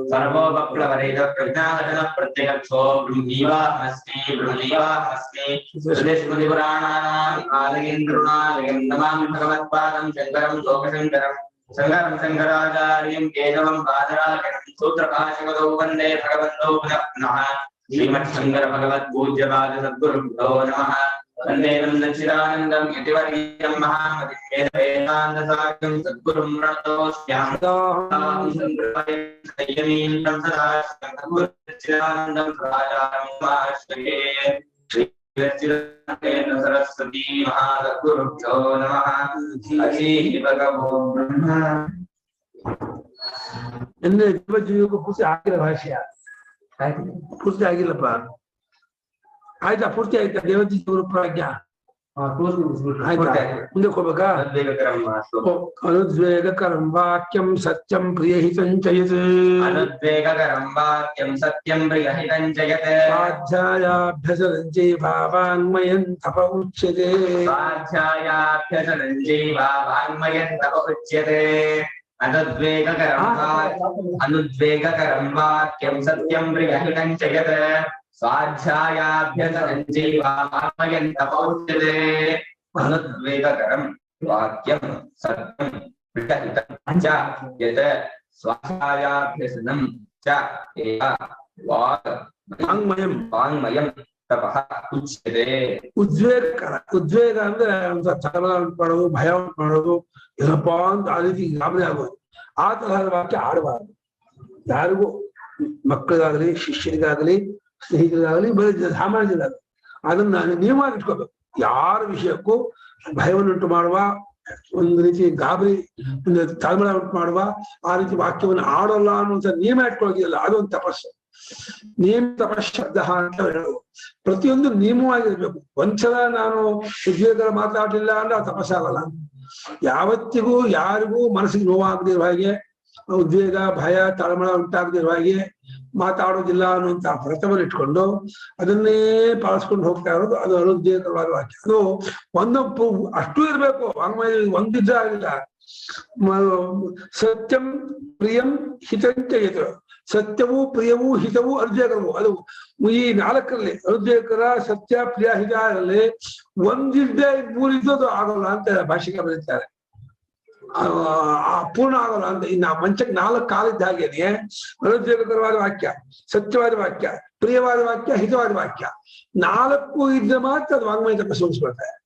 सर्वोपप्लवरेदप्रज्ञाहतनः प्रत्यगर्थो ब्रह्मीवाहमस्मि ब्रह्मीवाहमस्मि सुरेशपुराणानाम् आलयेन्द्रुणालयं नमामि भगवत्पादं शङ्करं लोकशङ्करं शङ्करं शङ्कराचार्यं केशवं बादरायणं सूत्रभाष्यकृतौ वन्दे भगवन्तौ पुनः पुनः श्रीमच्छङ्कर भगवत्पूज्यपाद सद्गुरुभ्यो नमः वन्दे नन्दितानन्दं यतिवर्यं महामतिं वेदान्तसारं सद्गुरुं प्रणतोऽस्म्यहं सदानन्दं सदाचारं श्री सरस्वती महासद्गुरुभ्यो नमः हरि भगवो ब्रह्म इन्ने जीवजीविಗೂ ಪೂರ್ತಿ ಆಗಿಲ್ಲ ಭಾಷೆ ಪೂರ್ತಿ ಆಗಿಲ್ಲಪ್ಪ ಆಯ್ತಾ ಪೂರ್ತಿ ಆಯ್ತಾ ದೇವಜಿ ಜೀವನ ಪ್ರಾಜ್ಞ ಮುಂದೆ ಹೋಗ್ಬೇಕಾ ಅನುದ್ವೇಗಕರಂ ವಾಕ್ಯಂ ಸತ್ಯಂ ಪ್ರಿಯಹಿತಂ ಚಯತ್ ಅನುದ್ವೇಗಕರಂ ವಾಕ್ಯಂ ಸತ್ಯಂ ಪ್ರಿಯಹಿತಂ ಚಯತ್ ಸ್ವಾಧ್ಯಾಯಾಭ್ಯಸನಂ ಚೈವ ವಾङ्ಮಯಂ ತಪ ಉಚ್ಯತೆ ಸ್ವಾಧ್ಯಾಯಾಭ್ಯಸನಂ ಚೈವ ವಾङ्ಮಯಂ ತಪ ಉಚ್ಯತೆ अनुद्वेगकरं वाक्यं सत्यं प्रियहितं च यत् स्वाध्यायाभ्यसनं चैव वाङ्मयं तप उच्यते अनुद्वेगकरं वाक्यं सत्यं प्रियहितं च यत् स्वाध्यायाभ्यसनं च एव वाङ्मयं तपः उच्यते ಉದ್ವೇಗಕರ ಉದ್ವೇಗ ಅಂದ್ರೆ ಒಂದು ಚಲನ ಮಾಡೋದು ಭಯ ಮಾಡೋದು ಏನಪ್ಪ ಅಂತ ಆ ರೀತಿ ಗಾಬರಿ ಆಗೋದು ಆ ತರಹದ ವಾಕ್ಯ ಆಡಬಾರದು ಯಾರಿಗೂ ಮಕ್ಕಳಿಗಾಗಲಿ ಶಿಷ್ಯರಿಗಾಗಲಿ ಸ್ನೇಹಿತರಿಗಾಗಲಿ ಬರೀ ಸಾಮಾನ್ಯರಾಗಲಿ ಅದನ್ನ ನಿಯಮ ಇಟ್ಕೋಬೇಕು ಯಾರ ವಿಷಯಕ್ಕೂ ಭಯವನ್ನುಂಟು ಮಾಡುವ ಒಂದು ರೀತಿ ಗಾಬರಿ ಒಂದು ತಳಮಳ ಉಂಟು ಮಾಡುವ ಆ ರೀತಿ ವಾಕ್ಯವನ್ನು ಆಡೋಲ್ಲ ಅನ್ನುವಂಥ ನಿಯಮ ಇಟ್ಕೊಳ್ಳೋದಿಲ್ಲ ಅದೊಂದು ತಪಸ್ಸು ನಿಯಮ ತಪಶಬ್ದ ಅಂತ ಹೇಳೋದು ಪ್ರತಿಯೊಂದು ನಿಯಮವಾಗಿರ್ಬೇಕು ಒಂದ್ಸಲ ನಾನು ಉದ್ವೇಗ ಮಾತಾಡಲಿಲ್ಲ ಅಂದ್ರೆ ಆ ತಪಸ್ಸಾಗಲ್ಲ ಯಾವತ್ತಿಗೂ ಯಾರಿಗೂ ಮನಸ್ಸಿಗೆ ನೋವಾಗದಿರುವ ಹಾಗೆ ಉದ್ವೇಗ ಭಯ ತಳಮಳ ಉಂಟಾಗದಿರುವ ಹಾಗೆ ಮಾತಾಡೋದಿಲ್ಲ ಅನ್ನುವಂತ ವ್ರತವನ್ನು ಇಟ್ಕೊಂಡು ಅದನ್ನೇ ಪಾಲಿಸ್ಕೊಂಡು ಹೋಗ್ತಾ ಇರೋದು ಅದು ಅನುದ್ವೇಗಕರವಾದ ವಾಕ್ಯ ಅದು ಒಂದು ಅಷ್ಟು ಇರ್ಬೇಕು ವಾಂಗ್ಮಯ ಒಂದಿದ್ರೆ ಆಗಿಲ್ಲ ಸತ್ಯಂ ಪ್ರಿಯಂ ಹಿತಂಚ ಯತ್ ಸತ್ಯವೂ ಪ್ರಿಯವೂ ಹಿತವೂ ಅನುದ್ವೇಗರವು ಅದು ಈ ನಾಲ್ಕರಲ್ಲಿ ಅನುದ್ವೇಗಕರ ಸತ್ಯ ಪ್ರಿಯ ಹಿತರಲ್ಲಿ ಒಂದಿದ್ದೇ ಮೂರಿದ್ದು ಅದು ಆಗೋಲ್ಲ ಅಂತ ಭಾಷಿಕ ಬರೀತಾರೆ ಪೂರ್ಣ ಆಗೋಲ್ಲ ಅಂತ ಇನ್ನು ಮಂಚಕ್ಕೆ 4 ಕಾಲಿದ್ದ ಹಾಗೇನೆ ಅನುದ್ವೇಗಕರವಾದ ವಾಕ್ಯ ಸತ್ಯವಾದ ವಾಕ್ಯ ಪ್ರಿಯವಾದ ವಾಕ್ಯ ಹಿತವಾದ ವಾಕ್ಯ 4 ಇದ್ರೆ ಮಾತ್ರ ಅದು ವಾಂಗ್ಮಯ ತಪಸ್ಸು ಉಳಿಸ್ಕೊಳ್ತಾರೆ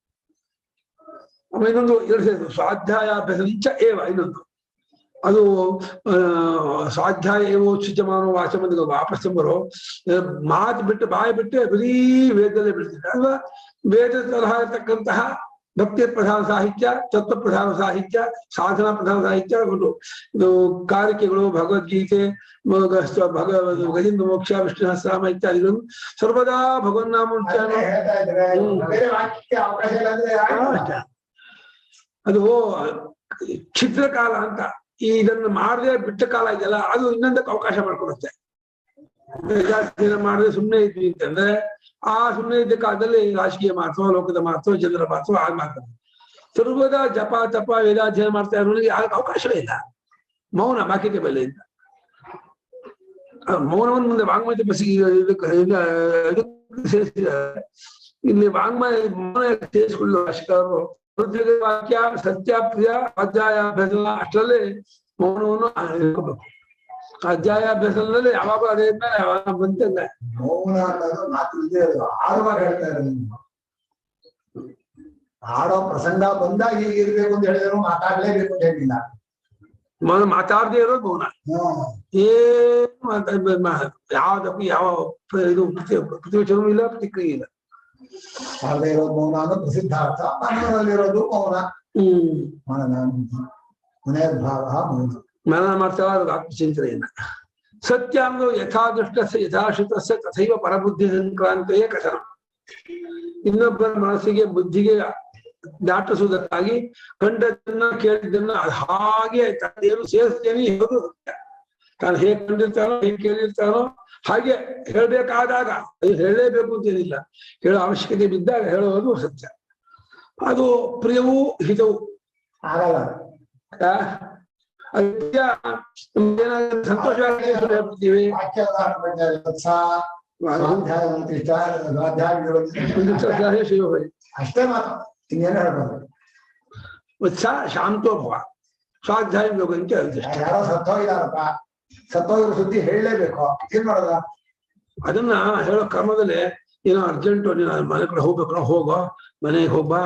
ಆಮೇಲೆ ಇನ್ನೊಂದು 2 ಸೇರಿದ್ರು ಸ್ವಾಧ್ಯಾಯಾಭ್ಯಾಸ ಏವ ಇನ್ನೊಂದು ಅದು ಸ್ವಾಧ್ಯಾಯ ಏವೋಚ್ಯುತಮಾನೋ ವಾಚಮಂದಿಗೆ ವಾಪಸ್ಸಂಬರು ಮಾತು ಬಿಟ್ಟು ಬಾಯಿ ಬಿಟ್ಟು ಬರೀ ವೇದದಲ್ಲೇ ಬಿಡ್ತಿದ್ದಾರೆ ಅಲ್ವಾ ವೇದ ತರಹ ಇರತಕ್ಕಂತಹ ಭಕ್ತಿ ಪ್ರಧಾನ ಸಾಹಿತ್ಯ ತತ್ವ ಪ್ರಧಾನ ಸಾಹಿತ್ಯ ಸಾಧನಾ ಪ್ರಧಾನ ಸಾಹಿತ್ಯ ಇದು ಕಾರಿಕೆಗಳು ಭಗವದ್ಗೀತೆ ಗಜೇಂದ್ರ ಮೋಕ್ಷ ವಿಷ್ಣು ಸಹಸ್ರನಾಮ ಇತ್ಯಾದಿಗಳು ಸರ್ವದಾ ಭಗವನ್ನಾಮ ಅದು ಕ್ಷಿದ್ರಕಾಲ ಅಂತ ಇದನ್ನು ಮಾಡದೆ ಬಿಟ್ಟ ಕಾಲ ಇದೆಯಲ್ಲ ಅದು ಇನ್ನೊಂದಕ್ಕೆ ಅವಕಾಶ ಮಾಡ್ಕೊಡುತ್ತೆ ಮಾಡದೆ ಸುಮ್ಮನೆ ಇದ್ವಿ ಅಂತಂದ್ರೆ ಆ ಸುಮ್ಮನೆ ಇದ್ದ ಕಾಲದಲ್ಲಿ ರಾಜಕೀಯ ಮಾತೋ ಲೋಕದ ಮಾತೋ ಜನರ ಮಾತೋ ಆಗ ಮಾಡ್ತಾರೆ ಸರ್ವದಾ ಜಪ ತಪ ವೇದಾಧ್ಯಯನ ಮಾಡ್ತಾ ಇರೋರಿಗೆ ಆಗಕ್ಕೆ ಅವಕಾಶವೇ ಇಲ್ಲ ಮೌನ ಬಾಕಿಗೆ ಬೆಲೆಯಿಂದ ಮೌನವನ್ನು ಮುಂದೆ ವಾಂಗ್ಮಯ ತಪಸ್ಸಿಗೆ ಸೇರಿಸಿದ್ದಾರೆ ಇಲ್ಲಿ ವಾಂಗ್ಮಯ ಮೌನ ಸೇರಿಸಿಕೊಳ್ಳುವ ಭಾಷಿಕರು ವಾಕ್ಯ ಸತ್ಯ ಪ್ರಿಯ ಅಧ್ಯಾಯಾಭ್ಯಾಸ ಅಷ್ಟರಲ್ಲಿ ಮೌನವನ್ನು ಇಟ್ಕೋಬೇಕು ಅಧ್ಯಾಯಾಭ್ಯಾಸದಲ್ಲಿ ಯಾವಾಗೂ ಅದೇ ಬಂತಲ್ಲ ಮೌನ ಅನ್ನೋದು ಮಾತು ಆಡುವಾಗ ಹೇಳ್ತಾ ಇರೋದು ಆಡೋ ಪ್ರಸಂಗ ಬಂದಾಗ ಹೀಗಿರ್ಬೇಕು ಅಂತ ಹೇಳಿದ್ರು ಮಾತಾಡ್ಲೇಬೇಕು ಅಂತ ಹೇಳಿಲ್ಲ ಮೌನ ಮಾತಾಡದೇ ಇರೋದು ಮೌನ ಏನು ಯಾವ್ದಕ್ಕೂ ಯಾವ ಇದು ಪ್ರತಿವಚನವೂ ಇಲ್ಲ ಪ್ರತಿಕ್ರಿಯೆ ಇಲ್ಲ ಮಾಡದೇ ಇರೋದು ಮೌನ ಅನ್ನೋ ಪ್ರಸಿದ್ಧಾರ್ಥ ಮನನಲ್ಲಿರೋದು ಮೌನ ಮನೋರ್ಭಾವ ಮೌನ ಮನನ ಮಾಡ್ತಾರ ಆತ್ಮಚಿಂತನೆಯನ್ನ ಸತ್ಯ ಅಂದ್ರೆ ಯಥಾದೃಷ್ಟ ಯಥಾಶ್ರುತಸ್ಯ ತಥೈವ ಪರಬುದ್ಧಿ ಸಂಕ್ರಾಂತೆಯೇ ಕಥನ ಇನ್ನೊಬ್ಬರ ಮನಸ್ಸಿಗೆ ಬುದ್ಧಿಗೆ ದಾಟಿಸುವುದಕ್ಕಾಗಿ ಕಂಡದನ್ನ ಕೇಳಿದ್ದನ್ನ ಹಾಗೆ ತಾನೇನು ಸೇರಿಸ್ತೇನೆ ಹೇಳೋದು ಸತ್ಯ ತಾನು ಹೇಗೆ ಕಂಡಿರ್ತಾನೋ ಹೇಗೆ ಕೇಳಿರ್ತಾನೋ ಹಾಗೆ ಹೇಳ್ಬೇಕಾದಾಗ ಅದು ಹೇಳಲೇಬೇಕು ಅಂತೇನಿಲ್ಲ ಹೇಳೋ ಅವಶ್ಯಕತೆ ಬಿದ್ದಾಗ ಹೇಳೋದು ಸತ್ಯ ಅದು ಪ್ರಿಯವೂ ಹಿತವು ಆಗಲ್ಲ. ಸಂತೋಷವಾಗಿ ಹೇಳ್ಬಿಡ್ತೀವಿ. ಅಷ್ಟೇ ಮಾತು, ಇನ್ನೇನು ಹೇಳ್ಬೋದು. ಉತ್ಸಾಹ ಶಾಂತೋಭವ ಸ್ವಾಧ್ಯಾಯ ಯೋಗ ಅಂತ ಹೇಳ್ತೀವಿ. ಯಾರೋ ಸತ್ತೋಗಿದಾರಪ್ಪ, ಸತ್ತೋಗಿರೋ ಸುದ್ದಿ ಹೇಳಲೇಬೇಕು, ಏನ್ ಮಾಡೋದ? ಅದನ್ನ ಹೇಳೋ ಕ್ರಮದಲ್ಲಿ ಏನೋ ಅರ್ಜೆಂಟ್ ನೀನು ಮನೆ ಕಡೆ ಹೋಗ್ಬೇಕು, ಹೋಗೋ ಮನೆಗೆ ಹೋಗ್ಬಾ,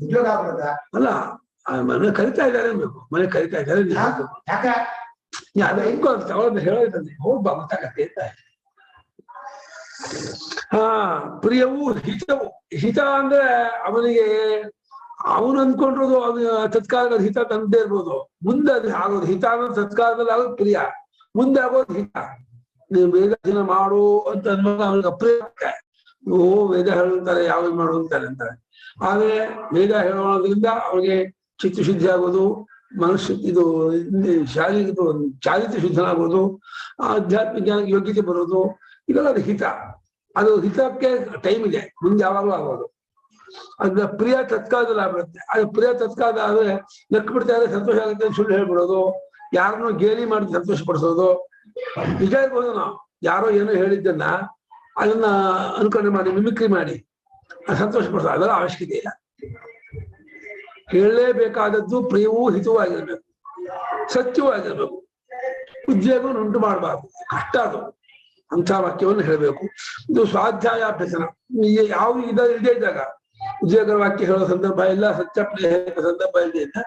ಉದ್ಯೋಗ ಆಗ್ಬಿಡುತ್ತ. ಅಲ್ಲ ಮನೆ ಕರಿತಾ ಇದ್ದಾರೆ ಅನ್ಬೇಕು, ಮನೆ ಕರಿತಾ ಇದ್ದಾರೆ ಯಾಕೆ ಹೆಂಗೋ ಅಂತ ಹೇಳೋದಂತೆ, ಹೋಗ್ಬಾ ಗೊತ್ತಾಗತ್ತೆ ಅಂತ. ಹಾ, ಪ್ರಿಯವು ಹಿತವು. ಹಿತ ಅಂದ್ರೆ ಅವನಿಗೆ ಅವನು ಅಂದ್ಕೊಂಡಿರೋದು ಅವನು ತತ್ಕಾಲದ ಹಿತ ತಂದೇ ಇರ್ಬೋದು, ಮುಂದೆ ಅದು ಆಗೋದು ಹಿತ ಅನ್ನೋದು ತತ್ಕಾಲದಲ್ಲಿ ಆಗೋದು ಪ್ರಿಯ, ಮುಂದೆ ಆಗೋದು ಹಿತ. ನೀವು ವೇದಾಧ್ಯಯನ ಮಾಡು ಅಂತ ಅಂದ್ಮೇಲೆ ಅವನಿಗೆ ಅಪ್ರಿಯ. ಓ ವೇದ ಹೇಳ್ತಾರೆ, ಯಾವ್ದು ಮಾಡು ಅಂತಾರೆ. ಆದ್ರೆ ವೇದ ಹೇಳೋದ್ರಿಂದ ಅವ್ರಿಗೆ ಚಿತ್ತಶುದ್ಧಿ ಆಗೋದು, ಮನಸ್ಸು ಇದು ಚಾರಿತ್ರ ಶುದ್ಧನಾಗೋದು, ಆಧ್ಯಾತ್ಮಿಕ ಜ್ಞಾನಕ್ಕೆ ಯೋಗ್ಯತೆ ಬರೋದು, ಇದೆಲ್ಲ ಅದು ಹಿತ. ಅದು ಹಿತಕ್ಕೆ ಟೈಮ್ ಇದೆ, ಮುಂದೆ ಯಾವಾಗಲೂ ಆಗೋದು. ಅದ್ರ ಪ್ರಿಯ ತತ್ಕಾಲದಲ್ಲಿ ಆಗ್ಬಿಡುತ್ತೆ. ಅದು ಪ್ರಿಯ ತತ್ಕಾಲ ಆದ್ರೆ ನಕ್ಕು ಬಿಡ್ತಾ ಇದ್ರೆ ಸಂತೋಷ ಆಗುತ್ತೆ ಅಂತ ಸುಳ್ಳು ಹೇಳ್ಬಿಡೋದು, ಯಾರನ್ನೋ ಗೇಲಿ ಮಾಡಿ ಸಂತೋಷ ಪಡಿಸೋದು. ನಿಜ ಇರ್ಬೋದು, ನಾವು ಯಾರೋ ಏನೋ ಹೇಳಿದ್ದನ್ನ ಅದನ್ನ ಅನುಕರಣೆ ಮಾಡಿ ಮಿಮಿಕ್ರಿ ಮಾಡಿ ಸಂತೋಷ ಪಡಿಸೋದು, ಅದರ ಅವಶ್ಯಕತೆ ಇಲ್ಲ. ಹೇಳಲೇಬೇಕಾದದ್ದು ಪ್ರಿಯವೂ ಹಿತವೂ ಆಗಿರ್ಬೇಕು, ಸತ್ಯವೂ ಆಗಿರ್ಬೇಕು, ಉದ್ವೇಗವನ್ನು ಉಂಟು ಮಾಡಬಾರ್ದು. ಕಷ್ಟ ಅದು, ಅಂಥ ವಾಕ್ಯವನ್ನು ಹೇಳಬೇಕು. ಇದು ಸ್ವಾಧ್ಯಾಯಾಭ್ಯಸನ. ಯಾವ ಇಲ್ಲದೆ ಇದ್ದಾಗ ಉದ್ಯೋಗರ ವಾಕ್ಯ ಹೇಳೋ ಸಂದರ್ಭ ಇಲ್ಲ, ಸತ್ಯ ಸಂದರ್ಭ ಇಲ್ಲದೆ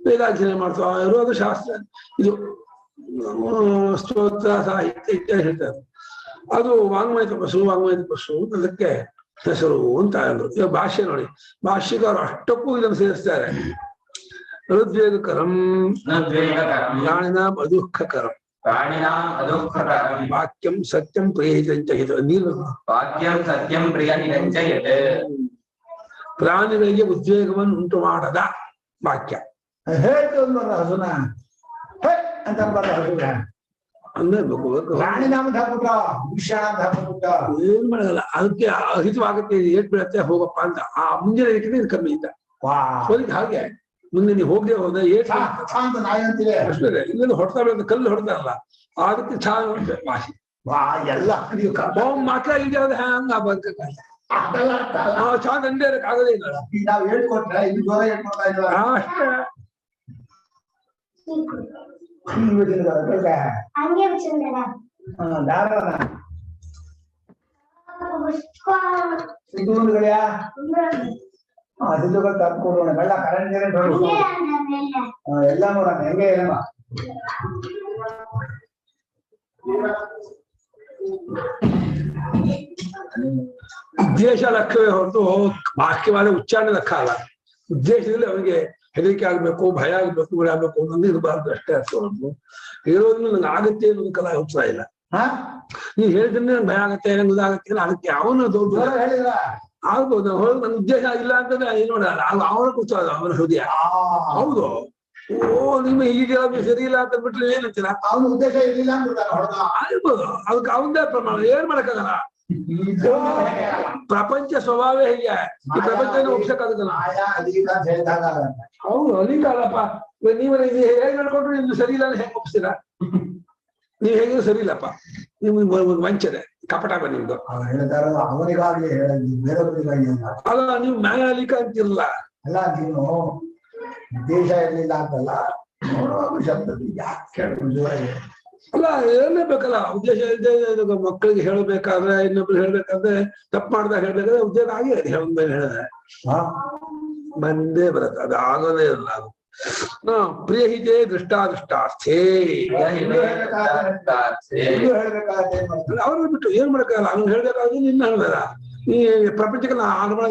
ವೇದಾಧ್ಯಯನ ಮಾಡ್ತಾ ಇರೋದು ಶಾಸ್ತ್ರ. ಇದು ಸ್ತೋತ್ರ ಸಾಹಿತ್ಯ ಇತ್ಯಾದಿ ಹೇಳ್ತಾರೆ. ಅದು ವಾಂಗ್ಮಯ ತಪಸ್ಸು ಅದಕ್ಕೆ ಹೆಸರು ಅಂತ ಅಂದ್ರು. ಈಗ ಭಾಷ್ಯ ನೋಡಿ, ಭಾಷ್ಯಕಾರರು ಅಷ್ಟಕ್ಕೂ ಇದನ್ನು ಸೇರಿಸ್ತಾರೆ. ಋದ್ವೇಗಕರಂ ಪ್ರಾಣಿನಾಂ ಅದುಃಖಕರಂ ವಾಕ್ಯಂ ಸತ್ಯಂ ಪ್ರಿಯಹಿತಂಚ ಹಿತ. ನೀರು ವಾಕ್ಯಂ ಸತ್ಯಂ ಪ್ರಿಯಹಿತಂಚ ಯತ್. ಪ್ರಾಣಿಗಳಿಗೆ ಉದ್ವೇಗವನ್ನು ಉಂಟು ಮಾಡದ ವಾಕ್ಯ ಹೇಳ್ತದ ಹಸುನ ಅಂತ ಅನ್ನಬೇಕು. ಪ್ರಾಣಿ ನಾಮ ಹಾಕ್ಬಿಟ್ಟ, ವಿಷಾಣ ಅಂತ ಹಾಕ್ಬಿಟ್ಟ, ಏನ್ ಮಾಡಲ್ಲ. ಅದಕ್ಕೆ ಅಹಿತವಾಗುತ್ತೆ, ಏಟ್ ಬೀಳತ್ತೆ ಹೋಗಪ್ಪ ಅಂತ. ಆ ಮುಂಜಾನೆ ಇದು ಕಮ್ಮಿ ಇದ್ದ ಹಾಗೆ ಮುಂದೆ ನೀವು ಹೋಗದೆ ಹೋದ್ರೆ ಅಂತ ನಾಯಿ ಅಂತೀವಿ ಅಷ್ಟೇ. ಇಲ್ಲೆಲ್ಲ ಹೊಡ್ತಾ ಬೀಳತ್ತೆ, ಕಲ್ಲು ಹೊಡ್ತಾರಲ್ಲ, ಅದಕ್ಕೆ ಚಾ ಭಾಷೆ ಎಲ್ಲ ಮಾತ್ರ ಇದೆ. ಹಂಗ ಚಾ ದಂಡೆ ಆಗದೇ ಇಲ್ಲ. ನಾವ್ ಹೇಳ್ಕೊಟ್ರೆ ಇದು ಜ್ವರ ಹೇಳ್ಕೊಡ್ತಾ ಇದ್ವ ಅಷ್ಟೇ. ಸಿದ್ದುಗಳಿಯಾ ಸಿದ್ದುಗಳು ತರ್ಕೊಡೋಣ ಬೆಳ್ಳ ಕರೆಂಟ್ ಎಲ್ಲ ನೋಡೋಣ ಹೆಂಗೆ ಏನಮ್ಮ. ಉದ್ದೇಶ ಲೆಕ್ಕವೇ ಹೊರತು ವಾಕ್ಯವಾದ ಉಚ್ಚಾರಣೆ ಲೆಕ್ಕ ಅಲ್ಲ. ಉದ್ದೇಶದಲ್ಲಿ ಅವನಿಗೆ ಹೆದರಿಕೆ ಆಗ್ಬೇಕು, ಭಯ ಆಗ್ಬೇಕು, ಗುರಿ ಆಗ್ಬೇಕು ಅನ್ನೋದು ಇರಬಾರ್ದು ಅಷ್ಟೇ. ಅರ್ಥ ಹೇಳೋದ್ರಿಂದ ನಂಗೆ ಆಗತ್ತೆ ಅನ್ನೋದು ಕಲಾ ಉತ್ಸಾಹ ಇಲ್ಲ. ನೀವ್ ಹೇಳಿದ್ರೆ ನಂಗೆ ಭಯ ಆಗತ್ತೆ, ನಂಗೆ ಇದಾಗತ್ತೆ, ಅದಕ್ಕೆ ಅವನು ದೊಡ್ಡ ಹೇಳಿದ್ರ ಆಗ್ಬೋದು. ಹೊರಗೆ ನನ್ ಉದ್ದೇಶ ಆಗಿಲ್ಲ ಅಂತಂದ್ರೆ ಏನು ನೋಡಲ್ಲ, ಅವನ ಕೂತ ಅವನ ಹೃದಯ. ಹೌದು, ಓ ನಿಮ್ಮ ಹೀಗೆ ಸರಿ ಇಲ್ಲ ಅಂತ ಬಿಟ್ರೆ ಏನಂತೀರ? ಅವನ ಉದ್ದೇಶ ಇರಲಿಲ್ಲ ಆಗಿರ್ಬೋದು, ಅದಕ್ಕೆ ಅವನದೇ ಪ್ರಮಾಣ. ಏನ್ ಮಾಡಕ್ಕಾಗಲ್ಲ. ಪ್ರಪಂಚ ಸ್ವಭಾವೇ ಹೀಗೆ, ಈ ಪ್ರಪಂಚ ಒಪ್ಸಕ್ಕಾಗಲ್ಲ. ಹೌದು, ಅಲ್ಲಿಂದಲ್ಲಪ್ಪ. ನೀವು ಹೇಗೆ ನಡ್ಕೊಂಡ್ರು ನಿಮ್ದು ಸರಿ ಇಲ್ಲ ಹೆಂಗ್ ಒಪ್ಸ್ತೀರಾ? ನೀವ್ ಹೇಗಿದ್ರು ಸರಿ ಇಲ್ಲಪ್ಪ, ನಿಮ್ಗೆ ವಂಚನೆ ಕಪಟ ನಿಮ್ದು. ಅವನಿಗಾಗ್ಲಿ ಅಲ್ಲ, ನೀವು ನ್ಯಾಯಾಲಿಕ ಅಂತಿರಲ್ಲ. ಅಲ್ಲ, ನೀನು ಉದ್ದೇಶ ಇರ್ಲಿಲ್ಲ ಅಂತಲ್ಲ ಶಬ್ದ ಯಾಕೆ ಅಲ್ಲ, ಹೇಳಲೇಬೇಕಲ್ಲ. ಉದ್ದೇಶ ಇಲ್ಲದೆ ಮಕ್ಕಳಿಗೆ ಹೇಳಬೇಕಾದ್ರೆ, ಇನ್ನೊಬ್ರು ಹೇಳ್ಬೇಕಾದ್ರೆ, ತಪ್ಪು ಮಾಡ್ದಾಗ ಹೇಳ್ಬೇಕಾದ್ರೆ ಉದ್ದೇಶ ಆಗಿ ಮೇಲೆ ಹೇಳಿದ್ರೆ ಬಂದೇ ಬರುತ್ತೆ. ಅದು ಆಗೋದೇ ಇಲ್ಲ. ಅದು ಪ್ರಿಯಹಿತೆ ದೃಷ್ಟಾದೃಷ್ಟಾರ್ಥೇ ಅವ್ರನ್ನ ಬಿಟ್ಟು ಏನ್ ಮಾಡಕ್ಕಾಗಲ್ಲ. ಅವ್ನು ಹೇಳ್ಬೇಕಾದ್ರೆ ನಿನ್ನ ಹೇಳ್ಬೇಡ. ಈ ಪ್ರಪಂಚಕ್ಕೆ ನಾವೇ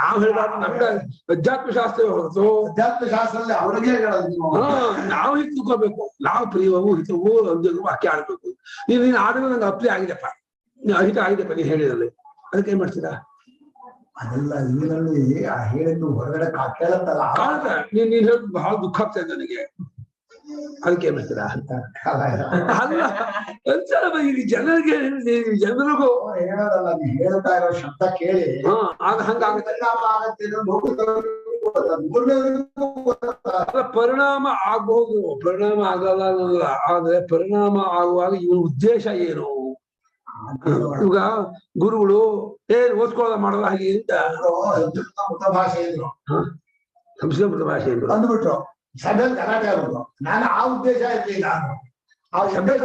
ನಾವ್ ಹೇಳ್ಬಾರ್ದು. ನಮ್ಗೆ ಅಧ್ಯಾತ್ಮ ಶಾಸ್ತ್ರ ಹೊರತು ಅಧ್ಯಾತ್ಮ ಶಾಸ್ತ್ರದಲ್ಲಿ ಅವ್ರಿಗೆ ನಾವು ಹಿತ ತಿಳ್ಕೋಬೇಕು. ನಾವು ಪ್ರಿಯವೂ ಹಿತವೂ ವಾಕ್ಯ ಆಡ್ಬೇಕು. ನೀನ್ ಆದ್ರೆ ನಂಗೆ ಅಪ್ಲಿ ಆಗಿದೆಪ್ಪ, ನೀವ್ ಅಹಿತ ಆಗಿದೆಪ್ಪ ನೀನ್ ಹೇಳಿದಲ್ಲಿ, ಅದಕ್ಕೆ ಏನ್ ಮಾಡ್ತೀರಾ? ಅದೆಲ್ಲ ಇದರಲ್ಲಿ ಆ ಹೇಳಿದ್ದು ಹೊರಗಡೆ ಕೇಳತ್ತಲ್ಲ, ಕಾಣುತ್ತೆ. ನೀನ್ ಹೇಳಿ ಬಹಳ ದುಃಖ ಆಗ್ತಾ ಇದೆ ನನಗೆ, ಅದಕ್ಕೆ ಏನ್ ಮಾಡ್ತೀರಾ? ಅಲ್ಲ, ಜನರಿಗೆ ಜನರಿಗೂ ಹೇಳೋದಲ್ಲ, ನೀವು ಹೇಳ್ತಾ ಇರೋ ಶಬ್ದ ಕೇಳಿ ಆಗ ಹಂಗಾಗುತ್ತೆ. ಪರಿಣಾಮ ಆಗಬಹುದು, ಪರಿಣಾಮ ಆಗಲ್ಲ ಅನ್ನೋಲ್ಲ, ಆದ್ರೆ ಪರಿಣಾಮ ಆಗುವಾಗ ಇವನ ಉದ್ದೇಶ ಏನು? ಈಗ ಗುರುಗಳು ಓದ್ಕೊಳ್ಳೋದ ಮಾಡೋದ ಹಾಗೆ ಅಂತ ಮೃತ ಭಾಷೆ ಇದ್ರು, ಸಂಸ್ಕೃತ ಮೃತ ಭಾಷೆ ಅಂದ್ಬಿಟ್ರು ಸಡನ್ ಗಲಾಟೆ ಆಗ್ಬಿಟ್ಟು. ನಾನು ಆ ಉದ್ದೇಶ ಇರ್ಲಿಲ್ಲ, ಆ ಉದ್ದೇಶ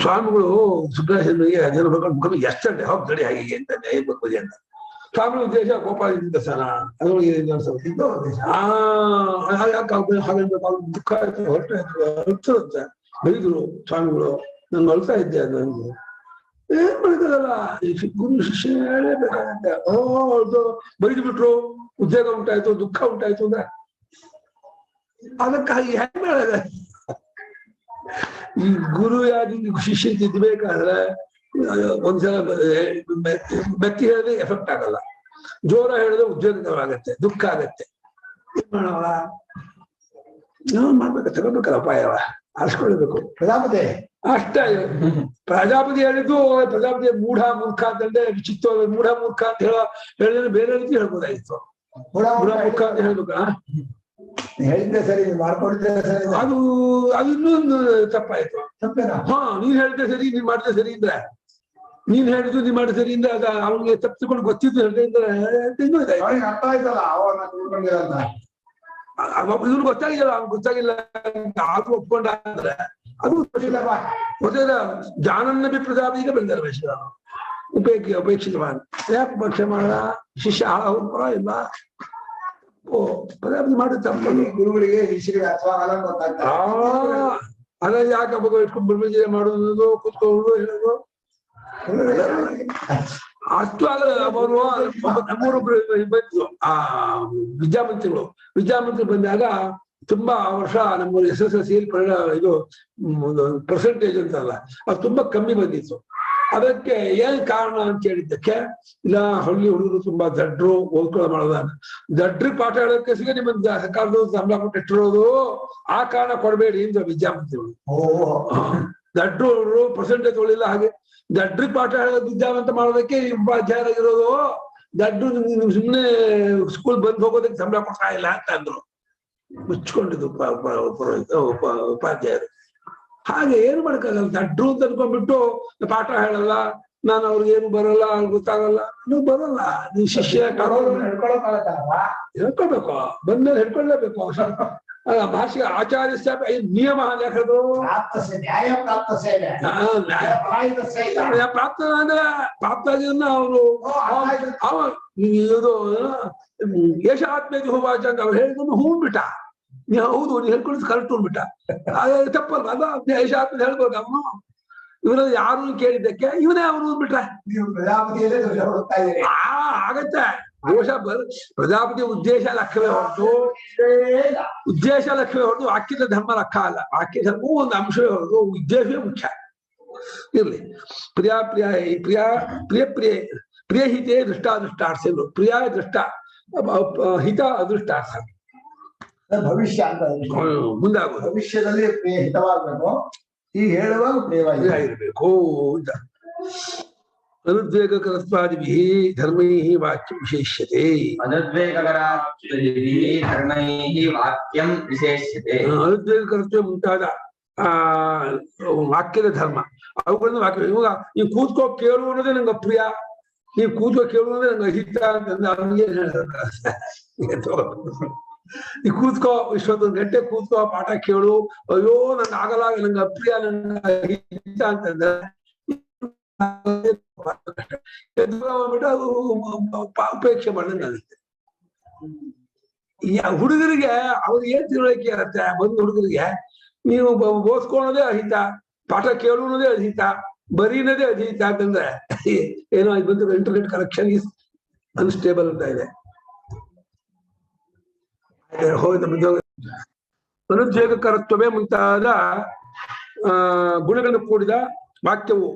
ಸ್ವಾಮಿಗಳು ಸುಬ್ರಹ್ಮಣ್ಯನಿಗೆ ಅದೇನು ಬೇಕು ಎಷ್ಟಂತೆ ಹೋಗ್ತಡೆ ಹಾಗೆ ಅಂತ ನ್ಯಾಯ ಬರ್ಬೋದು ಅಂತ. ಸ್ವಾಮಿ ಉದ್ದೇಶ ಗೋಪಾಲದಿಂದ ಸನ ಅದ್ರೊಳಗೆ ದುಃಖ ಆಯ್ತು, ಹೊರಟುತ್ತೆ ಬೈದ್ರು ಸ್ವಾಮಿಗಳು. ನಾನು ಅಳ್ತಾ ಇದ್ದೆ ಅದು ನನಗೆ ಏನ್ ಮಾಡಿದಾರಲ್ಲ ಗುರು ಶಿಷ್ಯ ಹೇಳಬೇಕಾಗತ್ತೆ. ಅದು ಬೈದು ಬಿಟ್ರು, ಉದ್ಯೋಗ ಉಂಟಾಯ್ತು, ದುಃಖ ಉಂಟಾಯ್ತು ಅಂದ್ರೆ ಅದಕ್ಕಾಗಿ ಹೆಂಗ್ ಮಾಡಿದ ಈ ಗುರು ಯಾರು ಶಿಷ್ಯ ತಿದ್ದಬೇಕಾದ್ರೆ ಒಂದ್ಸಲ ಬೆತ್ತಿ ಹೇಳಿದ್ರೆ ಎಫೆಕ್ಟ್ ಆಗಲ್ಲ, ಜೋರ ಹೇಳಿದ್ರೆ ಉದ್ಯೋಗವಾಗತ್ತೆ, ದುಃಖ ಆಗತ್ತೆ. ಏನ್ ಮಾಡವ ಮಾಡ್ಬೇಕು, ತಗೋಬೇಕಲ್ಲ ಉಪಾಯವ, ಆರಿಸ್ಕೊಳ್ಬೇಕು. ಪ್ರಜಾಪತಿ ಅಷ್ಟೇ ಪ್ರಜಾಪತಿ ಹೇಳಿದ್ದು, ಪ್ರಜಾಪತಿ ಮೂಢ ಮೂರ್ಖ ಅಂತಂದ್ರೆ ವಿಚಿತ್ರ, ಮೂಢ ಮೂರ್ಖ ಅಂತ ಹೇಳಿದ್ರೆ ಬೇರೆ ರೀತಿ ಹೇಳ್ಬೋದಾಗಿತ್ತು. ಮೂಢ ಮೂರ್ಖ ಅಂತ ಹೇಳ್ಬೇಕಾ? ಹೇಳಿದ್ದೆ ಸರಿ, ಮಾಡ್ಕೊಡಿದ್ದೆ ಸರಿ, ಅದು ಇನ್ನೊಂದು ತಪ್ಪಾಯ್ತು. ತಪ್ಪೇನಾ? ಹಾ, ನೀನ್ ಹೇಳಿದ್ರೆ ಸರಿ, ನೀನ್ ಮಾಡಿದ್ರೆ ಸರಿ ಅಂದ್ರೆ, ನೀನ್ ಹೇಳಿದ್ದು ನೀನ್ ಮಾಡಿದ್ರೆ ಸರಿ ಅಂದ್ರೆ ಅದ ಅವ್ನಿಗೆ ತಪ್ಪಿಕೊಂಡು ಗೊತ್ತಿದ್ದು ಹೇಳಿದ್ರೆ ಇನ್ನೂ ಇದಾಯ್ತು. ಅರ್ಥ ಆಯ್ತಲ್ಲ ಅವನ್ನ ತಿಳ್ಕೊಂಡಿರಂತ. ಇವ್ನು ಗೊತ್ತಾಗಿಲ್ಲ, ಅವ್ನು ಗೊತ್ತಾಗಿಲ್ಲ ಆದ್ರೂ ಒಪ್ಕೊಂಡ ಅಂದ್ರೆ ಅದು ಮತ್ತೆ ಜಾನನ್ನ ಪ್ರಜಾಪತಿಗೆ ಬಂದಾರೆ ವೈಶ್ವ ಉಪೇಕ್ಷಿತವಾನ್. ಯಾಕೆ ಪಕ್ಷ ಮಾಡ ಶಿಷ್ಯ ಹಾಳ ಪರ ಇಲ್ಲ. ಓ ಪ್ರಜಾಪತಿ ಮಾಡಿ ತಪ್ಪು ಗುರುಗಳಿಗೆ ಶಿಷ್ಯರಿಗೆ ಅಥವಾ ಅದ ಯಾಕೆ ಹಬ್ಬ ಇಟ್ಕೊಂಡು ಬ್ರಹ್ಮಚರ್ಯ ಮಾಡುವುದು, ಕೂತ್ಕೊಂಡು ಹೇಳೋದು ಅಷ್ಟು. ಆದ್ರೆ ಅವರು ನಮ್ಮೂರೊಬ್ರು ಬಂದ್ರು ಆ ವಿದ್ಯಾಮಂತ್ರಿಗಳು ಬಂದಾಗ ತುಂಬಾ ವರ್ಷ ನಮ್ಮ SSLC ಇದು ಪರ್ಸೆಂಟೇಜ್ ಅಂತಲ್ಲ ಅದು ತುಂಬಾ ಕಮ್ಮಿ ಬಂದಿತ್ತು. ಅದಕ್ಕೆ ಏನ್ ಕಾರಣ ಅಂತ ಹೇಳಿದ್ದಕ್ಕೆ, ಇಲ್ಲ ಹಳ್ಳಿ ಹುಡುಗರು ತುಂಬಾ ದಡ್ರು, ಓದ್ಕೊಳ್ಳೋ ಮಾಡೋದ, ದಡ್ರಿಗೆ ಪಾಠ ಹೇಳೋಕೆ ಸಿಗ ನಿಮ್ಮ ಸರ್ಕಾರದ ಸಂಬಳ ಕೊಟ್ಟು ಇಟ್ಟಿರೋದು, ಆ ಕಾರಣ ಕೊಡಬೇಡಿ ಅಂತ ವಿದ್ಯಾಮಂತ್ರಿಗಳು. ದಡ್ರು ಹುಡುಗರು ಪರ್ಸೆಂಟೇಜ್ ಒಳ್ಳಿಲ್ಲ, ಹಾಗೆ ದಡ್ರಿಗೆ ಪಾಠ ಹೇಳೋದು ವಿದ್ಯಾವಂತ ಮಾಡೋದಕ್ಕೆ ಉಪಾಧ್ಯಾಯರಾಗಿರೋದು, ದಡ್ರು ಸುಮ್ಮನೆ ಸ್ಕೂಲ್ ಬಂದ್ ಹೋಗೋದಕ್ಕೆ ಸಂಬಳ ಕೊಡ್ತಾ ಇಲ್ಲ ಅಂತ ಅಂದ್ರು. ಮುಚ್ಕೊಂಡಿದ್ದು ಉಪಾಧ್ಯಾಯರು. ಹಾಗೆ ಏನು ಮಾಡಕ್ಕಾಗಲ್ಲ, ದಡ್ರು ಅಂತ ಅನ್ಕೊಂಡ್ಬಿಟ್ಟು ಪಾಠ ಹೇಳಲ್ಲ, ನಾನು ಅವ್ರಿಗೆ ಏನು ಬರಲ್ಲ, ಗೊತ್ತಾಗಲ್ಲ, ನೀವು ಬರಲ್ಲ, ನೀವು ಶಿಷ್ಯ ಹೇಳ್ಕೊಳ್ಬೇಕು, ಬಂದ್ಮೇಲೆ ಹೇಳ್ಕೊಳ್ಳೇಬೇಕು. ಭಾಷೆ ಆಚಾರ್ಯ ನಿಯಮ ಲೆಕ್ಕದು ಪ್ರಾಪ್ತ ಅಂದ್ರೆ ಪ್ರಾಪ್ತ ಅವರು ಇದು ಯಶ ಆತ್ಮೇತಿ ಹೋವಾಚ ಅಂತ ಅವ್ರು ಹೇಳಿದ್ರು ಹೂ ಬಿಟ್ಟ. ನೀ ಹೌದು ನೀ ಹೇಳ್ಕೊಳ್ಳೋದು ಕರೆಕ್ಟ್ ಅಂದ್ಬಿಟ್ಟ. ಅದೇ ತಪ್ಪಲ್ಲ, ಅದ ಯಶ ಆತ್ಮ ಹೇಳ್ಬೇಕು ಅವನು. ಇವರಲ್ಲಿ ಯಾರು ಕೇಳಿದ್ದಕ್ಕೆ ಇವನೇ ಅವನು ಬಿಟ್ರೆ ಆಗತ್ತೆ ದೋಷ. ಪ್ರಜಾಪತಿ ಉದ್ದೇಶ ಲೆಕ್ಕವೇ ಹೊರತು ವಾಕ್ಯದ ಧರ್ಮ ಲೆಕ್ಕ ಅಲ್ಲ. ವಾಕ್ಯ ಧರ್ಮವೂ ಒಂದು ಅಂಶವೇ ಹೊರತು ಉದ್ದೇಶವೇ ಮುಖ್ಯ. ಇರ್ಲಿ. ಪ್ರಿಯ ಹಿತೇ ದೃಷ್ಟಾದೃಷ್ಟಾರ್ಥಗಳು. ಪ್ರಿಯ ದೃಷ್ಟ, ಹಿತ ಅದೃಷ್ಟಾರ್ಥ, ಭವಿಷ್ಯ ಅಂತ ಮುಂದಾಗೋದು. ಭವಿಷ್ಯದಲ್ಲಿ ಪ್ರಿಯ ಹಿತವಾಗಬೇಕು, ಈಗ ಹೇಳುವಾಗ ಪ್ರಿಯವಾಗಿರಬೇಕು ಅಂತ. ಅನುದ್ವೇಗಕರತ್ವಾದಿಭಿಃ ಧರ್ಮೈಃ ವಾಕ್ಯಂ ವಿಶೇಷ್ಯತೆ. ವಾಕ್ಯಂ ವಿಶೇಷ್ಯತೆ. ಅನುದ್ವೇಗಕರತ್ವ ಮುಂತಾದ ವಾಕ್ಯದ ಧರ್ಮ ಅವುಗಳನ್ನು ವಾಕ್ಯ. ಇವಾಗ ನೀವು ಕೂತ್ಕೋ ಕೇಳು ಅನ್ನೋದೇ ನಂಗೆ ಅಪ್ರಿಯ, ನೀವು ಕೂತ್ಕೋ ಕೇಳು ಅನ್ನೋದೇ ನಂಗೆ ಅಹಿತ ಅಂತಂದ್ರೆ ಅವ್ನಿಗೆ ಈ ಕೂತ್ಕೋ ಇಷ್ಟೊಂದೊಂದು ಗಂಟೆ ಕೂತ್ಕೋ ಪಾಠ ಕೇಳು, ಅಯ್ಯೋ ನಂಗೆ ಆಗಲ್ಲ, ನಂಗೆ ಅಪ್ರಿಯ, ನಂಗೆ ಅಹಿತ ಅಂತಂದ್ರೆ ಅದು ಉಪೇಕ್ಷೆ ಮಾಡಿದಂಗಾಗುತ್ತೆ. ಹುಡುಗರಿಗೆ ಅವ್ರಿಗೆ ಏನ್ ತಿಳುವಳಿಕೆ ಇರತ್ತೆ, ಬಂದು ಹುಡುಗರಿಗೆ ನೀವು ಓದ್ಕೊಳ್ಳೋದೇ ಅಹಿತ, ಪಾಠ ಕೇಳೋದೇ ಅಹಿತ, ಬರೀನದೇ ಅಹಿತ ಅಂತಂದ್ರೆ ಏನೋ ಇದು ಬಂದು ಇಂಟರ್ನೆಟ್ ಕನೆಕ್ಷನ್ ಈಸ್ ಅನ್ಸ್ಟೇಬಲ್ ಅಂತ ಇದೆ. ಅನುದ್ವೇಗಕರತ್ವವೇ ಮುಂತಾದ ಗುಣಗಳನ್ನು ಕೂಡಿದ ವಾಕ್ಯವು,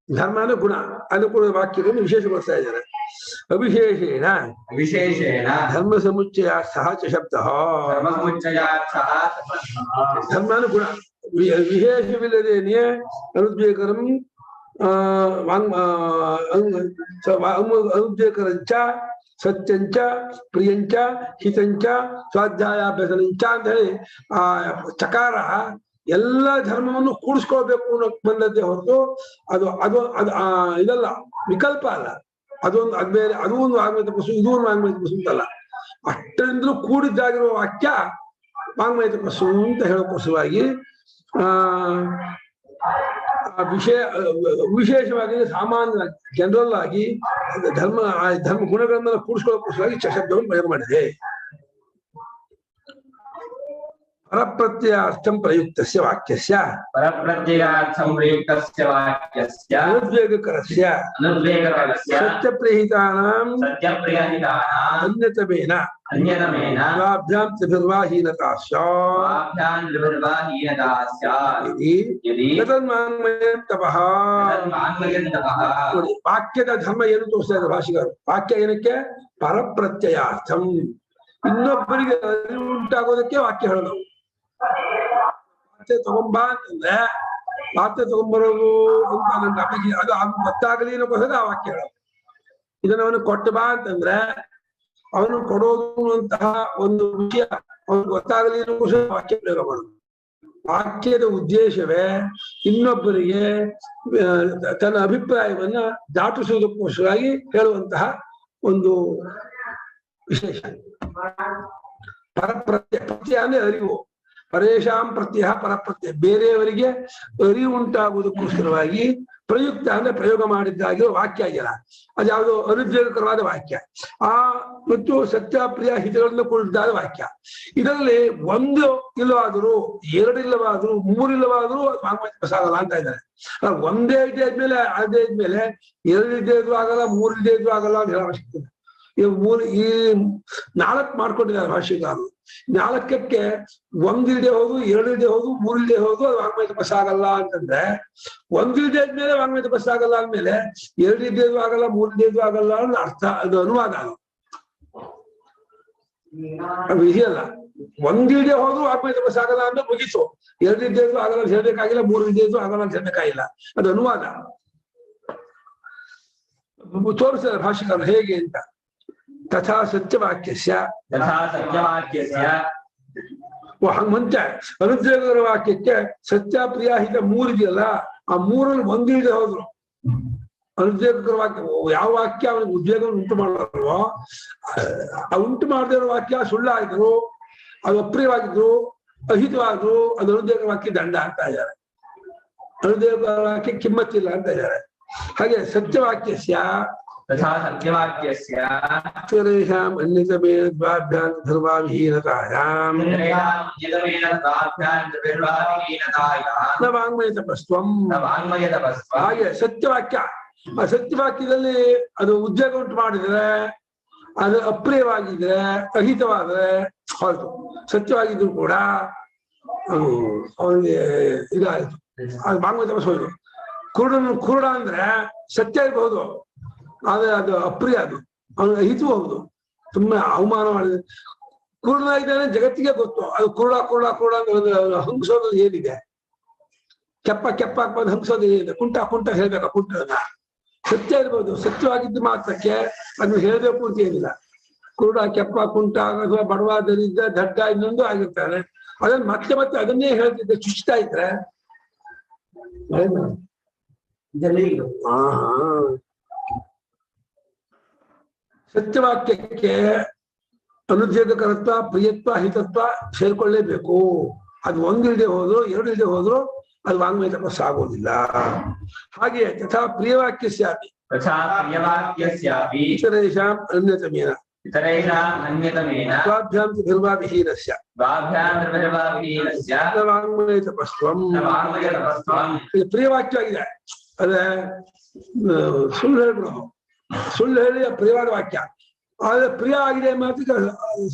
ಧರ್ಮ ಅಂದ್ರೆ ಗುಣ, ಅನುಕೂಲ ವಾಕ್ಯಗಳನ್ನು ವಿಶೇಷಗೊಳಿಸ್ತಾ ಇದ್ದಾರೆ. ವಿಶೇಷೇಣ ಧರ್ಮ ಸಮುಚ್ಚಯ ಸಹ ಚ ಶಬ್ದ. ಧರ್ಮ ಅಂದ್ರೆ ಗುಣ, ವಿಶೇಷವಿಲ್ಲದೇನೆಯೇ ಅನುದ್ವೇಗರಂ ಅನುದ್ರೇಕರಂಚ ಸತ್ಯಂಚ ಪ್ರಿಯಂಚ ಹಿತಂಚ ಸ್ವಾಧ್ಯಾಯಾಭ್ಯಸನಂಚ ಅಂತ ಹೇಳಿ ಆ ಚಕಾರ ಎಲ್ಲ ಧರ್ಮವನ್ನು ಕೂಡಿಸ್ಕೊಳ್ಬೇಕು ಅನ್ನೋಕ್ ಬಂದದ್ದೇ ಹೊರತು ಅದು ಅದು ಅದು ಇದಲ್ಲ, ವಿಕಲ್ಪ ಅಲ್ಲ. ಅದೊಂದು ಅದ್ ಬೇರೆ, ಅದು ಒಂದು ವಾಂಗ್ಮಯ ತಪಸ್ಸು, ಇದು ಒಂದು ವಾಂಗ್ಮಯ ತಪಸ್ಸು ಅಂತಲ್ಲ. ಅಷ್ಟರಿಂದಲೂ ಕೂಡಿದ್ದಾಗಿರುವ ವಾಕ್ಯ ವಾಂಗ್ಮಯ ತಪಸ್ಸು ಅಂತ ಹೇಳೋಕ್ಕೋಸ್ಕರವಾಗಿ ವಿಶೇಷವಾಗಿ ಸಾಮಾನ್ಯ ಜನರಲ್ ಆಗಿ ಧರ್ಮ ಗುಣಗಳನ್ನೆಲ್ಲ ಕೂಡಿಸ್ಕೊಳ್ಳೋಕ್ಕೋಸ್ಕರವಾಗಿ ಶಬ್ದವನ್ನು ಪ್ರಯೋಗ ಮಾಡಿದೆ. परप्रत्ययार्थं प्रयुक्तस्य वाक्यस्य परप्रत्ययार्थं प्रयुक्तस्य वाक्यस्य अनुद्वेगकरस्य सत्यप्रहितानां अन्यतमेन द्वाभ्यां त्रिभिर्वाहीनता स्यात् यदि तन्वाङ्मयं तपः वाक्यದ ಧರ್ಮ ಏನು ತೋರಿಸ್ತಾ ಇದೆ ಭಾಷಿಕರು. ವಾಕ್ಯ ಏನಕ್ಕೆ? ಪರಪ್ರತ್ಯಯಾರ್ಥಂ, ಇನ್ನೊಬ್ಬರಿಗೆ ಉಂಟಾಗೋದಕ್ಕೆ ವಾಕ್ಯ ಹೇಳೋದು. ಪಾತ್ರೆ ತಗೊಂಬ ಅಂತಂದ್ರೆ ಪಾತ್ರೆ ತಗೊಂಡ್ಬರೋದು ಅಂತ ನನ್ನ ಅಪೇಕ್ಷೆ, ಅದು ಗೊತ್ತಾಗಲಿ ಅನ್ನೋಕ್ಕೋಸ್ಕರ ಆ ವಾಕ್ಯ ಹೇಳೋದು. ಇದನ್ನ ಅವನು ಕೊಟ್ಟ ಬಾ ಅಂತಂದ್ರೆ ಅವನು ಕೊಡೋದು ಅಂತಹ ಒಂದು ವಿಷಯ ಅವನು ಗೊತ್ತಾಗಲಿ ಅನ್ನೋಕ್ಕೋಸ್ಕರ ವಾಕ್ಯ ಪ್ರಯೋಗ ಮಾಡೋದು. ವಾಕ್ಯದ ಉದ್ದೇಶವೇ ಇನ್ನೊಬ್ಬರಿಗೆ ತನ್ನ ಅಭಿಪ್ರಾಯವನ್ನ ದಾಟಿಸುವುದಕ್ಕೋಸ್ಕರವಾಗಿ ಹೇಳುವಂತಹ ಒಂದು ವಿಶೇಷ. ಪ್ರತ್ಯಯ ಅಂದ್ರೆ ಅರಿವು. ಪರೇಶಾಂ ಪ್ರತ್ಯಯ ಪರಪ್ರತ್ಯಯ, ಬೇರೆಯವರಿಗೆ ಅರಿವು ಉಂಟಾಗುವುದಕ್ಕೋಸ್ಕರವಾಗಿ ಪ್ರಯುಕ್ತ ಅಂದ್ರೆ ಪ್ರಯೋಗ ಮಾಡಿದ್ದಾಗಿರೋ ವಾಕ್ಯ ಆಗಿಲ್ಲ. ಅದ್ಯಾವುದೋ ಅನುದ್ವೇಗಕರವಾದ ವಾಕ್ಯ. ಮತ್ತು ಸತ್ಯಪ್ರಿಯ ಹಿತಗಳಿಂದ ಕೂಡಿದ್ದಾದ ವಾಕ್ಯ. ಇದರಲ್ಲಿ ಒಂದು ಇಲ್ಲವಾದರೂ, ಎರಡಿಲ್ಲವಾದರೂ, ಮೂರಿಲ್ಲವಾದರೂ ವಾಂಗ್ಮಯ ತಪಸ್ಸಾಗಲ್ಲ ಅಂತ ಇದ್ದಾರೆ. ಒಂದೇ ಇದ್ದೇ ಇದ್ಮೇಲೆ ಅದೇ ಇದ್ಮೇಲೆ ಎರಡಿದ್ದೇ ಇದ್ರೂ ಆಗಲ್ಲ, ಮೂರಿದ್ದೇ ಇದ್ರೂ ಆಗಲ್ಲ ಅಂತ ಹೇಳೋ ಅವಶ್ಯಕತೆ. ಈ 4 ಮಾಡ್ಕೊಂಡಿದ್ದಾರೆ ಭಾಷೆಗಾರರು. 4ಕ್ಕೆ ಒಂದಿಲ್ದೆ ಹೋದು, ಎರಡಿಲ್ದೆ ಹೋದು, ಮೂರಿಲ್ದೆ ಹೋದು ಅದು ವಾಂಗ್ಮಯ ತಪಸ್ಸಾಗಲ್ಲ ಅಂತಂದ್ರೆ, ಒಂದಿಲ್ದೆ ಇದ್ಮೇಲೆ ವಾಂಗ್ಮಯ ತಪಸ್ಸಾಗಲ್ಲ ಅಂದ್ಮೇಲೆ ಎರಡಿದ್ದೇದು ಆಗಲ್ಲ, ಮೂರಿದ್ದೇದು ಆಗಲ್ಲ ಅನ್ನೋ ಅರ್ಥ. ಅದು ಅನುವಾದ, ಅದು ವಿಧಿಯಲ್ಲ. ಒಂದಿಲ್ದೆ ಹೋದ್ರು ವಾಂಗ್ಮಯ ತಪಸ್ಸಾಗಲ್ಲ ಅಂದ್ರೆ ಮುಗಿತು. ಎರಡಿದ್ದೇದು ಆಗಲ್ಲ ಅಂತ ಹೇಳ್ಬೇಕಾಗಿಲ್ಲ, ಮೂರಿದ್ದೇದು ಆಗಲ್ಲ ಅಂತ ಹೇಳ್ಬೇಕಾಗಿಲ್ಲ. ಅದು ಅನುವಾದ. ತೋರಿಸ್ತಾರೆ ಭಾಷೆಗಾರರು ಹೇಗೆ ಅಂತ. ತಥಾ ಸತ್ಯವಾಕ್ಯಸ್ಯ ಹಂಗ ಮುಂಚೆ ಅನುದ್ವೇಗಕರ ವಾಕ್ಯಕ್ಕೆ ಸತ್ಯಪ್ರಿಯಾಹಿತ 3 ಇದೆಯಲ್ಲ, ಆ 3ರಲ್ಲಿ ಒಂದಿಲ್ಲದೆ ಹೋದ್ರು ಅನುದ್ವೇಗಕರ ವಾಕ್ಯ. ಯಾವ ವಾಕ್ಯ ಅವನಿಗೆ ಉದ್ವೇಗವನ್ನು ಉಂಟು ಮಾಡಲ್ವೋ, ಆ ಉಂಟು ಮಾಡದೇ ಇರೋ ವಾಕ್ಯ ಸುಳ್ಳಾಗಿದ್ರು, ಅದು ಅಪ್ರಿಯವಾಗಿದ್ರು, ಅಹಿತವಾದ್ರು, ಅದು ಅನುದ್ವೇಗಕರ ವಾಕ್ಯ ದಂಡ ಅಂತ ಇದ್ದಾರೆ. ಅನುದ್ವೇಗಕರ ವಾಕ್ಯ ಕಿಮ್ಮತ್ತಿಲ್ಲ ಅಂತ ಇದ್ದಾರೆ. ಹಾಗೆ ಸತ್ಯವಾಕ್ಯಸ್ಯ अन्यतमेन द्वाभ्यां धर्माविहीनतायां न वाङ्मय तपस्त्वं. ಹಾಗೆ ಸತ್ಯವಾಕ್ಯ, ಆ ಸತ್ಯವಾಕ್ಯದಲ್ಲಿ ಅದು ಉದ್ವೇಗ ಉಂಟು ಮಾಡಿದ್ರೆ, ಅದು ಅಪ್ರಿಯವಾಗಿದ್ರೆ, ಅಹಿತವಾದ್ರೆ ಹೊರತು. ಸತ್ಯವಾಗಿದ್ರು ಕೂಡ ಅದು ಅವನಿಗೆ ಇದಾಯಿತು, ಅದು ವಾಂಗ್ಮಯ ತಪಸ್ಸು ಹೋಯ್ತು. ಕುರುಡ ಅಂದ್ರೆ ಸತ್ಯ ಇರಬಹುದು, ಆದ್ರೆ ಅದು ಅಪ್ರಿಯ, ಅದು ಅವನಿಗೆ ಅಹಿತು ಹೌದು. ತುಂಬಾ ಅವಮಾನ ಮಾಡಿದೆ. ಕುರುಡನಾಗಿದ್ದಾನೆ ಜಗತ್ತಿಗೆ ಗೊತ್ತು. ಅದು ಕುರುಡ ಕುರುಡ ಕುರುಡ ಅಂದ್ರೆ ಹಂಗಿಸೋದು ಏನಿದೆ? ಕೆಪ್ಪ ಕೆಪ್ಪ ಹಾಕ್ಬಾರ್ದು, ಹಂಗಿಸೋದು ಏನಿದೆ? ಕುಂಟ ಕುಂಟ ಹೇಳ್ಬೇಕ ಕುಂಟನ. ಸತ್ಯ ಇರ್ಬೋದು, ಸತ್ಯವಾಗಿದ್ದು ಮಾತ್ರಕ್ಕೆ ಅದನ್ನ ಹೇಳಬೇಕು ಅಂತ ಏನಿಲ್ಲ. ಕುರುಡ ಕೆಪ್ಪ ಕುಂಟ ಅಥವಾ ಬಡವ ದರಿದ್ರ ದಡ್ಡ ಇನ್ನೊಂದು ಆಗಿರ್ತಾನೆ. ಅದನ್ನ ಮತ್ತೆ ಮತ್ತೆ ಅದನ್ನೇ ಹೇಳ್ತಿದ್ದೆ ಚುಚ್ತಾ ಇದ್ರೆ ಸತ್ಯವಾಕ್ಯಕ್ಕೆ ಅನುದ್ವೇಗಕರತ್ವ, ಪ್ರಿಯತ್ವ, ಹಿತತ್ವ ಸೇರ್ಕೊಳ್ಳೇಬೇಕು. ಅದು ಒಂದಿಲ್ಲದೆ ಹೋದ್ರು, ಎರಡಿಲ್ಲದೆ ಹೋದ್ರು ಅದು ವಾಂಗ್ಮಯ ತಪಸ್ಸು ಆಗೋದಿಲ್ಲ. ಹಾಗೆ ತಥಾ ಪ್ರಿಯವಾಕ್ಯಸ್ಯಾಪಿ ಇತರೇಷಾಂ ಅನ್ಯತಮೇನ ಸ್ವಾಭ್ಯಾಂ ತ್ರಿಭಿರ್ವಾವಿಹೀನಸ್ಯ ವಾಂಗ್ಮಯ ತಪಸ್ತ್ವಂ. ಪ್ರಿಯವಾಕ್ಯವಾಗಿದೆ, ಅದೇ ಸುಳ್ಳು ಹೇಳ್ಬಿಡೋದು. ಸುಳ್ಳು ಹೇಳಿ ಪ್ರಿಯವಾದ ವಾಕ್ಯ. ಆದ್ರೆ ಪ್ರಿಯ ಆಗಿದೆ ಮಾತ್ರ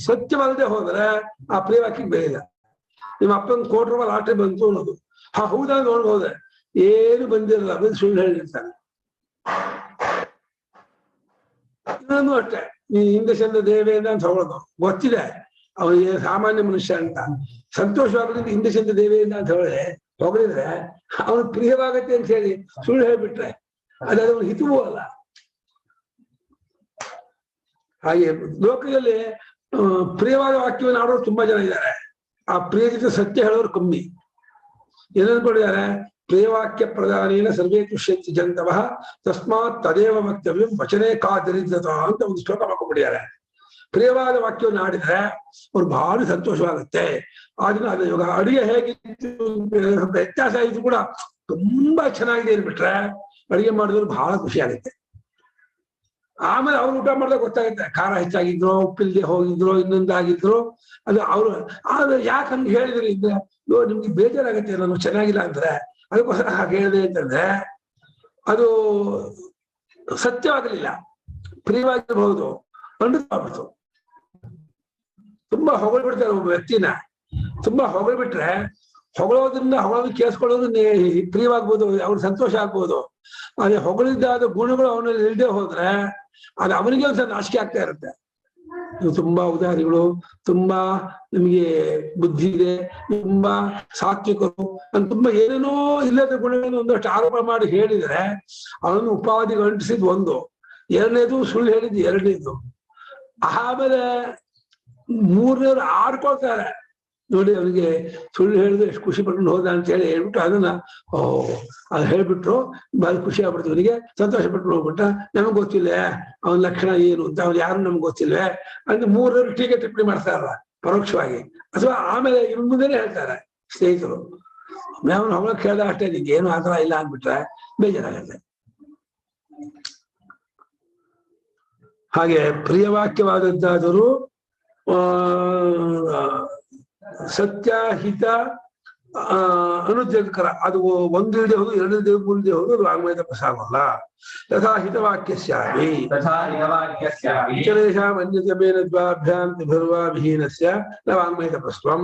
ಸತ್ಯವಲ್ಲದೆ ಹೋದ್ರೆ ಆ ಪ್ರಿಯವಾಕ್ಯಕ್ಕೆ ಬೆಲೆ ಇಲ್ಲ. ನಿಮ್ಮ ಅಪ್ಪನ ₹1 ಕೋಟಿ ಲಾಟ್ರಿ ಬಂತು ಅನ್ನೋದು, ಹೌದಾ ನೋಡ್ಬೋದೆ, ಏನು ಬಂದಿರಲ್ಲ, ಬಂದು ಸುಳ್ಳು ಹೇಳಿರ್ತಾನೆ. ಇನ್ನೊಂದು ಅಷ್ಟೇ, ಈ ಹಿಂದೆ ಚಂದ ದೇವೇಂದ್ರ ಅಂತ ಹೊಗಳೋದು ಗೊತ್ತಿದೆ ಅವನಿಗೆ ಸಾಮಾನ್ಯ ಮನುಷ್ಯ ಅಂತ. ಸಂತೋಷವಾಗೋದ್ರಿಂದ ಹಿಂದೆ ಚಂದ ದೇವೇಂದ್ರ ಅಂತ ಹೇಳಿದ್ರೆ ಹೊಗಳಿದ್ರೆ ಅವನು ಪ್ರಿಯವಾಗತ್ತೆ ಅಂತ ಹೇಳಿ ಸುಳ್ಳು ಹೇಳ್ಬಿಟ್ರೆ ಅದಾದ ಹಿತವೂ ಅಲ್ಲ. ಹಾಗೆ ಲೋಕದಲ್ಲಿ ಪ್ರಿಯವಾದ ವಾಕ್ಯವನ್ನು ಆಡೋರು ತುಂಬಾ ಜನ ಇದ್ದಾರೆ, ಆ ಪ್ರಿಯ ಜೊತೆ ಸತ್ಯ ಹೇಳೋರು ಕಮ್ಮಿ. ಏನಂದ್ಕೊಂಡಿದ್ದಾರೆ? ಪ್ರಿಯವಾಕ್ಯ ಪ್ರಧಾನೇನ ಸರ್ವೇ ತುಷ್ಯಂತಿ ಜಂತವಃ ತಸ್ಮಾತ್ ತದೇವ ವಕ್ತವ್ಯಂ ವಚನೇ ಕಾ ದರಿದ್ರತ ಅಂತ ಒಂದು ಶ್ಲೋಕ ಮಾಡ್ಕೊಂಡ್ಬಿಟ್ಟಿದ್ದಾರೆ. ಪ್ರಿಯವಾದ ವಾಕ್ಯವನ್ನು ಆಡಿದ್ರೆ ಅವ್ರು ಭಾರಿ ಸಂತೋಷವಾಗುತ್ತೆ. ಆದ್ರೆ ಅದು ಇವಾಗ ಅಡಿಗೆ ಹೇಗಿತ್ತು ವ್ಯತ್ಯಾಸ ಇದ್ರು ಕೂಡ ತುಂಬಾ ಚೆನ್ನಾಗಿದೆ ಅಂದ್ಬಿಟ್ರೆ ಅಡಿಗೆ ಮಾಡಿದ್ರು ಬಹಳ ಖುಷಿ ಆಗುತ್ತೆ. ಆಮೇಲೆ ಅವ್ರು ಊಟ ಮಾಡಿದಾಗ ಗೊತ್ತಾಗುತ್ತೆ ಖಾರ ಹೆಚ್ಚಾಗಿದ್ರು, ಉಪ್ಪಿಲ್ಗೆ ಹೋಗಿದ್ರು, ಇನ್ನೊಂದಾಗಿದ್ರು. ಅದು ಅವ್ರು ಆದ್ರೆ ಯಾಕೆ ಹಂಗೆ ಹೇಳಿದ್ರಿ ಅಂದ್ರೆ ನಿಮ್ಗೆ ಬೇಜಾರಾಗುತ್ತೆ ನಾನು ಚೆನ್ನಾಗಿಲ್ಲ ಅಂದ್ರೆ ಅದಕ್ಕೋಸ್ಕರ ಹಾಗೆ ಹೇಳಿದೆ ಅಂತಂದ್ರೆ ಅದು ಸತ್ಯವಾಗಲಿಲ್ಲ. ಪ್ರಿಯವಾಗಿರ್ಬಹುದು ಖಂಡಿತವಾಗ್ಬಿಡ್ತು. ತುಂಬಾ ಹೊಗಳ್ಬಿಡ್ತಾರೆ ಒಬ್ಬ ವ್ಯಕ್ತಿನ. ತುಂಬಾ ಹೊಗಳ್ಬಿಟ್ರೆ ಹೊಗಳೋದ್ರಿಂದ ಹೊಗಳೋದು ಕೇಳಿಸ್ಕೊಳ್ಳೋದು ಪ್ರಿಯವಾಗ್ಬೋದು, ಅವ್ರಿಗೆ ಸಂತೋಷ ಆಗ್ಬೋದು. ಅದೇ ಹೊಗಳಿದ್ದಾದ ಗುಣಗಳು ಅವನಲ್ಲಿ ಇಲ್ಲದೆ ಹೋದ್ರೆ ಅದು ಅವನಿಗೆ ಒಂದ್ಸಲ ನಾಚಿಕೆ ಆಗ್ತಾ ಇರುತ್ತೆ. ನೀವು ತುಂಬಾ ಉದಾರಿಗಳು, ತುಂಬಾ ನಿಮಗೆ ಬುದ್ಧಿ ಇದೆ, ತುಂಬಾ ಸಾತ್ವಿಕರು ಅಂತ ತುಂಬಾ ಏನೇನೋ ಇಲ್ಲದ ಗುಣಗಳನ್ನು ಒಂದಷ್ಟು ಆರೋಪ ಮಾಡಿ ಹೇಳಿದ್ರೆ ಅವನು ಉಪಾಧಿಗಳು ಅಂಟಿಸಿದ್ ಒಂದು, ಎರಡನೇದು ಸುಳ್ಳು ಹೇಳಿದ್ದು ಎರಡನೇದು. ಆಮೇಲೆ ಮೂರನೇವ್ರು ಆಡ್ಕೊಳ್ತಾರೆ ನೋಡಿ ಅವನಿಗೆ ಸುಳ್ಳು ಹೇಳಿದ್ರೆ ಎಷ್ಟು ಖುಷಿ ಪಟ್ಕೊಂಡು ಹೋದ ಅಂತ ಹೇಳಿ ಹೇಳ್ಬಿಟ್ಟು ಅದನ್ನ ಅದು ಹೇಳ್ಬಿಟ್ರು ಭಾರಿ ಖುಷಿ ಆಗ್ಬಿಡ್ತು, ಅವನಿಗೆ ಸಂತೋಷ ಪಟ್ಕೊಂಡು ಹೋಗ್ಬಿಟ್ಟ. ನಮಗ್ ಗೊತ್ತಿಲ್ಲ ಅವನ ಲಕ್ಷಣ ಏನು ಅಂತ, ಅವ್ನು ಯಾರು ನಮ್ಗೆ ಗೊತ್ತಿಲ್ವೇ ಅಂತ ಮೂರನೇವ್ರು ಟೀಕೆ ಟಿಪ್ಪಣಿ ಮಾಡ್ತಾರಲ್ಲ ಪರೋಕ್ಷವಾಗಿ, ಅಥವಾ ಆಮೇಲೆ ಇವ್ರ ಮುಂದೆನೆ ಹೇಳ್ತಾರೆ ಸ್ನೇಹಿತರು. ಅವನು ಹೊಗಳಕ್ಕೆ ಹೇಳ್ದ ಅಷ್ಟೇ, ನಿಂಗೆ ಏನು ಆತರ ಇಲ್ಲ ಅಂದ್ಬಿಟ್ರೆ ಬೇಜಾರಾಗತ್ತೆ. ಹಾಗೆ ಪ್ರಿಯವಾಕ್ಯವಾದದ್ದಾದರೂ ಸತ್ಯ ಹಿತ ಅನುದ್ಯೋಗಕರ, ಅದು ಒಂದು ಇಲ್ಲದೆ ಹೋದು, ಎರಡನೇ ಮೂರನೇ ಹೋದು ಅದು ವಾಂಗ್ಮಯ ತಪಸ್ಸು ಆಗೋಲ್ಲ. ತಥಾ ಹಿತವಾಕ್ಯಸ್ಯಾಪಿ ಇತರೇಷಾಂ ಅನ್ಯತಮೇನ ದ್ವಾಭ್ಯಾಂ ತ್ರಿಭಿರ್ವಾ ವಿಹೀನಸ್ಯ ನ ವಾಂಗ್ಮಯ ತಪಸ್ತ್ವಂ.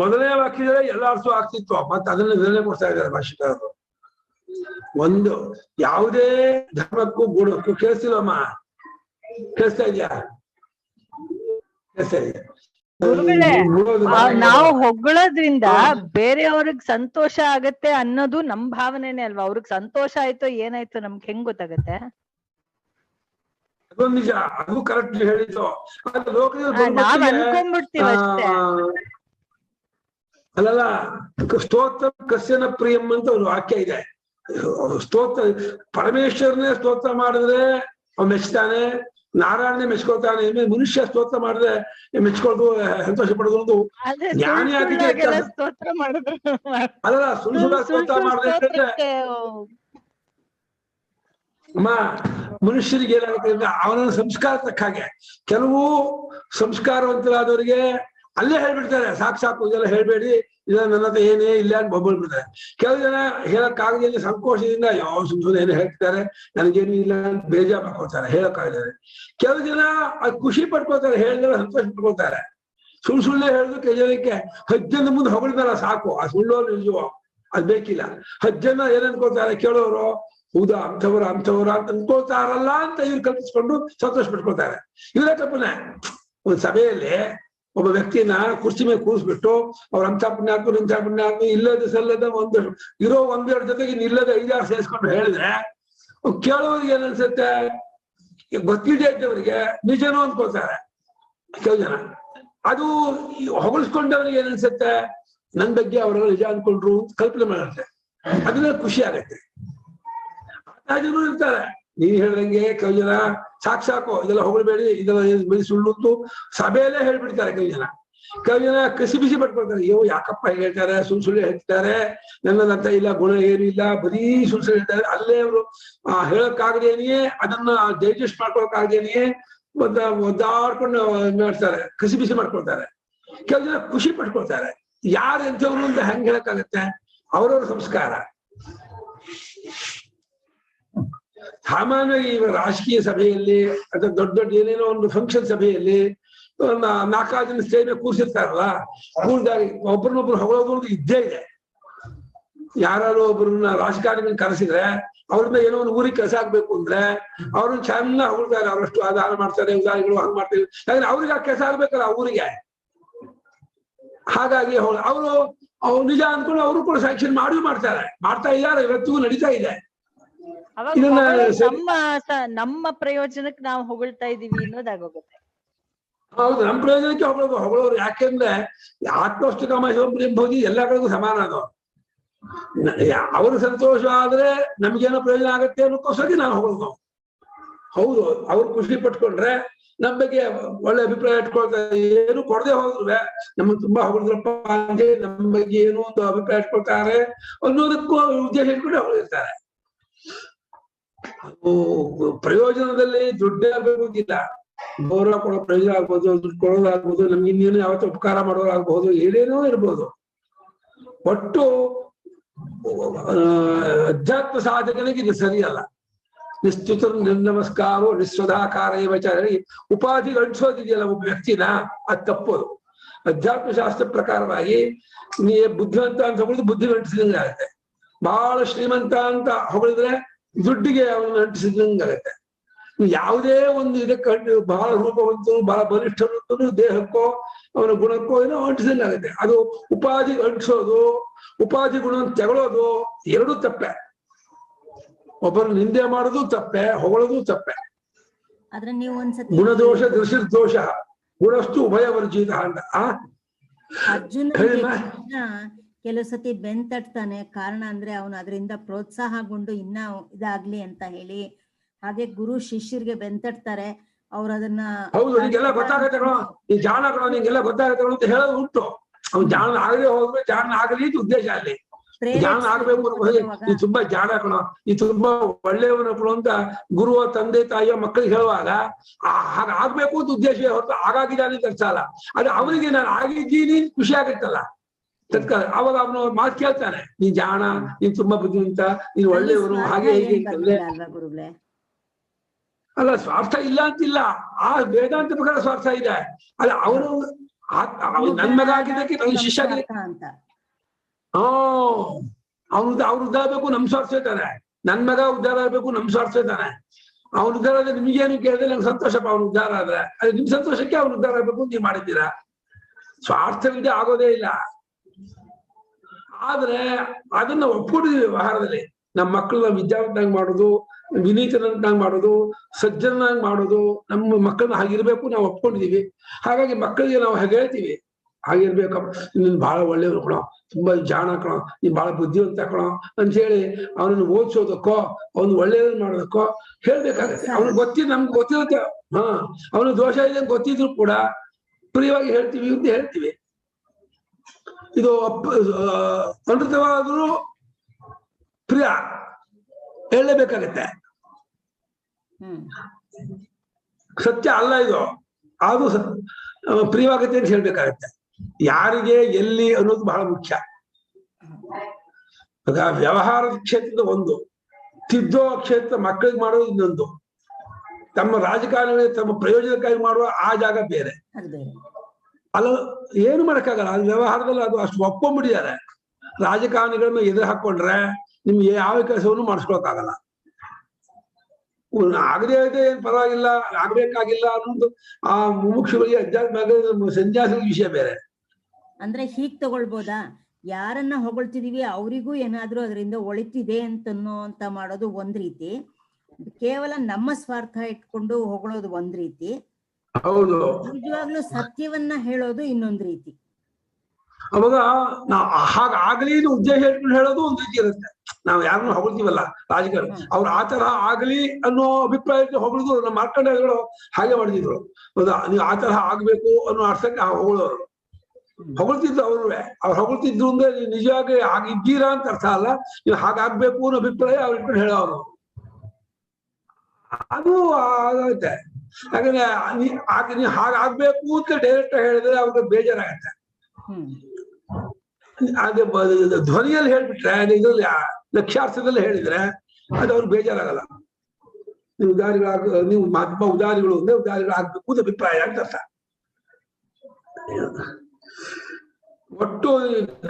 ಮೊದಲನೇ ವಾಕ್ಯದಲ್ಲಿ ಎಲ್ಲ ಅರ್ಥ ಆಗ್ತಿತ್ತು, ಮತ್ತೆ ಅದನ್ನ ವಿವರಣೆ ಕೊಡ್ತಾ ಇದ್ದಾರೆ ಭಾಷಿಕರು. ಒಂದು ಯಾವುದೇ ಧರ್ಮಕ್ಕೂ ಗುಣಕ್ಕೂ ಕೇಳಿಸ್ತಿಲ್ಲಮ್ಮ, ಕೇಳಿಸ್ತಾ ಇದೆಯಾ? ಕೇಳಿಸ್ತಾ ಇದೆಯಾ? ನಾವು ಹೊಗಳೋದ್ರಿಂದ ಬೇರೆಯವ್ರಿಗೆ ಸಂತೋಷ ಆಗತ್ತೆ ಅನ್ನೋದು ನಮ್ ಭಾವನೆನೇ ಅಲ್ವಾ? ಅವ್ರಿಗೆ ಸಂತೋಷ ಆಯ್ತು ಏನಾಯ್ತು ನಮ್ಗೆ ಹೆಂಗ್ ಗೊತ್ತಾಗತ್ತೆ? ಅದೊಂದು ನಿಜ, ಅದು ಕರೆಕ್ಟ್ ಹೇಳಿದ್ದು. ನಾವ್ ಅನ್ಕೊಂಡ್ಬಿಡ್ತೀವಿ ಅಷ್ಟೇ. ಅಲ್ಲಲ್ಲ, ಸ್ತೋತ್ರ ಕಸ್ಯನ ಪ್ರಿಯಂ ಅಂತ ಒಂದು ವಾಕ್ಯ ಇದೆ. ಸ್ತೋತ್ರ ಪರಮೇಶ್ವರನೇ ಸ್ತೋತ್ರ ಮಾಡಿದ್ರೆ ಅವ್ನು ಮೆಚ್ತಾನೆ, ನಾರಾಯಣನೇ ಮೆಚ್ಕೊಳ್ತಾನೆ. ಮನುಷ್ಯ ಸ್ತೋತ್ರ ಮಾಡಿದ್ರೆ ಮೆಚ್ಕೊಳ್ದು ಸಂತೋಷ ಪಡೋದು ಜ್ಞಾನಿ ಆಗಿದ್ರೆ ಅಲ್ಲ. ಸುಳ್ಳು ಸುಳ್ಳ ಸ್ತೋತ್ರ ಮಾಡಿದ್ರೆ ಅಮ್ಮ ಮನುಷ್ಯರಿಗೆ ಏನಾಗುತ್ತೆ ಅಂದ್ರೆ ಅವನ ಸಂಸ್ಕಾರ ತಕ್ಕ ಹಾಗೆ ಕೆಲವು ಸಂಸ್ಕಾರವಂತರಾದವರಿಗೆ ಅಲ್ಲೇ ಹೇಳ್ಬಿಡ್ತಾರೆ, ಸಾಕು ಇದೆಲ್ಲ ಹೇಳ್ಬೇಡಿ, ಇದೆಲ್ಲ ನನ್ನ ಹತ್ರ ಏನೇ ಇಲ್ಲ ಅಂತ ಬೊಬ್ಬಳ್ಬಿಡ್ತಾರೆ. ಕೆಲವು ಜನ ಹೇಳಕ್ಕಾಗದಲ್ಲಿ ಸಂಕೋಚದಿಂದ ಯಾವ ಸುಮ್ಮನೆ ಏನು ಹೇಳ್ತಾರೆ, ನನಗೇನು ಇಲ್ಲ ಅಂತ ಬೇಜಾರು ಮಾಡ್ಕೊಳ್ತಾರೆ, ಹೇಳಕ್ಕಾಗಲಿದ್ದಾರೆ. ಕೆಲವು ಜನ ಅದು ಖುಷಿ ಪಡ್ಕೊಳ್ತಾರೆ, ಹೇಳಿದ್ರೆ ಸಂತೋಷ ಪಡ್ಕೊಳ್ತಾರೆ. ಸುಳ್ಳೆ ಹೇಳಿದ್ರು ಕೆಲವು ಜನಕ್ಕೆ 10 ಜನ ಮುಂದೆ ಹೊಗಳಿದಾರ ಸಾಕು, ಆ ಸುಳ್ಳೋ ನಿಜವೋ ಅದ್ ಬೇಕಿಲ್ಲ. 10 ಜನ ಏನ್ ಅನ್ಕೊಳ್ತಾರೆ ಕೇಳೋರು, ಹೌದಾ ಅಂಥವ್ರ ಅಂತ ಅನ್ಕೊಳ್ತಾರಲ್ಲ ಅಂತ ಇವ್ರು ಕಲ್ಪಿಸ್ಕೊಂಡು ಸಂತೋಷ ಪಡ್ಕೊಳ್ತಾರೆ. ಇವರೇ ತಪ್ಪನೆ. ಒಂದ್ ಸಭೆಯಲ್ಲಿ ಒಬ್ಬ ವ್ಯಕ್ತಿನ ಕುರ್ಚಿ ಮೇಲೆ ಕೂರಿಸ್ಬಿಟ್ಟು ಅವ್ರ ಅಂಥ ಪುಣ್ಯಾತ್ಮ ಇಲ್ಲದ ಸಲ್ಲದ ಇರೋ ಒಂದೆರಡು ಜೊತೆಗೆ ಇಲ್ಲದ 5-6 ಸೇರಿಸ್ಕೊಂಡು ಹೇಳಿದ್ರೆ ಕೇಳೋರಿಗೆ ಏನನ್ಸುತ್ತೆ, ಗೊತ್ತಿದೆ ಇದ್ದವರಿಗೆ ನಿಜನೂ ಅನ್ಕೊಳ್ತಾರೆ ಕೆಲವು ಜನ. ಅದು ಹೊಗಳಿಸ್ಕೊಂಡವ್ರಿಗೆ ಏನನ್ಸುತ್ತೆ, ನನ್ ಬಗ್ಗೆ ಅವರೆಲ್ಲ ನಿಜ ಅನ್ಕೊಂಡ್ರು ಅಂತ ಕಲ್ಪನೆ ಮಾಡುತ್ತೆ. ಅದನ್ನ ಖುಷಿ ಆಗತ್ತೆ. ಆ ಜನ ಇರ್ತಾರೆ, ನೀನ್ ಹೇಳ್ದಂಗೆ ಕೆಲವು ಜನ ಸಾಕು ಇದೆಲ್ಲ ಹೊಗಳಬೇಡಿ, ಇದೆಲ್ಲ ಬರೀ ಸುಳ್ಳು ಸಭೆಯಲ್ಲೇ ಹೇಳ್ಬಿಡ್ತಾರೆ. ಕೆಲವು ಜನ ಕಸಿ ಬಿಸಿ ಪಡ್ಕೊಳ್ತಾರೆ, ಅಯ್ಯೋ ಯಾಕಪ್ಪ ಹೇಳ್ತಾರೆ, ಸುಳ್ಳು ಹೇಳ್ತಾರೆ, ನನ್ನದಂತ ಇಲ್ಲ, ಗುಣ ಏನು ಇಲ್ಲ, ಬರೀ ಸುಳ್ಳು ಹೇಳ್ತಾರೆ. ಅಲ್ಲೇ ಅವರು ಹೇಳಕ್ಕಾಗದೇನೆಯೇ, ಅದನ್ನ ಡೈಜೆಸ್ಟ್ ಮಾಡ್ಕೊಳಕ್ಕಾಗದೇನೆಯೇ ಒದ್ದಾಡ್ಕೊಂಡು ಮಾಡ್ತಾರೆ, ಕಸಿ ಬಿಸಿ ಮಾಡ್ಕೊಳ್ತಾರೆ. ಕೆಲವು ಜನ ಖುಷಿ ಪಡ್ಕೊಳ್ತಾರೆ. ಯಾರು ಎಂಥವ್ರು ಅಂತ ಹೆಂಗ್ ಹೇಳಕ್ಕಾಗತ್ತೆ? ಅವ್ರವ್ರ ಸಂಸ್ಕಾರ. ಸಾಮಾನ್ಯವಾಗಿ ಈಗ ರಾಜಕೀಯ ಸಭೆಯಲ್ಲಿ ಅಥವಾ ದೊಡ್ಡ ಏನೇನೋ ಒಂದು ಫಂಕ್ಷನ್ ಸಭೆಯಲ್ಲಿ 4-5 ಜನ ಸ್ಟೇಜ್ ಮೇಲೆ ಕೂರ್ಸಿರ್ತಾರಲ್ಲ, ಕೂರ್ದಾಗ ಒಬ್ಬರನ್ನೊಬ್ರು ಹೊಗಳೋದು ಇದ್ದೇ ಇದೆ. ಯಾರು ಒಬ್ಬರನ್ನ ರಾಜಕಾರಣಿಗಳನ್ನ ಕರೆಸಿದ್ರೆ ಅವ್ರನ್ನ ಏನೋ ಒಂದು ಊರಿಗೆ ಕೆಲಸ ಆಗ್ಬೇಕು ಅಂದ್ರೆ ಅವ್ರನ್ನ ಚೆನ್ನಾಗಿ ಹೊಗಳ್ತಾರೆ, ಅವರಷ್ಟು ಆಧಾರ ಮಾಡ್ತಾರೆ, ಉದಾರಿಗಳು ಹಂಗ್ ಮಾಡ್ತಾರೆ. ಯಾಕಂದ್ರೆ ಅವ್ರಿಗೆ ಆ ಕೆಲಸ ಆಗ್ಬೇಕಲ್ಲ ಊರಿಗೆ. ಹಾಗಾಗಿ ಅವರು ಅವ್ರು ನಿಜ ಅಂದ್ಕೊಂಡು ಅವರು ಕೂಡ ಸ್ಯಾಂಕ್ಷನ್ ಮಾಡ್ತಾರೆ, ಮಾಡ್ತಾ ಇದ್ದಾರೆ, ಇವತ್ತಿಗೂ ನಡೀತಾ ಇದೆ. ಅವಾಗ ಇದನ್ನ ನಮ್ಮ ಪ್ರಯೋಜನಕ್ಕೆ ನಾವು ಹೊಗಳ್ತಾ ಇದೀವಿ ಅನ್ನೋದಾಗೋಗುತ್ತೆ. ಹೌದು, ನಮ್ಮ ಪ್ರಯೋಜನಕ್ಕೆ ಹೊಗಳೋರು. ಯಾಕೆಂದ್ರೆ ಆತ್ಮಷ್ಟು ಕಾಮ ಎಂಬುದು ಎಲ್ಲ ಕಡೆಗೂ ಸಮಾನ. ಅದು ಅವರು ಸಂತೋಷ ಆದ್ರೆ ನಮ್ಗೇನೋ ಪ್ರಯೋಜನ ಆಗತ್ತೆ ಅನ್ನೋಕ್ಕೋಸ್ಕರ ನಾವು ಹೊಗಳೋದು. ಹೌದು, ಅವ್ರು ಖುಷಿ ಪಟ್ಕೊಂಡ್ರೆ ನಮ್ ಬಗ್ಗೆ ಒಳ್ಳೆ ಅಭಿಪ್ರಾಯ ಇಟ್ಕೊಳ್ತಾರೆ. ಏನು ಕೊಡದೆ ಹೋದ್ರು ನಮ್ಗೆ ತುಂಬಾ ಹೊಗಳಿದ್ರಪ್ಪ ಅಂತ ನಮ್ಮ ಬಗ್ಗೆ ಏನೋ ಒಂದು ಅಭಿಪ್ರಾಯ ಇಟ್ಕೊಳ್ತಾರೆ ಅನ್ನೋದಕ್ಕೂ ಉದ್ದೇಶ ಇಟ್ಕೊಂಡು ಹೊಗಳಿರ್ತಾರೆ. ಅದು ಪ್ರಯೋಜನದಲ್ಲಿ ದುಡ್ಡೇ ಆಗ್ಬೇಕಿಲ್ಲ, ಗೌರವ ಕೊಡೋ ಪ್ರಯೋಜನ ಆಗ್ಬೋದು, ದುಡ್ಡು ಕೊಡೋದಾಗ್ಬೋದು, ನಮ್ಗೆ ಇನ್ನೇನು ಯಾವತ್ತೂ ಉಪಕಾರ ಮಾಡೋದಾಗ್ಬೋದು, ಏನೇನೋ ಇರ್ಬೋದು. ಒಟ್ಟು ಅಧ್ಯಾತ್ಮ ಸಾಧಕನಿಗೆ ಇದು ಸರಿಯಲ್ಲ. ನಿಶ್ಚಿತ ನಿರ್ನಮಸ್ಕಾರೋ ನಿಸ್ವಧಾಕಾರ ಹೇಳಿ ಉಪಾಧಿ ಅಂಟಿಸೋದಿದೆಯಲ್ಲ ಒಬ್ಬ ವ್ಯಕ್ತಿನ, ಅದು ತಪ್ಪೋದು. ಅಧ್ಯಾತ್ಮ ಶಾಸ್ತ್ರ ಪ್ರಕಾರವಾಗಿ ನೀ ಬುದ್ಧಿವಂತ ಅಂತ ಹೊಗಳಿದ್ರೆ ಬುದ್ಧಿಗೆ ಅಂಟಿಸಿದಂಗೆ ಆಗುತ್ತೆ. ಬಹಳ ಶ್ರೀಮಂತ ಅಂತ ಹೊಗಳಿದ್ರೆ ದುಡ್ಡಿಗೆ ಅವನನ್ನು ಅಂಟಿಸಿದಂಗಾಗತ್ತೆ. ಯಾವುದೇ ಒಂದು ಇದಕ್ಕೆ ಬಹಳ ರೂಪವಂತರು, ಬಹಳ ಬಲಿಷ್ಠರು ದೇಹಕ್ಕೋ ಅವನ ಗುಣಕ್ಕೋ ಏನೋ ಅಂಟಿಸಿದಂಗಾಗತ್ತೆ. ಅದು ಉಪಾಧಿ ಅಂಟಿಸೋದು, ಉಪಾಧಿ ಗುಣ ತೆಗಳೋದು ಎರಡೂ ತಪ್ಪೆ. ಒಬ್ಬರು ನಿಂದೆ ಮಾಡೋದು ತಪ್ಪೆ, ಹೊಗಳೋದು ತಪ್ಪೆ. ಆದ್ರೆ ನೀವು ಒಂದ್ಸತಿ ಗುಣದೋಷ ದೃಶಿರ್ದೋಷ ಗುಣಸ್ತು ಉಭಯವರ್ಜಿತ ಅಂತ ಅರ್ಜುನ ಕೆಲವು ಸತಿ ಬೆಂತಟ್ತಾನೆ. ಕಾರಣ ಅಂದ್ರೆ ಅವನು ಅದರಿಂದ ಪ್ರೋತ್ಸಾಹಗೊಂಡು ಇನ್ನ ಇದಾಗ್ಲಿ ಅಂತ ಹೇಳಿ. ಹಾಗೆ ಗುರು ಶಿಷ್ಯರಿಗೆ ಬೆಂತಟ್ತಾರೆ, ಅವ್ರು ಅದನ್ನ ಹೌದು, ನಿಂಗೆಲ್ಲ ಗೊತ್ತಾಗತ್ತೆ ಕಣೋ, ನೀ ಜಾಣ ಕಣೋ, ನಿಂಗೆಲ್ಲ ಗೊತ್ತಾಗತ್ತೆ ಅಂತ ಹೇಳೋದು ಉಂಟು. ಅವ್ನು ಜಾಣ ಆಗದೆ ಹೋದ್ರೆ ಜಾಣ ಆಗಲಿ ಅಂತ ಉದ್ದೇಶ ಅಲ್ಲಿ. ಜಾಣ ಆಗ್ಬೇಕು ನೀ ತುಂಬಾ ಜಾಣ ಕಣೋ, ನೀ ತುಂಬಾ ಒಳ್ಳೆಯವನ ಕಣೋ ಅಂತ ಗುರುವ ತಂದೆ ತಾಯಿಯ ಮಕ್ಕಳಿಗೆ ಹೇಳುವಾಗ ಹಾಗ ಆಗ್ಬೇಕು ಅಂತ ಉದ್ದೇಶ ಹೊರತು ಆಗಾಗಿದ್ದಾನೆ ಅಂತ ಅರ್ಥ ಅಲ್ಲ. ಅದು ಅವನಿಗೆ ನಾನು ಆಗಿದ್ದೀನಿ ಖುಷಿ ಆಗತ್ತಲ್ಲ ತತ್ಕಾಲ. ಅವಾಗ ಅವನು ಮಾತು ಕೇಳ್ತಾನೆ, ನೀ ಜಾಣ, ನೀನ್ ತುಂಬಾ ಬುದ್ಧಿವಂತ, ನೀನ್ ಒಳ್ಳೆಯವನು, ಹಾಗೆ ಹೀಗೆ ಅಂತಂದ್ರೆ ಅಲ್ಲ ಸ್ವಾರ್ಥ ಇಲ್ಲ ಅಂತಿಲ್ಲ. ಆ ವೇದಾಂತ ಪ್ರಕಾರ ಸ್ವಾರ್ಥ ಇದೆ. ಅಲ್ಲ ಅವನು ನನ್ ಮಗ ಆಗಿದ್ದಕ್ಕೆ ನನ್ನ ಶಿಷ್ಯ ಆಗಿದೆ ಅವ್ನು ಉದ್ಧಾರ ಆಗ್ಬೇಕು, ನಮ್ ಸ್ವಾರ್ಥ ಇದ್ದಾನೆ. ನನ್ ಮಗ ಉದ್ಧಾರ ಆಗ್ಬೇಕು, ನಮ್ ಸ್ವಾರ್ಥ ಇದ್ದಾನೆ. ಅವ್ನು ಉದ್ಧಾರ ಆದ್ರೆ ನಿಮ್ಗೇನು ಕೇಳಿದ್ರೆ ನಂಗೆ ಸಂತೋಷಪ್ಪ ಅವ್ನು ಉದ್ಧಾರ ಆದ್ರೆ. ಅದು ನಿಮ್ ಸಂತೋಷಕ್ಕೆ ಅವ್ನು ಉದ್ಧಾರ ಆಗ್ಬೇಕು ಅಂತ ನೀವು ಮಾಡಿದ್ದೀರಾ. ಸ್ವಾರ್ಥವಿದೆ ಆಗೋದೇ ಇಲ್ಲ. ಆದ್ರೆ ಅದನ್ನ ಒಪ್ಕೊಂಡಿದೀವಿ ವ್ಯವಹಾರದಲ್ಲಿ. ನಮ್ಮ ಮಕ್ಕಳನ್ನ ವಿದ್ಯಾವಂತನಾಗಿ ಮಾಡೋದು, ವಿನೀತನಂತಾಗಿ ಮಾಡೋದು, ಸಜ್ಜನಾಗಿ ಮಾಡೋದು, ನಮ್ಮ ಮಕ್ಕಳನ್ನ ಹಾಗಿರ್ಬೇಕು ನಾವು ಒಪ್ಕೊಂಡಿದೀವಿ. ಹಾಗಾಗಿ ಮಕ್ಕಳಿಗೆ ನಾವು ಹಾಗೆ ಹೇಳ್ತೀವಿ, ಹಾಗಿರ್ಬೇಕಪ್ಪ, ನೀನ್ ಬಹಳ ಒಳ್ಳೆಯವ್ರು ಕಣೋ, ತುಂಬಾ ಜಾಣ ಕಣೋ, ನೀನ್ ಬಹಳ ಬುದ್ಧಿವಂತ ಕಣೋ ಅಂತ ಹೇಳಿ ಅವನನ್ನು ಓದಿಸೋದಕ್ಕೋ ಅವ್ನು ಒಳ್ಳೆಯದನ್ನ ಮಾಡೋದಕ್ಕೋ ಹೇಳ್ಬೇಕಾಗತ್ತೆ. ಅವ್ನಿಗೆ ಗೊತ್ತಿದ್ದು ನಮ್ಗೆ ಗೊತ್ತಿರುತ್ತೆ. ಅವನು ದೋಷ ಇದೆ ಗೊತ್ತಿದ್ರು ಕೂಡ ಪ್ರಿಯವಾಗಿ ಹೇಳ್ತೀವಿ ಅಂತ ಹೇಳ್ತೀವಿ. ಇದು ಅನೃತವಾದ್ರೂ ಪ್ರಿಯ ಹೇಳಲೇಬೇಕಾಗತ್ತೆ. ಸತ್ಯ ಅಲ್ಲ ಇದು, ಅದು ಪ್ರಿಯವಾಗತ್ತೆ ಅಂತ ಹೇಳ್ಬೇಕಾಗತ್ತೆ. ಯಾರಿಗೆ ಎಲ್ಲಿ ಅನ್ನೋದು ಬಹಳ ಮುಖ್ಯ. ವ್ಯವಹಾರದ ಕ್ಷೇತ್ರದ ಒಂದು, ತಿದ್ದೋ ಕ್ಷೇತ್ರ ಮಕ್ಕಳಿಗೆ ಮಾಡೋದು ಇನ್ನೊಂದು. ತಮ್ಮ ರಾಜಕಾರಣಿಗಳಿಗೆ ತಮ್ಮ ಪ್ರಯೋಜನಕ್ಕಾಗಿ ಮಾಡುವ ಆ ಜಾಗ ಬೇರೆ. ಅಲ್ಲ ಏನು ಮಾಡಕ್ಕಾಗಲ್ಲ. ಅದು ವ್ಯವಹಾರದಲ್ಲಿ ಅದು ಅಷ್ಟು ಒಪ್ಕೊಂಡ್ಬಿಟ್ಟಿದ್ದಾರೆ. ರಾಜಕಾರಣಿಗಳನ್ನ ಎದುರು ಹಾಕೊಂಡ್ರೆ ನಿಮ್ಗೆ ಯಾವ ಕೆಲಸವನ್ನು ಮಾಡಿಸ್ಕೊಳಕ್ಕಾಗಲ್ಲ. ಆಗದೇ ಇದೆ ಏನ್ ಪರವಾಗಿಲ್ಲ, ಆಗ್ಬೇಕಾಗಿಲ್ಲ ಅನ್ನೋದು ಆ ಮುಮುಕ್ಷುಗಳಿಗೆ ಅಧ್ಯಾತ್ಮ ಸನ್ಯಾಸದ ವಿಷಯ ಬೇರೆ. ಅಂದ್ರೆ ಹೀಗ್ ತಗೊಳ್ಬೋದಾ, ಯಾರನ್ನ ಹೊಗಳ್ತಿದೀವಿ ಅವರಿಗೂ ಏನಾದ್ರೂ ಅದರಿಂದ ಒಳಿತಿದೆ ಅಂತ ಮಾಡೋದು ಒಂದ್ ರೀತಿ, ಕೇವಲ ನಮ್ಮ ಸ್ವಾರ್ಥ ಇಟ್ಕೊಂಡು ಹೊಗಳೋದು ಒಂದ್ ರೀತಿ, ಹೌದು ನಿಜವಾಗ್ಲೂ ಸತ್ಯವನ್ನ ಹೇಳೋದು ಇನ್ನೊಂದ್ ರೀತಿ. ಅವಾಗ ನಾವು ಹಾಗಾಗ್ಲಿ ಉದ್ದೇಶ ಇಟ್ಕೊಂಡು ಹೇಳೋದು ಒಂದ್ ರೀತಿ ಇರುತ್ತೆ. ನಾವು ಯಾರನ್ನ ಹೊಗಳ್ತೀವಲ್ಲ ರಾಜಕಾರಣ, ಅವ್ರು ಆ ತರ ಆಗ್ಲಿ ಅನ್ನೋ ಅಭಿಪ್ರಾಯಕ್ಕೆ ಹೊಗಳಿದ್ರು. ನಮ್ಮ ಮಾರ್ಕಂಡಗಳು ಹಾಗೆ ಮಾಡಿದ್ರು. ಹೌದಾ, ನೀವು ಆ ತರಹ ಆಗ್ಬೇಕು ಅನ್ನೋ ಅರ್ಥಕ್ಕೆ ಹೊಗಳೋರು ಹೊಗಳ್ತಿದ್ರು. ಅವ್ರು ಹೊಗಳ್ತಿದ್ರು ಅಂದ್ರೆ ನೀವು ನಿಜವಾಗಿ ಆಗಿದ್ದೀರಾ ಅಂತ ಅರ್ಥ ಅಲ್ಲ, ನೀವು ಹಾಗಾಗ್ಬೇಕು ಅನ್ನೋ ಅಭಿಪ್ರಾಯ ಅವ್ರು ಇಟ್ಕೊಂಡು ಹೇಳೋರು. ಅದು ಆಗುತ್ತೆ. ಯಾಕಂದ್ರೆ ನೀವು ಹಾಗಾಗ್ಬೇಕು ಅಂತ ಡೈರೆಕ್ಟ್ ಹೇಳಿದ್ರೆ ಅವ್ರಿಗೆ ಬೇಜಾರಾಗತ್ತೆ. ಅದೇ ಧ್ವನಿಯಲ್ಲಿ ಹೇಳ್ಬಿಟ್ರೆ, ಇದ್ರಲ್ಲಿ ಲಕ್ಷ್ಯಾರ್ಥದಲ್ಲಿ ಹೇಳಿದ್ರೆ ಅದು ಅವ್ರಿಗೆ ಬೇಜಾರಾಗಲ್ಲ. ನೀವು ನೀವು ತುಂಬಾ ಉದಾರಿಗಳು ಅಂದ್ರೆ ಉದಾರಿಗಳಾಗ್ಬೇಕು ಅಂತ ಅಭಿಪ್ರಾಯ ಅಂತ ಅರ್ಥ. ಒಟ್ಟು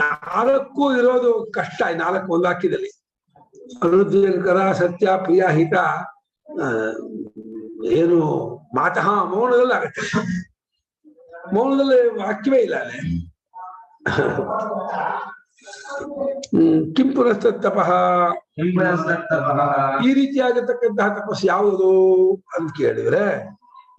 4 ಇರೋದು ಕಷ್ಟ. 4 ಒಂದು ವಾಕ್ಯದಲ್ಲಿ ಅನುದ್ರೇಕರ, ಸತ್ಯ, ಪ್ರಿಯ, ಹಿತ, ಏನು ಮಾತಃ ಮೌನದಲ್ಲಿ ಆಗತ್ತೆ. ಮೌನದಲ್ಲಿ ವಾಕ್ಯವೇ ಇಲ್ಲ ಅಲ್ಲಿ. ಕಿಂ ಪುನಸ್ತಪಃ, ಹಿಂಸತ್ತಪಃ ಈ ರೀತಿಯಾಗಿರ್ತಕ್ಕಂತಹ ತಪಸ್ಸು ಯಾವುದು ಅಂತ ಕೇಳಿದ್ರೆ,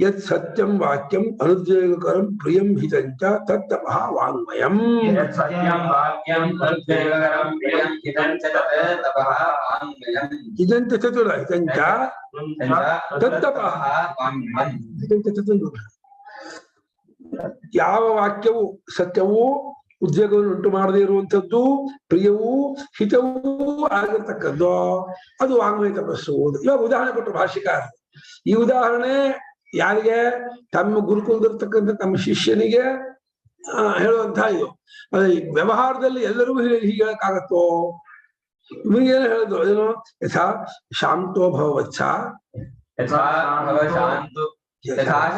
ಯತ್ ಸತ್ಯಂ ವಾಕ್ಯಂ ಅನುದ್ವೇಗಕರಂ ಪ್ರಿಯಂ ಹಿತಂಚ ತತ್ತಪಃ ವಾಂಗ್ಮಯಂ. ಯತ್ ಸತ್ಯಂ ವಾಕ್ಯಂ ತದ್ವೇಗಕರಂ ಪ್ರಿಯಂ ಹಿತಂಚ ತತ್ತಪಃ ವಾಂಗ್ಮಯಂ. ಹಿತಂಚ ಚತುರ ಹಿತಂಚ ತತ್ತಪಃ ವಾಂಗ್ಮಯಂ. ಹಿತಂಚ ಚತುರ. ಯಾವ ವಾಕ್ಯವು ಸತ್ಯವೂ ಉದ್ವೇಗವನ್ನು ಉಂಟು ಮಾಡದೇ ಇರುವಂಥದ್ದು, ಪ್ರಿಯವೂ ಹಿತವೂ ಆಗಿರ್ತಕ್ಕದ್ದು, ಅದು ವಾಂಗ್ಮಯ ತಪಸ್ಸು. ಇವಾಗ ಉದಾಹರಣೆ ಕೊಟ್ಟರು ಭಾಷಿಕಾರ. ಈ ಉದಾಹರಣೆ ಯಾರಿಗೆ? ತಮ್ಮ ಗುರುಕುಲದರ್ತಕ್ಕಂಥ ತಮ್ಮ ಶಿಷ್ಯನಿಗೆ ಹೇಳುವಂತಹ ಇದು. ಅದೇ ವ್ಯವಹಾರದಲ್ಲಿ ಎಲ್ಲರಿಗೂ ಹೀಗೆ ಹೇಳಕ್ಕಾಗತ್ತೋ? ನಿಮಗೇನು ಹೇಳಿದ್ರು? ಏನು? ಯಥಾ ಶಾಂತೋ ಭವವತ್ಸ, ಯಥಾ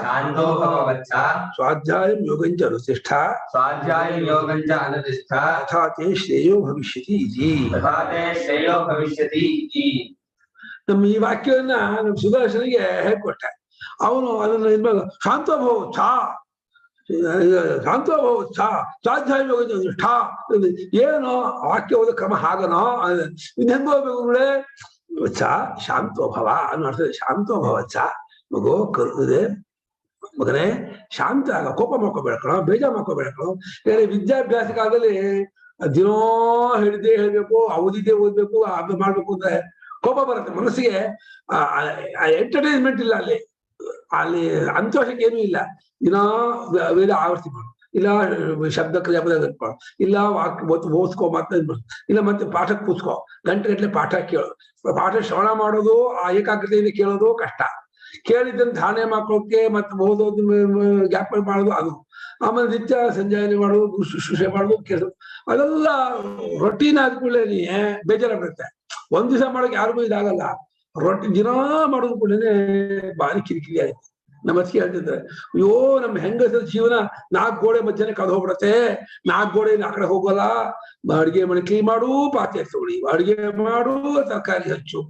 ಶಾಂತೋ ಭವವತ್ಸ ಸ್ವಾಧ್ಯಾಯಂ ಯೋಗಂಚ ಅನುತಿಷ್ಠ, ಸ್ವಾಧ್ಯಾಯಂ ಯೋಗಂಚ ಅನುತಿಷ್ಠ, ಯಥಾ ತೇ ಶ್ರೇಯೋ ಭವಿಷ್ಯತಿ ಇತಿ. ತಥಾ ತೇ ಶ್ರೇಯೋ ಭವಿಷ್ಯತಿ ಇತಿ. ನಮ್ಮ ಈ ವಾಕ್ಯವನ್ನ ನಮ್ಮ ಸುದರ್ಶನಿಗೆ ಹೇಳ್ಕೊಟ್ಟೆ. ಅವನು ಅದನ್ನ ಇನ್ಮೇಲೆ ಶಾಂತೋಭವಚ್ಛ, ಶಾಂತೋಭವಚ್ಛ ಸ್ವಾಧ್ಯಾಯ ಯೋಗಂಚ ಅನುತಿಷ್ಠ. ಏನು ವಾಕ್ಯವಾದ ಕ್ರಮ ಹಾಗನೋ ಇನ್ ಹೆಂಗ ಹೋಗ್ಬೇಕು? ವತ್ಸ ಶಾಂತೋಭವ ಅನ್ನೋ ಅರ್ಥದ ಶಾಂತೋಭವಚ್ಛ. ಮಗು ಕರುದೆ ಮಗನೇ, ಶಾಂತ ಆಗ, ಕೋಪ ಮಾಡ್ಕೋಬೇಕಣ, ಬೇಜಾರು ಮಾಡ್ಕೋಬೇಕಣ. ವಿದ್ಯಾಭ್ಯಾಸ ಕಾಲದಲ್ಲಿ ದಿನೋ ಹೇಳಿದ್ದೇ ಹೇಳ್ಬೇಕು, ಓದಿದ್ದೇ ಓದ್ಬೇಕು, ಅದು ಮಾಡ್ಬೇಕು ಅಂತ ಕೋಪ ಬರುತ್ತೆ ಮನಸ್ಸಿಗೆ. ಎಂಟರ್ಟೈನ್ಮೆಂಟ್ ಇಲ್ಲ ಅಲ್ಲಿ ಅಂತೋಷಕ್ಕೆ ಏನೂ ಇಲ್ಲ. ದಿನಾ ವೇದ ಆವರ್ತಿ ಮಾಡು, ಇಲ್ಲ ಶಬ್ದ ಕ್ರಿಯಾಪದ ಮಾಡು, ಇಲ್ಲ ಓದ್ಕೋ, ಮತ್ತೆ ಇಲ್ಲ ಮತ್ತೆ ಪಾಠಕ್ಕೆ ಕೂತ್ಕೋ, ಗಂಟೆ ಪಾಠ ಕೇಳು. ಪಾಠ ಶ್ರವಣ ಮಾಡೋದು, ಆ ಏಕಾಗ್ರತೆಯಿಂದ ಕೇಳೋದು ಕಷ್ಟ. ಕೇಳಿದ್ದನ್ನು ಧಾರಣೆ ಮಾಡ್ಕೊಳ್ಳೋಕೆ ಮತ್ತೆ ಓದೋದು, ಜ್ಞಾಪನೆ ಮಾಡೋದು ಅದು. ಆಮೇಲೆ ನಿತ್ಯ ಸಂಜಾಯನೆ ಮಾಡೋದು, ಶುಶ್ರೂಷೆ ಮಾಡೋದು, ಕೇಳೋದು, ಅದೆಲ್ಲ ರೊಟೀನ್ ಆದ್ಕೂಡಲೇ ನೀ ಬೇಜಾರಾಗ್ಬಿಡುತ್ತೆ. ಒಂದ್ ದಿವಸ ಮಾಡೋಕೆ ಯಾರಿಗೂ ಇದಾಗಲ್ಲ. ದಿನಾ ಮಾಡೋದು ಕೂಡಲೇ ಭಾರಿ ಕಿರಿಕಿರಿ ಆಯ್ತು. ನಮ್ಮ ಅತ್ತಿಗೆ ಹೇಳ್ತಿದ್ದಾರೆ, ಅಯ್ಯೋ ನಮ್ಮ ಹೆಂಗಸರ ಜೀವನ 4 ಗೋಡೆ ಮಧ್ಯೆ ಕಳೆದು ಹೋಗ್ಬಿಡತ್ತೆ, 4 ಗೋಡೆ ಆ ಕಡೆ ಹೋಗೋಲ್ಲ. ಅಡಿಗೆ ಮನೆ ಕ್ಲೀನ್ ಮಾಡು, ಪಾತ್ರೆ ಎತ್ತಿ, ಅಡಿಗೆ ಮಾಡು, ತರಕಾರಿ ಹಚ್ಚು,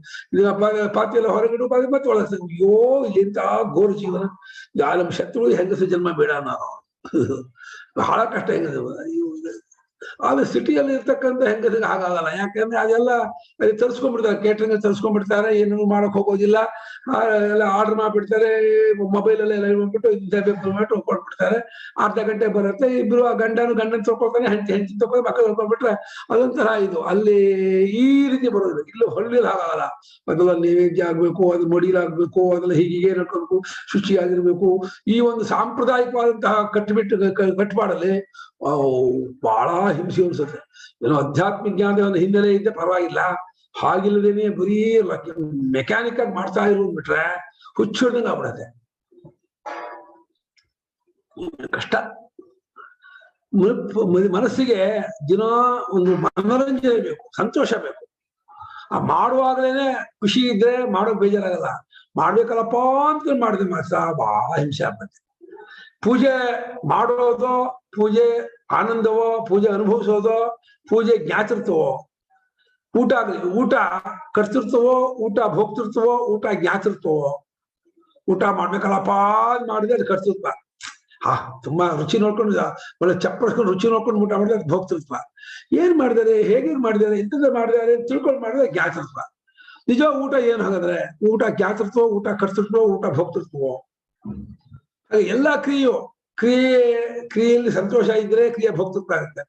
ಪಾತ್ರೆ ಎಲ್ಲ ಹೊರಗಿಡು, ಮತ್ತೆ ಒಳಗೆ. ಅಯ್ಯೋ ಇಲ್ಲಿಂತ ಘೋರ ಜೀವನ. ನಮ್ಮ ಶತ್ರು ಹೆಂಗಸರ ಜನ್ಮ ಬೇಡ ನಾವು. ಬಹಳ ಕಷ್ಟ ಹೆಂಗಸ. ಆದ್ರೆ ಸಿಟಿಯಲ್ಲಿ ಇರ್ತಕ್ಕಂಥ ಹೆಂಗಸಿಗೆ ಹಾಗಾಗಲ್ಲ. ಯಾಕಂದ್ರೆ ಅದೆಲ್ಲ ತರಿಸ್ಕೊಂಡ್ಬಿಡ್ತಾರೆ, ಕೇಟ್ರಿಂಗ್ ತರಿಸ್ಕೊಂಡ್ಬಿಡ್ತಾರೆ, ಏನು ಮಾಡಕ್ ಹೋಗೋದಿಲ್ಲ. ಎಲ್ಲ ಆರ್ಡರ್ ಮಾಡ್ಬಿಡ್ತಾರೆ, ಮೊಬೈಲ್ ಎಲ್ಲ ಮಾಡ್ಬಿಟ್ಟು ಬೇಕು ಕೊಟ್ಬಿಡ್ತಾರೆ. ಅರ್ಧ ಗಂಟೆ ಬರುತ್ತೆ, ಇಬ್ರು ಗಂಡನ ತೊಳ್ಕೊಳ್ತಾನೆ, ಹೆಂಡತಿ ತೊಳ್ಕೊಂಡು ಮಕ್ಕಳು ತೊಳ್ಕೊಂಡ್ಬಿಟ್ರೆ ಅದೊಂಥರ ಇದು. ಅಲ್ಲಿ ಈ ರೀತಿ ಬರೋದಿಲ್ಲ. ಇಲ್ಲಿ ಹಳ್ಳಿಯಲ್ಲಿ ಹಾಗಾಗಲ್ಲ. ಅದೆಲ್ಲ ನೈವೇದ್ಯ ಆಗ್ಬೇಕು, ಅದು ಮಡಿಲಾಗ್ಬೇಕು, ಅದೆಲ್ಲ ಹೀಗೆ ನಡ್ಕೋಬೇಕು, ಶುಚಿಯಾಗಿರ್ಬೇಕು. ಈ ಒಂದು ಸಾಂಪ್ರದಾಯಿಕವಾದಂತಹ ಕಟ್ಟುಪಾಡಲ್ಲಿ ಬಹಳ ಹಿಂಸೆ ಅನ್ಸುತ್ತೆ. ಏನೋ ಅಧ್ಯಾತ್ಮಿಕ ಜ್ಞಾನದ ಹಿನ್ನೆಲೆ ಇದ್ದೆ ಪರವಾಗಿಲ್ಲ, ಹಾಗಿಲ್ಲದೇನೆ ಬರೀ ಮೆಕ್ಯಾನಿಕ್ ಆಗಿ ಮಾಡ್ತಾ ಇರೋದು ಬಿಟ್ರೆ ಹುಚ್ಚಿಡ್ದಂಗೆ ಆಗ್ಬಿಡತ್ತೆ. ಕಷ್ಟ. ಮನಸ್ಸಿಗೆ ದಿನ ಒಂದು ಮನೋರಂಜನೆ ಬೇಕು, ಸಂತೋಷ ಬೇಕು. ಆ ಮಾಡುವಾಗಲೇನೆ ಖುಷಿ ಇದ್ರೆ ಮಾಡೋಕ್ ಬೇಜಾರಾಗಲ್ಲ. ಮಾಡ್ಬೇಕಲ್ಲಪ್ಪ ಅಂತ ಮಾಡಿದ್ರೆ ಮಾತ್ರ ಬಹಳ ಹಿಂಸೆ ಆಗ್ತದೆ. ಪೂಜೆ ಮಾಡೋದು, ಪೂಜೆ ಆನಂದವೋ, ಪೂಜೆ ಅನುಭವಿಸೋದೋ, ಪೂಜೆ ಜ್ಞಾತೃತ್ವವೋ. ಊಟ ಆಗಲಿ, ಊಟ ಕರ್ತೃತ್ವವೋ, ಊಟ ಭೋಕ್ತೃತ್ವವೋ, ಊಟ ಜ್ಞಾತೃತ್ವವೋ. ಊಟ ಮಾಡ್ಬೇಕಲ್ಲಪ್ಪ ಮಾಡಿದ್ರೆ ಅದು ಕರ್ತೃತ್ವ. ತುಂಬಾ ರುಚಿ ನೋಡ್ಕೊಂಡು ಒಳ್ಳೆ ಚಪ್ಪರ್ಸ್ಕೊಂಡು ರುಚಿ ನೋಡ್ಕೊಂಡು ಊಟ ಮಾಡಿದ್ರೆ ಅದು ಭೋಕ್ತೃತ್ವ. ಏನ್ ಮಾಡಿದಾರೆ, ಹೇಗೆ ಮಾಡಿದ್ದಾರೆ, ಎಂತದ್ದು ಮಾಡಿದ್ದಾರೆ ತಿಳ್ಕೊಂಡು ಮಾಡಿದ್ರೆ ಜ್ಞಾತೃತ್ವ. ನಿಜ ಊಟ ಏನು ಹಾಗಾದ್ರೆ? ಊಟ ಜ್ಞಾತೃತ್ವ, ಊಟ ಕರ್ತೃತ್ವ, ಊಟ ಭೋಕ್ತೃತ್ವವೋ? ಎಲ್ಲಾ ಕ್ರಿಯೆಯಲ್ಲಿ ಸಂತೋಷ ಇದ್ರೆ ಕ್ರಿಯೆ ಭೋಕ್ತೃತ್ವ ಆಗುತ್ತೆ.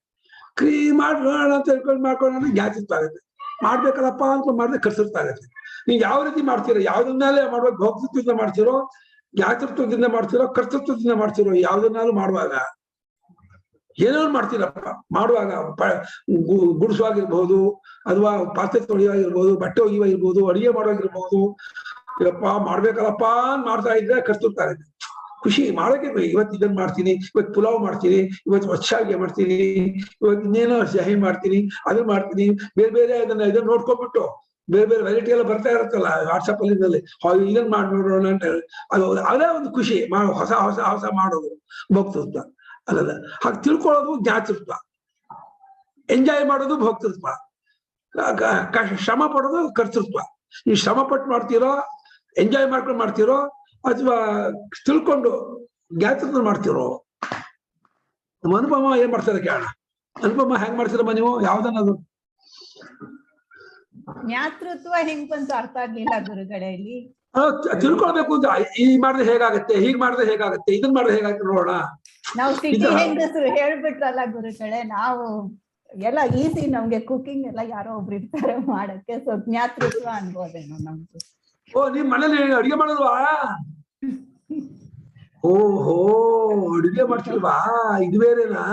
ಕ್ರಿಯೆ ಮಾಡೋಣ ಅಂತ ಹೇಳ್ಕೊಂಡು ಮಾಡ್ಕೊಳ್ಳೋಣ ಜ್ಞಾತೃತ್ವ ಆಗುತ್ತೆ. ಮಾಡ್ಬೇಕಲ್ಲಪ್ಪ ಅಂತ ಮಾಡಿದ್ರೆ ಕರ್ತೃತ್ವ ಆಗುತ್ತೆ. ನೀವು ಯಾವ ರೀತಿ ಮಾಡ್ತೀರೋ, ಯಾವ್ದನ್ನಾಲೇ ಮಾಡ್ಬೇಕು, ಭೋಕ್ತೃತ್ವದಿಂದ ಮಾಡ್ತಿರೋ, ಜ್ಞಾತೃತ್ವದಿಂದ ಮಾಡ್ತಿರೋ, ಕರ್ತೃತ್ವದಿಂದ ಮಾಡ್ತಿರೋ, ಯಾವ್ದನ್ನಾರು ಮಾಡುವಾಗ ಏನೇನು ಮಾಡ್ತೀರಪ್ಪ ಮಾಡುವಾಗ, ಗುಡಿಸುವಾಗಿರ್ಬಹುದು, ಅಥವಾ ಪಾತ್ರೆ ತೊಳೆಯುವಾಗಿರ್ಬೋದು, ಬಟ್ಟೆ ಒಗೆಯುವಾಗಿರ್ಬೋದು, ಅಡಿಗೆ ಮಾಡೋಗಿರ್ಬೋದು. ಇವಪ್ಪ ಮಾಡ್ಬೇಕಲ್ಲಪ್ಪ ಮಾಡ್ತಾ ಇದ್ರೆ ಕರ್ತೃತ್ವ ಆಗುತ್ತೆ. ಖುಷಿ ಮಾಡೋಕೆ ಇವತ್ತು ಇದನ್ನ ಮಾಡ್ತೀನಿ, ಇವತ್ತು ಪುಲಾವ್ ಮಾಡ್ತೀನಿ, ಇವತ್ತು ಹೊಚ್ಚಾಗೆ ಮಾಡ್ತೀನಿ, ಇವತ್ತು ಇನ್ನೇನೋ ಸಹಿ ಮಾಡ್ತೀನಿ, ಅದನ್ನ ಮಾಡ್ತೀನಿ. ಬೇರೆ ಬೇರೆ ಇದನ್ನ ನೋಡ್ಕೊಂಡ್ಬಿಟ್ಟು ಬೇರೆ ಬೇರೆ ವೆರೈಟಿ ಎಲ್ಲ ಬರ್ತಾ ಇರುತ್ತಲ್ಲ ವಾಟ್ಸಪ್ ಅಲ್ಲಿ, ಇದನ್ನ ಮಾಡಿ ನೋಡೋಣ ಅಂತ ಹೇಳಿ ಅದು ಅದೇ ಒಂದು ಖುಷಿ. ಹೊಸ ಹೊಸ ಹೊಸ ಮಾಡೋದು ಭೋಕ್ತೃತ್ವ ಅಲ್ಲಲ್ಲ. ಹಾಗೆ ತಿಳ್ಕೊಳ್ಳೋದು ಜ್ಞಾತೃತ್ವ, ಎಂಜಾಯ್ ಮಾಡೋದು ಭೋಕ್ತೃತ್ವ, ಶ್ರಮ ಪಡೋದು ಕರ್ತೃತ್ವ. ನೀವು ಶ್ರಮ ಪಟ್ಟು ಮಾಡ್ತೀರೋ, ಎಂಜಾಯ್ ಮಾಡ್ಕೊಂಡು ಮಾಡ್ತೀರೋ, ಅಥವಾ ತಿಳ್ಕೊಂಡು ಜ್ಞಾತೃತ್ವ ಮಾಡ್ತಿರೋ? ನಮ್ಮ ಅನುಭವ ಏನ್ ಮಾಡ್ತಾರೆ ಕೇಳೋಣ. ಅನುಪಮ ಹೆಂಗ್ ಮಾಡ್ತೀರಮ್ಮ ನೀವು? ಯಾವ್ದನ್ನದು? ಜ್ಞಾತೃತ್ವ ಹೆಂಗ್ ಬಂತು ಅರ್ಥ ಆಗ್ಲಿಲ್ಲ ಗುರುಗಳೇ ಇಲ್ಲಿ. ತಿಳ್ಕೊಳ್ಬೇಕು ಅಂತ. ಈ ಮಾಡಿದ್ರೆ ಹೇಗಾಗತ್ತೆ, ಹೀಗ್ ಮಾಡಿದ್ರೆ ಹೇಗಾಗತ್ತೆ, ಇದನ್ ಮಾಡಿದ್ರೆ ಹೇಗಾಗತ್ತೆ ನೋಡೋಣ. ನಾವು ಸಿಟಿ ಹೆಂಗಸರು ಹೇಳ್ಬಿಟ್ರಲ್ಲ ಗುರುಗಳೇ, ನಾವು ಎಲ್ಲ ಈಸಿ, ನಮ್ಗೆ ಕುಕಿಂಗ್ ಎಲ್ಲ ಯಾರೋ ಒಬ್ರು ಇರ್ತಾರೆ ಮಾಡಕ್ಕೆ, ಸೊ ಜ್ಞಾತೃತ್ವ ಅನ್ಬೋದೇನೋ ನಮ್ದು. ಓ, ನಿಮ್ ಮನೇಲಿ ಅಡಿಗೆ ಮಾಡೋಲ್ವಾ? ಓಹೋ, ಅಡಿಗೆ ಮಾಡ್ತಿಲ್ವಾ? ಇದು ಬೇರೆನಾ?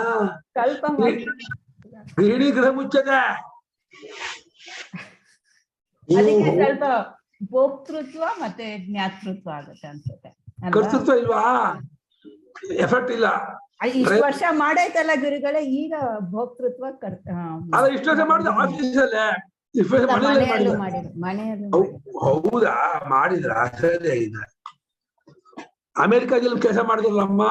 ಸ್ವಲ್ಪ ಗೃಹಿಣಿ ಗೃಹ ಮುಚ್ಚದೆ. ಅದಕ್ಕೆ ಸ್ವಲ್ಪ ಭೋಕ್ತೃತ್ವ ಮತ್ತೆ ಜ್ಞಾತೃತ್ವ ಆಗುತ್ತೆ ಅನ್ಸುತ್ತೆ. ಕರ್ತೃತ್ವ ಇಲ್ವಾ? ಎಫೆಕ್ಟ್ ಇಲ್ಲ. ಇಷ್ಟು ವರ್ಷ ಮಾಡಾಯ್ತಲ್ಲ ಗುರುಗಳೇ, ಈಗ ಭೋಕ್ತೃತ್ವ ಅದ ಇಷ್ಟು ವರ್ಷ ಮಾಡಿದ ಆಫೀಸಲ್ಲೇ, ಮನೆಯಲ್ಲೂ. ಹೌದಾ? ಮಾಡಿದ್ರ? ಸರಿ ಇದೆ. ಅಮೆರಿಕಾದಲ್ಲಿ ಕೆಲಸ ಮಾಡಿದ್ರಲ್ಲಮ್ಮ,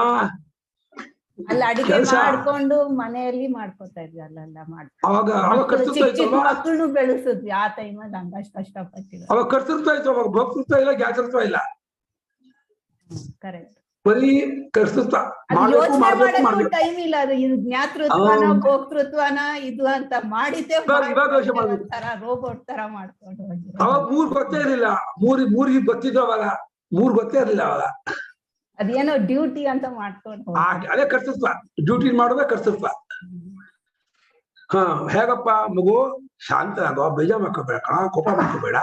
ಅಲ್ಲ ಅಡಿಗೆ ಮಾಡ್ಕೊಂಡು ಮನೆಯಲ್ಲಿ ಮಾಡ್ಕೊತಾ ಇದ್ವಿ, ಅಲ್ಲೆಲ್ಲ ಅವಾಗ ಕರ್ತೃತ್ವ ಚಿಕ್ಕ ಮಕ್ಕಳು ಬೆಳೆಸಿದ್ವಿ ಆ ಟೈಮಲ್ಲಿ, ಹಂಗಷ್ಟು ಕಷ್ಟಪಟ್ಟಿದ್ವಿ. ಅವಾಗ ಕರ್ತೃತ್ವ ಇತ್ತು, ಅವಾಗ ಭೋಕ್ತೃತ್ವ ಇಲ್ಲ, ಜ್ಞಾತೃತ್ವ ಇಲ್ಲ. ಕರೆಕ್ಟ್. ಬರೀ ಕರ್ತೃತ್ವ ಟೈಮ್ ಇಲ್ಲ. ಅದು ಇದು ಜ್ಞಾತೃತ್ವನ ಭೋಕ್ತೃತ್ವನ ಇದು ಅಂತ ಮಾಡಿದ್ದೆ ರೋಬೋಟ್ ತರ ಮಾಡ್ಕೊಂಡು. ಅವಾಗ 3 ಗೊತ್ತೇ ಇರಲಿಲ್ಲ, ಮೂರಿಗೆ ಗೊತ್ತಿದ್ದು ಅವಾಗ 3 ಗೊತ್ತೇ ಇರಲಿಲ್ಲ ಅವಾಗ. ಅದೇನೋ ಡ್ಯೂಟಿ ಅಂತ ಮಾಡ್ಕೊಂಡು ಅದೇ ಕರ್ತೃತ್ವ. ಡ್ಯೂಟಿ ಮಾಡೋದೇ ಕರ್ತೃತ್ವ. ಹೇಗಪ್ಪ ಮಗು, ಶಾಂತ ಆಗೋ, ಬೇಜಾರ್ ಮಾಡ್ಕೋಬೇಡ, ಕೋಪ ಮಾಡ್ಕೋಬೇಡ.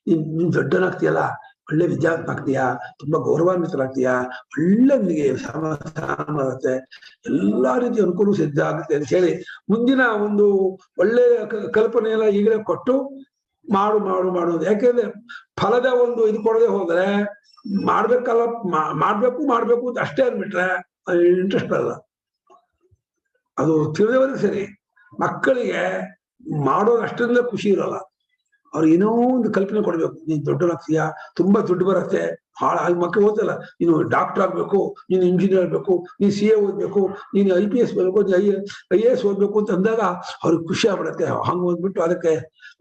ನೀನ್ ದೊಡ್ಡನಾಗ್ತೀಯಲ್ಲ, ಒಳ್ಳೆ ವಿದ್ಯಾರ್ಥಿ ಆಗ್ತೀಯಾ, ತುಂಬಾ ಗೌರವಾನ್ವಿತರಾಗ್ತೀಯಾ, ಒಳ್ಳೆ ನಿನಗೆ ಸಮಾಧಾನ ಆಗುತ್ತೆ, ಎಲ್ಲಾ ರೀತಿ ಅನುಕೂಲ ಸಿದ್ಧ ಆಗುತ್ತೆ ಅಂತ ಹೇಳಿ ಮುಂದಿನ ಒಂದು ಒಳ್ಳೆ ಕಲ್ಪನೆಯೆಲ್ಲ ಈಗಲೇ ಕೊಟ್ಟು ಮಾಡು ಮಾಡು ಮಾಡೋದು. ಯಾಕೆಂದ್ರೆ ಫಲದ ಒಂದು ಇದು ಕೊಡದೆ ಹೋದ್ರೆ ಮಾಡ್ಬೇಕಲ್ಲ, ಮಾಡ್ಬೇಕು ಅಂತ ಅಷ್ಟೇ ಅಂದ್ಬಿಟ್ರೆ ಇಂಟ್ರೆಸ್ಟ್ ಬರಲ್ಲ. ಅದು ತಿಳಿದವರಿಗೆ ಸರಿ, ಮಕ್ಕಳಿಗೆ ಮಾಡೋದು ಅಷ್ಟರಿಂದ ಖುಷಿ ಇರಲ್ಲ. ಅವ್ರು ಏನೋ ಒಂದು ಕಲ್ಪನೆ ಕೊಡ್ಬೇಕು. ನೀನ್ ದೊಡ್ಡನಾಗ್ತೀಯಾ, ತುಂಬಾ ದುಡ್ಡು ಬರುತ್ತೆ, ಹಾಳು ಮಕ್ಕಳು ಓದಲ್ಲ, ನೀನು ಡಾಕ್ಟರ್ ಆಗ್ಬೇಕು, ನೀನು ಇಂಜಿನಿಯರ್ ಆಗ್ಬೇಕು, ನೀನ್ CA ಓದ್ಬೇಕು, ನೀನು IPS ಬೇಕು, IAS ಓದ್ಬೇಕು ಅಂತ ಅಂದಾಗ ಅವ್ರಿಗೆ ಖುಷಿ ಆಗ್ಬಿಡತ್ತೆ. ಹಂಗ ಓದ್ಬಿಟ್ಟು ಅದಕ್ಕೆ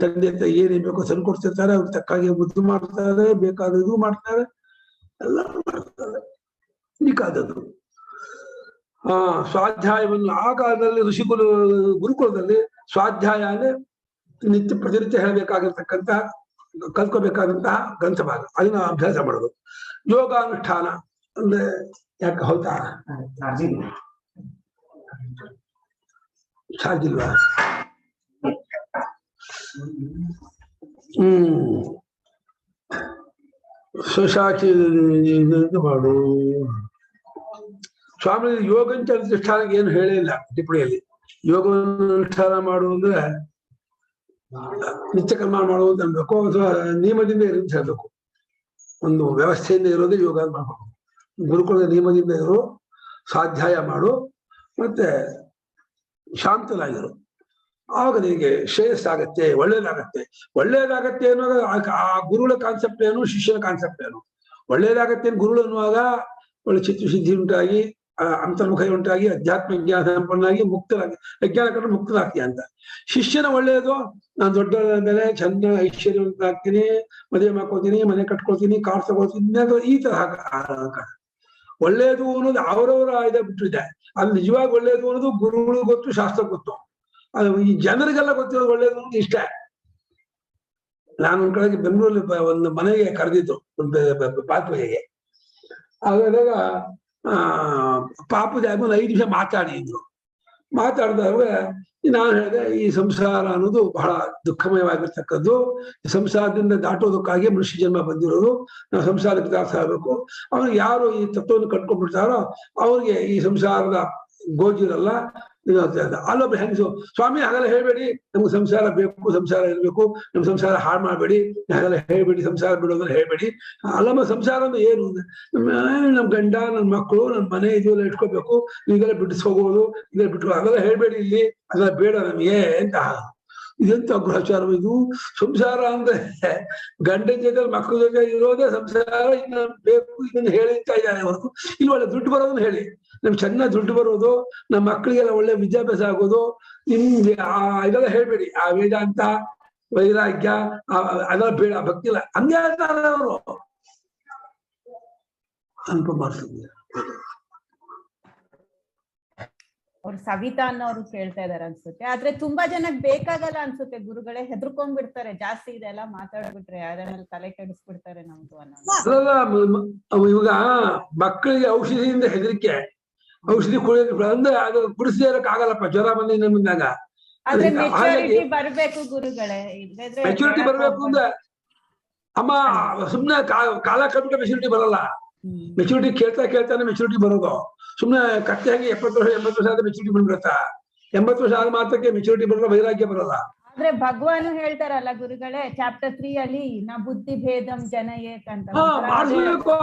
ತಂದೆ ಅಂತ ಏನೇನ್ ಬೇಕೋ ತಂದು ಕೊಡ್ತಿರ್ತಾರೆ, ಅವ್ರಿಗೆ ತಕ್ಕಾಗಿ ಮುದ್ದು ಮಾಡ್ತಾರೆ, ಬೇಕಾದದು ಮಾಡ್ತಾರೆ, ಎಲ್ಲ ಮಾಡ್ತಾರೆ. ಈ ಕಾಲದ್ದು ಸ್ವಾಧ್ಯಾಯವನ್ನು ಆ ಕಾಲದಲ್ಲಿ ಗುರುಕುಲದಲ್ಲಿ ಸ್ವಾಧ್ಯಾಯ ಅಂದ್ರೆ ನಿತ್ಯ ಪ್ರತಿನಿತ್ಯ ಹೇಳಬೇಕಾಗಿರ್ತಕ್ಕಂಥ, ಕಲ್ತ್ಕೋಬೇಕಾದಂತಹ ಗ್ರಂಥಭಾಗ, ಅದನ್ನ ಅಭ್ಯಾಸ ಮಾಡೋದು. ಯೋಗಾನುಷ್ಠಾನ ಅಂದ್ರೆ ಯಾಕೆ ಹೌದಾ? ಚಾರ್ಜ್ ಇಲ್ವಾ? ಸ್ವಶಾಖಿ ಮಾಡು. ಸ್ವಾಮಿ ಯೋಗಂಚ ಅನುಷ್ಠಾನಕ್ಕೆ ಏನು ಹೇಳಿಲ್ಲ ಟಿಪ್ಪಣಿಯಲ್ಲಿ. ಯೋಗಾನುಷ್ಠಾನ ಮಾಡುವಂದ್ರೆ ನಿತ್ಯ ಕರ್ಮ ಮಾಡುವುದು ಅನ್ಬೇಕು, ಅಥವಾ ನಿಯಮದಿಂದ ಇರೋದು ಹೇಳ್ಬೇಕು. ಒಂದು ವ್ಯವಸ್ಥೆಯಿಂದ ಇರೋದು ಯೋಗ ಮಾಡ್ಬೇಕು. ಗುರುಕುಲದ ನಿಯಮದಿಂದ ಇರೋ, ಸ್ವಾಧ್ಯಾಯ ಮಾಡು, ಮತ್ತೆ ಶಾಂತನಾಗಿರು. ಆವಾಗ ನಿನಗೆ ಶ್ರೇಯಸ್ಸಾಗತ್ತೆ, ಒಳ್ಳೇದಾಗತ್ತೆ ಅನ್ನುವಾಗ ಆ ಗುರುಗಳ ಕಾನ್ಸೆಪ್ಟ್ ಏನು, ಶಿಷ್ಯನ ಕಾನ್ಸೆಪ್ಟ್ ಏನು? ಒಳ್ಳೇದಾಗತ್ತೆ ಗುರುಳು ಅನ್ನುವಾಗ ಒಳ್ಳೆ ಚಿತ್ತಶುದ್ಧಿ ಉಂಟಾಗಿ, ಅಂತರ್ಮುಖ ಉಂಟಾಗಿ, ಅಧ್ಯಾತ್ಮ ಜ್ಞಾನ ಸಂಪನ್ನಾಗಿ, ಮುಕ್ತರಾಗಿ, ಅಜ್ಞಾನ ಕಂಡು ಮುಕ್ತನಾಗ್ತೀಯ ಅಂತ. ಶಿಷ್ಯನ ಒಳ್ಳೇದು, ನಾನು ದೊಡ್ಡ ಮೇಲೆ ಚಂದ ಐಶ್ವರ್ಯವಂತಾಗ್ತೀನಿ, ಮದುವೆ ಮಾಡ್ಕೊತೀನಿ, ಮನೆ ಕಟ್ಕೊಳ್ತೀನಿ, ಕಾರ್ ತಗೊಳ್ತೀನಿ, ಈ ತರ ಒಳ್ಳೇದು ಅನ್ನೋದು ಅವರವರ ಇದ ಬಿಟ್ಟಿದೆ. ಅದು ನಿಜವಾಗಿ ಒಳ್ಳೇದು ಅನ್ನೋದು ಗುರುಗಳು ಗೊತ್ತು, ಶಾಸ್ತ್ರ ಗೊತ್ತು. ಅದು ಈ ಜನರಿಗೆಲ್ಲ ಗೊತ್ತಿರೋದು ಒಳ್ಳೇದು ಅನ್ನೋದು ಇಷ್ಟ. ನಾನು ಒಂದ್ ಕಡೆಗೆ ಬೆಂಗಳೂರಲ್ಲಿ ಒಂದು ಮನೆಗೆ ಕರೆದಿದ್ದು, ಪಾಪುಗೆ. ಆಗ ಪಾಪದ ಆದ್ಮೇಲೆ 5 ನಿಮಿಷ ಮಾತಾಡಿದ್ರು. ಮಾತಾಡಿದಾಗ ನಾನು ಹೇಳಿದೆ, ಈ ಸಂಸಾರ ಅನ್ನೋದು ಬಹಳ ದುಃಖಮಯವಾಗಿರ್ತಕ್ಕದ್ದು. ಈ ಸಂಸಾರದಿಂದ ದಾಟೋದಕ್ಕಾಗಿ ಮನುಷ್ಯ ಜನ್ಮ ಬಂದಿರೋದು. ನಾವು ಸಂಸಾರಕ್ಕೆ ದಾಸ ಆಗಬೇಕು. ಅವ್ರಿಗೆ ಯಾರು ಈ ತತ್ವವನ್ನು ಕಟ್ಕೊಂಡ್ಬಿಡ್ತಾರೋ ಅವ್ರಿಗೆ ಈ ಸಂಸಾರದ ಗೋಜಿರಲ್ಲ. ಅಲ್ಲೊಬ್ಬ ಹೆಂಗಸು, ಸ್ವಾಮಿ ಹಾಗೆಲ್ಲ ಹೇಳ್ಬೇಡಿ, ನಮ್ಗೆ ಸಂಸಾರ ಬೇಕು, ಸಂಸಾರ ಇರ್ಬೇಕು, ನಮ್ ಸಂಸಾರ ಹಾಳು ಮಾಡ್ಬೇಡಿ, ಹಾಗೆಲ್ಲ ಹೇಳ್ಬೇಡಿ, ಸಂಸಾರ ಬಿಡೋದನ್ನ ಹೇಳ್ಬೇಡಿ. ಅಲ್ಲಮ್ಮ ಸಂಸಾರ ಅಂದ್ರೆ ಏನು? ನಮ್ ಗಂಡ, ನನ್ ಮಕ್ಕಳು, ನನ್ ಮನೆ, ಇದೆಲ್ಲ ಇಟ್ಕೋಬೇಕು, ಈಗೆಲ್ಲ ಬಿಡಿಸ್ಕೋಬಹುದು, ಇದೆಲ್ಲ ಬಿಟ್ಟು ಅದೆಲ್ಲ ಹೇಳ್ಬೇಡಿ, ಇಲ್ಲಿ ಅದೆಲ್ಲ ಬೇಡ ನಮಗೆ ಅಂತ. ಇದೆಂತ ಗೃಹಚಾರ ಇದು? ಸಂಸಾರ ಅಂದ್ರೆ ಗಂಡನ ಜೊತೆ ಮಕ್ಕಳ ಜೊತೆ ಇರೋದೇ ಸಂಸಾರ. ಇನ್ನ ಬೇಕು ಇದನ್ನ ಹೇಳ್ತಾ ಇದ್ದಾರೆ ಹೊರತು ಇಲ್ಲಿ ಒಳ್ಳೆ ದುಡ್ಡು ಬರೋದನ್ನ ಹೇಳಿ, ನಮ್ಗೆ ಚೆನ್ನಾಗಿ ದುಡ್ಡು ಬರೋದು, ನಮ್ಮ ಮಕ್ಕಳಿಗೆಲ್ಲ ಒಳ್ಳೆ ವಿದ್ಯಾಭ್ಯಾಸ ಆಗೋದು, ನಿಮ್ಗೆ ಇದೆಲ್ಲ ಹೇಳ್ಬೇಡಿ. ಆ ವೇದಾಂತ, ವೈರಾಗ್ಯ ಅದೆಲ್ಲ ಬೇಡ, ಭಕ್ತಿ ಇಲ್ಲ, ಹಂಗೆ ಹೇಳ್ತಾರೆ ಅವರು. ಅನುಪಮ ಅವ್ರು ಸವಿತಾ ಅನ್ನೋರು ಕೇಳ್ತಾ ಇದಾರೆ ಅನ್ಸುತ್ತೆ. ಆದ್ರೆ ತುಂಬಾ ಜನಕ್ಕೆ ಬೇಕಾಗಲ್ಲ ಅನ್ಸುತ್ತೆ ಗುರುಗಳೇ, ಹೆದರ್ಕೊಂಡ್ಬಿಡ್ತಾರೆ ಜಾಸ್ತಿ ಇದೆಲ್ಲ ಮಾತಾಡ್ಬಿಟ್ರೆ ಯಾರನ್ನೆಲ್ಲ ತಲೆ ಕೆಡಿಸ್ಬಿಡ್ತಾರೆ ನಮ್ದು ಅನ್ನೋ. ಇವಾಗ ಮಕ್ಕಳಿಗೆ ಔಷಧಿಯಿಂದ ಹೆದರಿಕೆ, ಔಷಧಿ ಅಂದ್ರೆ ಅದು ಕುಡಿಸದೇ ಇರಕ್ ಆಗಲ್ಲಪ್ಪ, ಜ್ವರ ಬಂದ ಬಂದಾಗ. ಆದ್ರೆ ಮೆಚುರಿಟಿ ಬರ್ಬೇಕು ಗುರುಗಳೇ, ಮೆಚುರಿಟಿ ಬರ್ಬೇಕು ಅಂದ್ರೆ ಅಮ್ಮ ಸುಮ್ನೆ ಕಾಲ ಕಳ್ಬಿಟ್ರೆ ಮೆಚುರಿಟಿ ಬರಲ್ಲ. ಮೆಚುರಿಟಿ ಕೇಳ್ತಾನೆ ಮೆಚುರಿಟಿ ಬರೋದು. ಸುಮ್ನೆ ಕತ್ತೆ ಹಾಗೆ 70 ವರ್ಷ 80 ವರ್ಷ ಆದ ಮೆಚುರಿಟಿ ಬಂದ್ಬಿಡತ್ತಾ? 80 ವರ್ಷ ಆದ ಮಾತ್ರಕ್ಕೆ ಮೆಚುರಿಟಿ ಬರಲ್ಲ, ವೈರಾಗ್ಯ ಬರಲ್ಲ. ಆದ್ರೆ ಭಗವಾನ್ ಹೇಳ್ತಾರಲ್ಲ ಗುರುಗಳೇ, ಚಾಪ್ಟರ್ 3 ಅಲ್ಲಿ ನಾ ಬುದ್ಧಿ ಭೇದಂ ಜನಯೇತ್ ಅಂತ. ಮಾಡ್ಬೇಕು,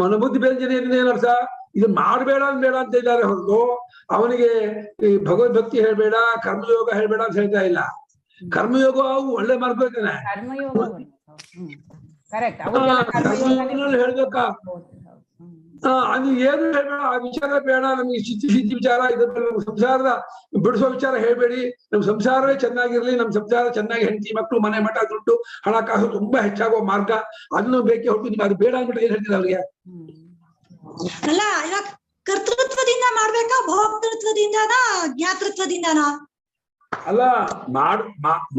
ಮನಬುದ್ಧಿ ಭೇದ ಜನ ಏನರ್ಥ? ಇದನ್ನ ಮಾಡ್ಬೇಡ ಬೇಡ ಅಂತ ಇದ್ದಾರೆ ಹೊರತು ಅವನಿಗೆ ಈ ಭಗವದ್ಭಕ್ತಿ ಹೇಳ್ಬೇಡ, ಕರ್ಮಯೋಗ ಹೇಳ್ಬೇಡ ಅಂತ ಹೇಳ್ತಾ ಇಲ್ಲ. ಕರ್ಮಯೋಗ ಅವು ಒಳ್ಳೆ ಮಾರ್ಗ ಇದ್ದಾನೆ, ಕರ್ಮಯೋಗ ಕರೆಕ್ಟ್ ಹೇಳ್ಬೇಕಾ? ಅದು ಏನು ಹೇಳ್ಬೇಡ, ಆ ವಿಚಾರ ಬೇಡ ನಮ್ಗೆ, ಸಿದ್ಧಿ ವಿಚಾರ, ಇದ್ರ ಸಂಸಾರದ ಬಿಡಿಸೋ ವಿಚಾರ ಹೇಳ್ಬೇಡಿ. ನಮ್ ಸಂಸಾರವೇ ಚೆನ್ನಾಗಿರ್ಲಿ, ನಮ್ ಸಂಸಾರ ಚೆನ್ನಾಗಿ ಹೆಂಡತಿ ಮಕ್ಕಳು ಮನೆ ಮಠ ದುಡ್ಡು ಹಣಕಾಸು ತುಂಬಾ ಹೆಚ್ಚಾಗೋ ಮಾರ್ಗ ಅದನ್ನು ಬೇಕೇ ಹೊರತು ನೀವು ಅದು ಬೇಡ ಅಂದ್ಬಿಟ್ಟು ಏನ್ ಹೇಳ್ತೀರ ಅವ್ರಿಗೆ? ಅಲ್ಲ, ಇವಾಗ ಕರ್ತೃತ್ವದಿಂದ ಮಾಡ್ಬೇಕಾ ಭೋಕ್ತೃತ್ವದಿಂದನಾ ಜ್ಞಾತೃತ್ವದಿಂದನಾ? ಅಲ್ಲ,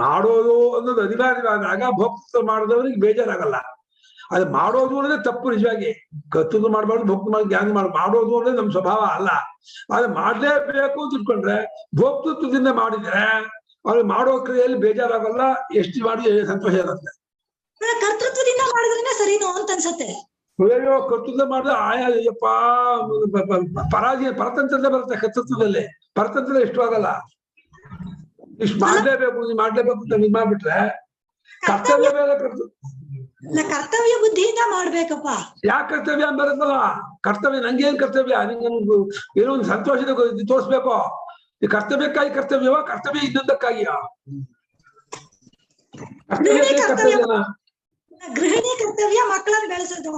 ಮಾಡೋದು ಅನ್ನೋದು ಅನಿವಾರ್ಯವಾದಾಗ ಭೋಕ್ತೃತ್ವ ಮಾಡಿದವ್ರಿಗೆ ಬೇಜಾರಾಗಲ್ಲ. ಅದು ಮಾಡೋದು ಅನ್ನೋದೇ ತಪ್ಪು. ನಿಜವಾಗಿ ಕರ್ತೃತ್ವ ಮಾಡ್ಬಾರ್ದು, ಭೋಕ್ತೃ ಮಾಡಿ ಜ್ಞಾನ ಮಾಡೋದು ಅನ್ನೋದೇ ನಮ್ ಸ್ವಭಾವ ಅಲ್ಲ. ಅದು ಮಾಡ್ಲೇಬೇಕು ಅಂತ ಇಟ್ಕೊಂಡ್ರೆ ಭೋಕ್ತೃತ್ವದಿಂದ ಮಾಡಿದ್ರೆ ಅವ್ರು ಮಾಡೋ ಕ್ರಿಯೆಯಲ್ಲಿ ಬೇಜಾರಾಗಲ್ಲ, ಎಷ್ಟು ಮಾಡಿ ಸಂತೋಷ ಇರುತ್ತೆ. ಕರ್ತೃತ್ವದಿಂದ ಮಾಡಿದ್ರೆ ಸರಿನೋ ಅಂತ ಅನ್ಸತ್ತೆ. ಅಯ್ಯೋ, ಕರ್ತೃತ್ವ ಮಾಡಿದ್ರೆ ಅಯ್ಯಪ್ಪ ಪರಾಜಯ ಪರತಂತ್ರತೆ ಬರುತ್ತೆ. ಕರ್ತೃತ್ವದಲ್ಲಿ ಪರತಂತ್ರ ಇಷ್ಟವಾಗಲ್ಲ. ಇಷ್ಟು ಮಾಡ್ಲೇಬೇಕು ಅಂತ ನೀವ್ ಮಾಡ್ಬಿಟ್ರೆ ಕರ್ತವ್ಯ ಬೇರೆ. ಕರ್ತವ್ಯ ಬುದ್ಧಿಯಿಂದ ಮಾಡ್ಬೇಕಪ್ಪ. ಯಾಕೆ ಕರ್ತವ್ಯ ಅಂತ ಬರುತ್ತಲ್ಲ? ಕರ್ತವ್ಯ ನಂಗೇನ್ ಕರ್ತವ್ಯ? ನಿಮ್ಗೆ ಏನೋ ಒಂದು ಸಂತೋಷದ ತೋರಿಸ್ಬೇಕು. ಈ ಕರ್ತವ್ಯಕ್ಕಾಗಿ ಕರ್ತವ್ಯವ, ಕರ್ತವ್ಯ ಇನ್ನೊಂದಕ್ಕಾಗಿಯ? ಗೃಹಿಣಿ ಕರ್ತವ್ಯ ಮಕ್ಕಳನ್ನ ಬೆಳೆಸೋದು.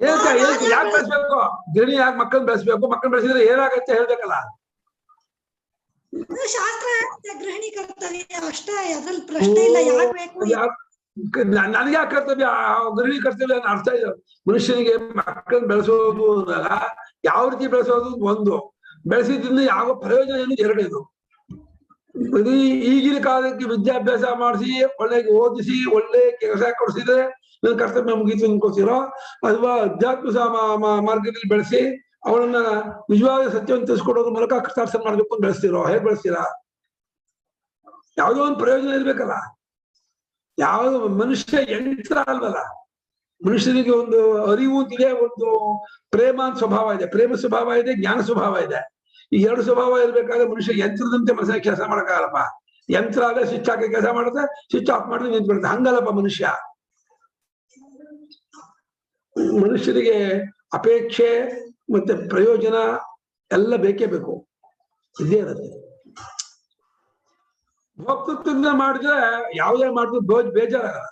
ಯಾಕೆ ಬೆಳೆಸ್ಬೇಕು? ಗೃಹಿಣಿ ಯಾಕೆ ಮಕ್ಕಳನ್ನ ಬೆಳೆಸ್ಬೇಕು? ಮಕ್ಕಳನ್ನ ಬೆಳೆಸಿದ್ರೆ ಏನಾಗತ್ತೆ ಹೇಳ್ಬೇಕಲ್ಲ. ಶಾಸ್ತ್ರ ಗೃಹಿಣಿ ಕರ್ತವ್ಯ ಅಷ್ಟೇ, ಅದ್ರಲ್ಲಿ ಪ್ರಶ್ನೆ ಇಲ್ಲ. ಯಾಕೆ ಬೇಕು? ನನಗೆ ಯಾಕೆ ಕರ್ತವ್ಯ? ಗೃಹಿಣಿ ಕರ್ತವ್ಯ ಅರ್ಥ ಇಲ್ಲ. ಮನುಷ್ಯನಿಗೆ ಮಕ್ಕಳನ್ನ ಬೆಳೆಸೋದು ಅಂದಾಗ ಯಾವ ರೀತಿ ಬೆಳೆಸೋದು ಒಂದು, ಬೆಳೆಸಿದ್ರಿಂದ ಯಾವ ಪ್ರಯೋಜನ ಏನು ಎರಡನೇದು. ಬರೀ ಈಗಿನ ಕಾಲಕ್ಕೆ ವಿದ್ಯಾಭ್ಯಾಸ ಮಾಡಿಸಿ ಒಳ್ಳೆ ಓದಿಸಿ ಒಳ್ಳೆ ಕೆಲಸ ಕೊಡಿಸಿದ್ರೆ ನನ್ನ ಕರ್ತವ್ಯ ಮುಗೀತು ಅನ್ಕೋತಿರೋ, ಅಥವಾ ಅಧ್ಯಾತ್ಮ ಮಾರ್ಗದಲ್ಲಿ ಬೆಳೆಸಿ ಅವಳನ್ನ ನಿಜವಾದ ಸತ್ಯವನ್ನು ತಿಳಿಸ್ಕೊಡೋದ್ರ ಮೂಲಕ ಕೃತಾರ್ಥ ಮಾಡ್ಬೇಕು ಅಂತ ಬೆಳೆಸ್ತಿರೋ? ಹೇಗೆ ಬೆಳೆಸ್ತೀರಾ? ಯಾವುದೋ ಒಂದು ಪ್ರಯೋಜನ ಇರ್ಬೇಕಲ್ಲ. ಯಾವ್ದು ಮನುಷ್ಯ ಯಂತ್ರ ಅಲ್ವಲ್ಲ. ಮನುಷ್ಯನಿಗೆ ಒಂದು ಅರಿವು ಇದೆ, ಒಂದು ಪ್ರೇಮ ಸ್ವಭಾವ ಇದೆ, ಪ್ರೇಮ ಸ್ವಭಾವ ಇದೆ, ಜ್ಞಾನ ಸ್ವಭಾವ ಇದೆ. ಈ ಎರಡು ಸ್ವಭಾವ ಇರ್ಬೇಕಾದ್ರೆ ಮನುಷ್ಯ ಯಂತ್ರದಂತೆ ಮನಸ್ಸಿನ ಕೆಲಸ ಮಾಡಕ್ಕಾಗಲ್ಲಪ್ಪ. ಯಂತ್ರ ಆದ್ರೆ ಸ್ವಿಚ್ ಹಾಕಿ ಕೆಲಸ ಮಾಡುತ್ತೆ, ಸ್ವಿಚ್ ಆಫ್ ಮಾಡಿದ್ರೆ ನಿಂತ್ಬಿಡುತ್ತೆ. ಹಂಗಲ್ಲಪ್ಪ ಮನುಷ್ಯ. ಮನುಷ್ಯನಿಗೆ ಅಪೇಕ್ಷೆ ಮತ್ತೆ ಪ್ರಯೋಜನ ಎಲ್ಲ ಬೇಕೇ ಬೇಕು, ಇದೇ ಇರುತ್ತೆ. ಭೋಕ್ತೃತ್ವದಿಂದ ಮಾಡಿದ್ರೆ ಯಾವುದೇ ಮಾಡಿದ್ರು ಬೇಜಾರಾಗಲ್ಲ.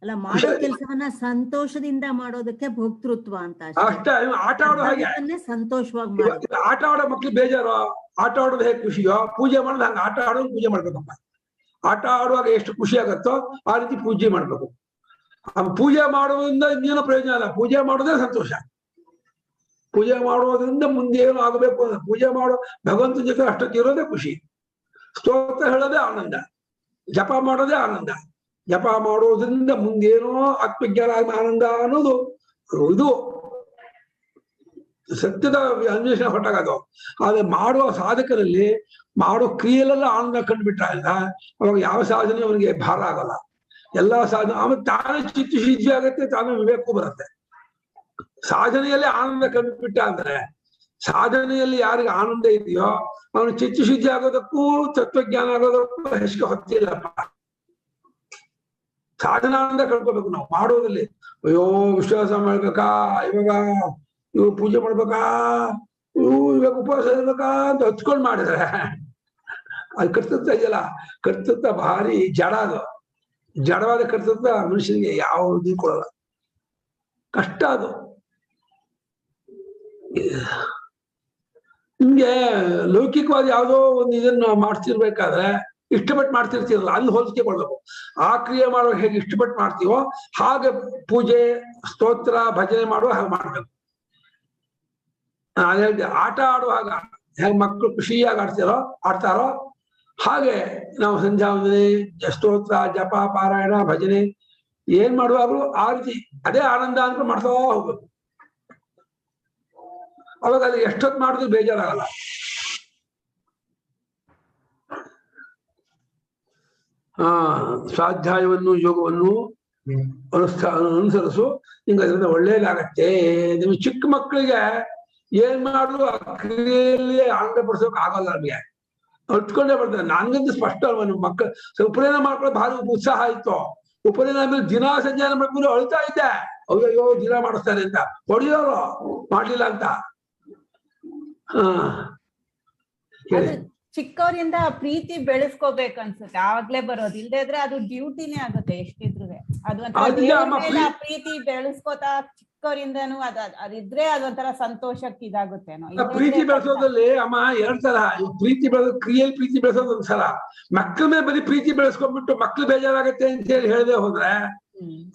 ಅಲ್ಲ, ಮಾಡೋ ಕೆಲಸವನ್ನ ಸಂತೋಷದಿಂದ ಮಾಡೋದಕ್ಕೆ ಭೋಕ್ತೃತ್ವ ಅಂತ. ಅಷ್ಟೇ. ಆಟ ಆಡೋ ಹಾಗೆ ಸಂತೋಷವಾಗಿ ಮಾಡಿ. ಆಟ ಆಡೋ ಮಕ್ಳಿಗೆ ಬೇಜಾರು, ಆಟ ಆಡೋದು ಹೇಗೆ ಖುಷಿಯೋ, ಪೂಜೆ ಮಾಡೋದು ಹಂಗ ಆಟ ಆಡೋದು ಪೂಜೆ ಮಾಡ್ಬೇಕಪ್ಪ. ಆಟ ಆಡುವಾಗ ಎಷ್ಟು ಖುಷಿ ಆಗತ್ತೋ ಆ ರೀತಿ ಪೂಜೆ ಮಾಡ್ಬೇಕು. ಪೂಜೆ ಮಾಡೋದ್ರಿಂದ ಇನ್ನೇನೋ ಪ್ರಯೋಜನ ಅಲ್ಲ, ಪೂಜೆ ಮಾಡೋದೇ ಸಂತೋಷ. ಪೂಜೆ ಮಾಡೋದ್ರಿಂದ ಮುಂದೆ ಏನು ಆಗಬೇಕು ಅಂತ ಪೂಜೆ ಮಾಡೋ ಭಗವಂತನ ಜೊತೆ ಅಷ್ಟೊತ್ತಿರೋದೇ ಖುಷಿ. ಸ್ತೋತ್ರ ಹೇಳೋದೇ ಆನಂದ, ಜಪ ಮಾಡೋದೇ ಆನಂದ. ಜಪ ಮಾಡೋದ್ರಿಂದ ಮುಂದೇನೋ ಆತ್ಮಜ್ಞಾನ ಆನಂದ ಅನ್ನೋದು ಇದು ಸತ್ಯದ ಅನ್ವೇಷಣೆ ಹೊರಟಾಗದು. ಆದ್ರೆ ಮಾಡುವ ಸಾಧಕರಲ್ಲಿ ಮಾಡೋ ಕ್ರಿಯೆಲೆಲ್ಲ ಆನಂದ ಕಂಡುಬಿಟ್ಟ ಅವಾಗ ಯಾವ ಸಾಧನೆ ಅವನಿಗೆ ಭಾರ ಆಗಲ್ಲ. ಎಲ್ಲಾ ಸಾಧನೆ ಆಮೇಲೆ ತಾನೇ ಚಿತ್ತ ಶುದ್ಧಿ ಆಗತ್ತೆ, ತಾನೇ ವಿವೇಕ ಬರುತ್ತೆ. ಸಾಧನೆಯಲ್ಲೇ ಆನಂದ ಕಂಡುಬಿಟ್ಟ ಅಂದ್ರೆ, ಸಾಧನೆಯಲ್ಲಿ ಯಾರಿಗೆ ಆನಂದ ಇದೆಯೋ ಅವನು ಚಿತ್ತ ಶುದ್ಧಿ ಆಗೋದಕ್ಕೂ ತತ್ವಜ್ಞಾನ ಆಗೋದಕ್ಕೂ ಹೆಚ್ಚಿಗೆ ಹೊತ್ತಿಲ್ಲಪ್ಪ. ಸಾಧನಾನಂದ ಕಳ್ಕೋಬೇಕು ನಾವು ಮಾಡೋದ್ರಲ್ಲಿ. ಅಯ್ಯೋ ವಿಶ್ವಾಸ ಮಾಡ್ಬೇಕಾ, ಇವಾಗ ಇವ್ ಪೂಜೆ ಮಾಡ್ಬೇಕಾ, ಇವಾಗ ಉಪವಾಸ ಇರ್ಬೇಕಾ ಅಂತ ಹಚ್ಕೊಂಡ್ ಮಾಡಿದ್ರೆ ಅದು ಕರ್ತೃತ್ವ ಇದೆಯಲ್ಲ, ಕರ್ತೃತ್ವ ಭಾರಿ ಜಡ. ಅದು ಜಡವಾದ ಕರ್ತೃತ್ವ ಮನುಷ್ಯನಿಗೆ ಯಾವುದು ಕೊಡಲ್ಲ, ಕಷ್ಟ ಅದು. ನಿಮ್ಗೆ ಲೌಕಿಕವಾದ ಯಾವುದೋ ಒಂದು ಇದನ್ನ ಮಾಡ್ತಿರ್ಬೇಕಾದ್ರೆ ಇಷ್ಟಪಟ್ಟು ಮಾಡ್ತಿರ್ತೀರಲ್ಲ, ಅಲ್ಲಿ ಹೋಲಿಕೆ ಕೊಡ್ಬೇಕು. ಆ ಕ್ರಿಯೆ ಮಾಡೋ ಹೇಗೆ ಇಷ್ಟಪಟ್ಟು ಮಾಡ್ತೀವೋ ಹಾಗೆ ಪೂಜೆ ಸ್ತೋತ್ರ ಭಜನೆ ಮಾಡುವ ಹಾಗೆ ಮಾಡ್ಬೇಕು. ನಾನು ಹೇಳಿದೆ ಆಟ ಆಡುವಾಗ ಹೇಗೆ ಮಕ್ಕಳು ಖುಷಿಯಾಗಿ ಆಡ್ತಾರೋ ಹಾಗೆ ನಾವು ಸಂಧ್ಯಾ ವಂದನೆ, ಸ್ತೋತ್ರ, ಜಪ, ಪಾರಾಯಣ, ಭಜನೆ ಏನ್ ಮಾಡುವಾಗಲೂ ಆ ರೀತಿ ಅದೇ ಆನಂದ ಅಂತ ಮಾಡ್ತಾ ಹೋಗ್ಬೇಕು. ಅವಾಗ ಅದು ಎಷ್ಟೊತ್ತು ಮಾಡಿದ್ರು ಬೇಜಾರಾಗಲ್ಲ. ಸ್ವಾಧ್ಯಾಯವನ್ನು ಯೋಗವನ್ನು ಅನುಸರಿಸು, ನಿಮ್ಗೆ ಅದರಿಂದ ಒಳ್ಳೇದಾಗತ್ತೆ. ನಿಮ್ಗೆ ಚಿಕ್ಕ ಮಕ್ಕಳಿಗೆ ಏನ್ ಮಾಡಿದ್ರು ಆ ಕ್ರಿಯೆಯಲ್ಲಿ ಆನಂದ ಪಡಿಸೋಕೆ ಆಗಲ್ಲ. ನಮ್ಗೆ ಅಟ್ಕೊಂಡೇ ಬರ್ತಾರೆ. ನನ್ಗಂತೂ ಸ್ಪಷ್ಟ ನಮ್ಮ ಮಕ್ಕಳು ಉಪನಯನ ಮಾಡ್ಕೊಳ್ಳೋ ಭಾರಿ ಉತ್ಸಾಹ ಇತ್ತು. ಉಪನಯನ ಆದ್ಮೇಲೆ ದಿನಾ ಸಂಜೆ ಮಾಡ್ಕೊಂಡು ಅಳ್ತಾ ಇದ್ದೆ, ಅಯ್ಯೋ ದಿನ ಮಾಡಿಸ್ತಾರೆ ಅಂತ. ಹೊಡಿಯೋರು ಮಾಡ್ಲಿಲ್ಲ ಅಂತ. ಹೇಳಿ. ಚಿಕ್ಕವರಿಂದ ಪ್ರೀತಿ ಬೆಳೆಸ್ಕೋಬೇಕು ಅನ್ಸುತ್ತೆ, ಆವಾಗ್ಲೇ ಬರೋದು. ಇಲ್ದೇ ಇದ್ರೆ ಅದು ಡ್ಯೂಟಿನೇ ಆಗುತ್ತೆ ಎಷ್ಟಿದ್ರು. ಅದು ಒಂಥರ ಪ್ರೀತಿ ಬೆಳೆಸ್ಕೋತಾ ಚಿಕ್ಕವರಿಂದನು ಅದಿದ್ರೆ ಅದೊಂಥರ ಸಂತೋಷಕ್ಕೆ ಇದಾಗುತ್ತೇನೋ. ಪ್ರೀತಿ ಬೆಳೆಸೋದ್ರಲ್ಲಿ ಅಮ್ಮ ಎರಡ್ ತರ. ಪ್ರೀತಿ ಬೆಳೆಸೋದು ಕ್ರಿಯೆಯಲ್ಲಿ ಪ್ರೀತಿ ಬೆಳೆಸೋದು ಒಂದ್ಸಲ. ಮಕ್ಳ ಮೇಲೆ ಬರೀ ಪ್ರೀತಿ ಬೆಳೆಸ್ಕೊಂಡ್ಬಿಟ್ಟು ಮಕ್ಳು ಬೇಜಾರಾಗತ್ತೆ ಅಂತ ಹೇಳಿ ಹೇಳದೆ ಹೋದ್ರೆ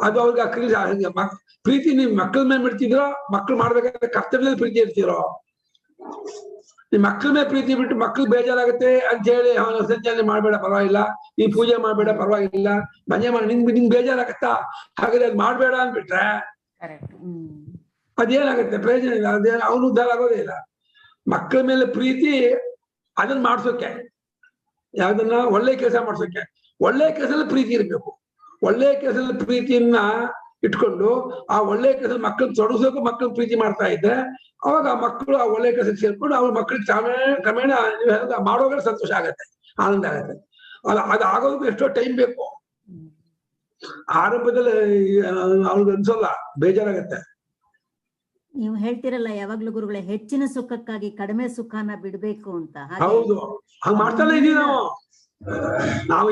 ಅದು ಅವ್ರಿಗೆ ಆ ಪ್ರೀತಿ ನೀವು ಮಕ್ಳ ಮೇಲೆ ಬಿಡ್ತಿದ್ರೋ, ಮಕ್ಳು ಮಾಡ್ಬೇಕಾದ್ರೆ ಕರ್ತವ್ಯದಲ್ಲಿ ಪ್ರೀತಿ ಇರ್ತಿರೋ. ನಿಮ್ ಮಕ್ಳ ಮೇಲೆ ಪ್ರೀತಿ ಬಿಟ್ಟು ಮಕ್ಳು ಬೇಜಾರಾಗತ್ತೆ ಅಂತ ಹೇಳಿ ಸಂಚಾಲನೆ ಮಾಡ್ಬೇಡ ಪರವಾಗಿಲ್ಲ, ನೀನ್ ಪೂಜೆ ಮಾಡ್ಬೇಡ ಪರವಾಗಿಲ್ಲ, ಮನೆ ಮಾಡಿ ನಿಂಗ್ ಬೇಜಾರಾಗತ್ತಾ ಹಾಗಾದ್ರೆ ಅದ್ ಮಾಡ್ಬೇಡ ಅಂದ್ಬಿಟ್ರೆ ಅದೇನಾಗತ್ತೆ? ಪ್ರಯೋಜನ ಇಲ್ಲ. ಅವನು ಉದ್ಧಾರ ಆಗೋದೇ ಇಲ್ಲ. ಮಕ್ಕಳ ಮೇಲೆ ಪ್ರೀತಿ ಅದನ್ನ ಮಾಡ್ಸೋಕೆ, ಯಾವ್ದನ್ನ ಒಳ್ಳೆ ಕೆಲಸ ಮಾಡ್ಸೋಕೆ. ಒಳ್ಳೆ ಕೆಲಸದಲ್ಲಿ ಪ್ರೀತಿ ಇರ್ಬೇಕು. ಒಳ್ಳೆ ಕೆಲಸದಲ್ಲಿ ಪ್ರೀತಿಯನ್ನ ಇಟ್ಕೊಂಡು ಆ ಒಳ್ಳೆ ಕೆಲಸ ಮಕ್ಕಳನ್ನ ತೊಡಗಿಸೋಕೆ ಮಕ್ಕಳು ಪ್ರೀತಿ ಮಾಡ್ತಾ ಇದ್ರೆ ಅವಾಗ ಆ ಮಕ್ಕಳು ಆ ಒಳ್ಳೆ ಕೆಲಸಕ್ಕೆ ಸೇರ್ಕೊಂಡು ಅವ್ರ ಮಕ್ಕಳಿಗೆ ಕ್ರಮೇಣ ಮಾಡೋದ್ರೆ ಸಂತೋಷ ಆಗತ್ತೆ, ಆನಂದ ಆಗತ್ತೆ. ಅದು ಆಗೋದಕ್ಕೂ ಎಷ್ಟೋ ಟೈಮ್ ಬೇಕು. ಆರಂಭದಲ್ಲಿ ಅವ್ರಿಗೆ ಅನ್ಸೋಲ್ಲ, ಬೇಜಾರಾಗತ್ತೆ. ನೀವು ಹೇಳ್ತಿರಲ್ಲ ಯಾವಾಗ್ಲೂ ಗುರುಗಳೇ, ಹೆಚ್ಚಿನ ಸುಖಕ್ಕಾಗಿ ಕಡಿಮೆ ಸುಖನ ಬಿಡ್ಬೇಕು ಅಂತ. ಹೌದು, ಹಂಗ ಮಾಡ್ತಾನೆ ಇದೀವಿ ನಾವು.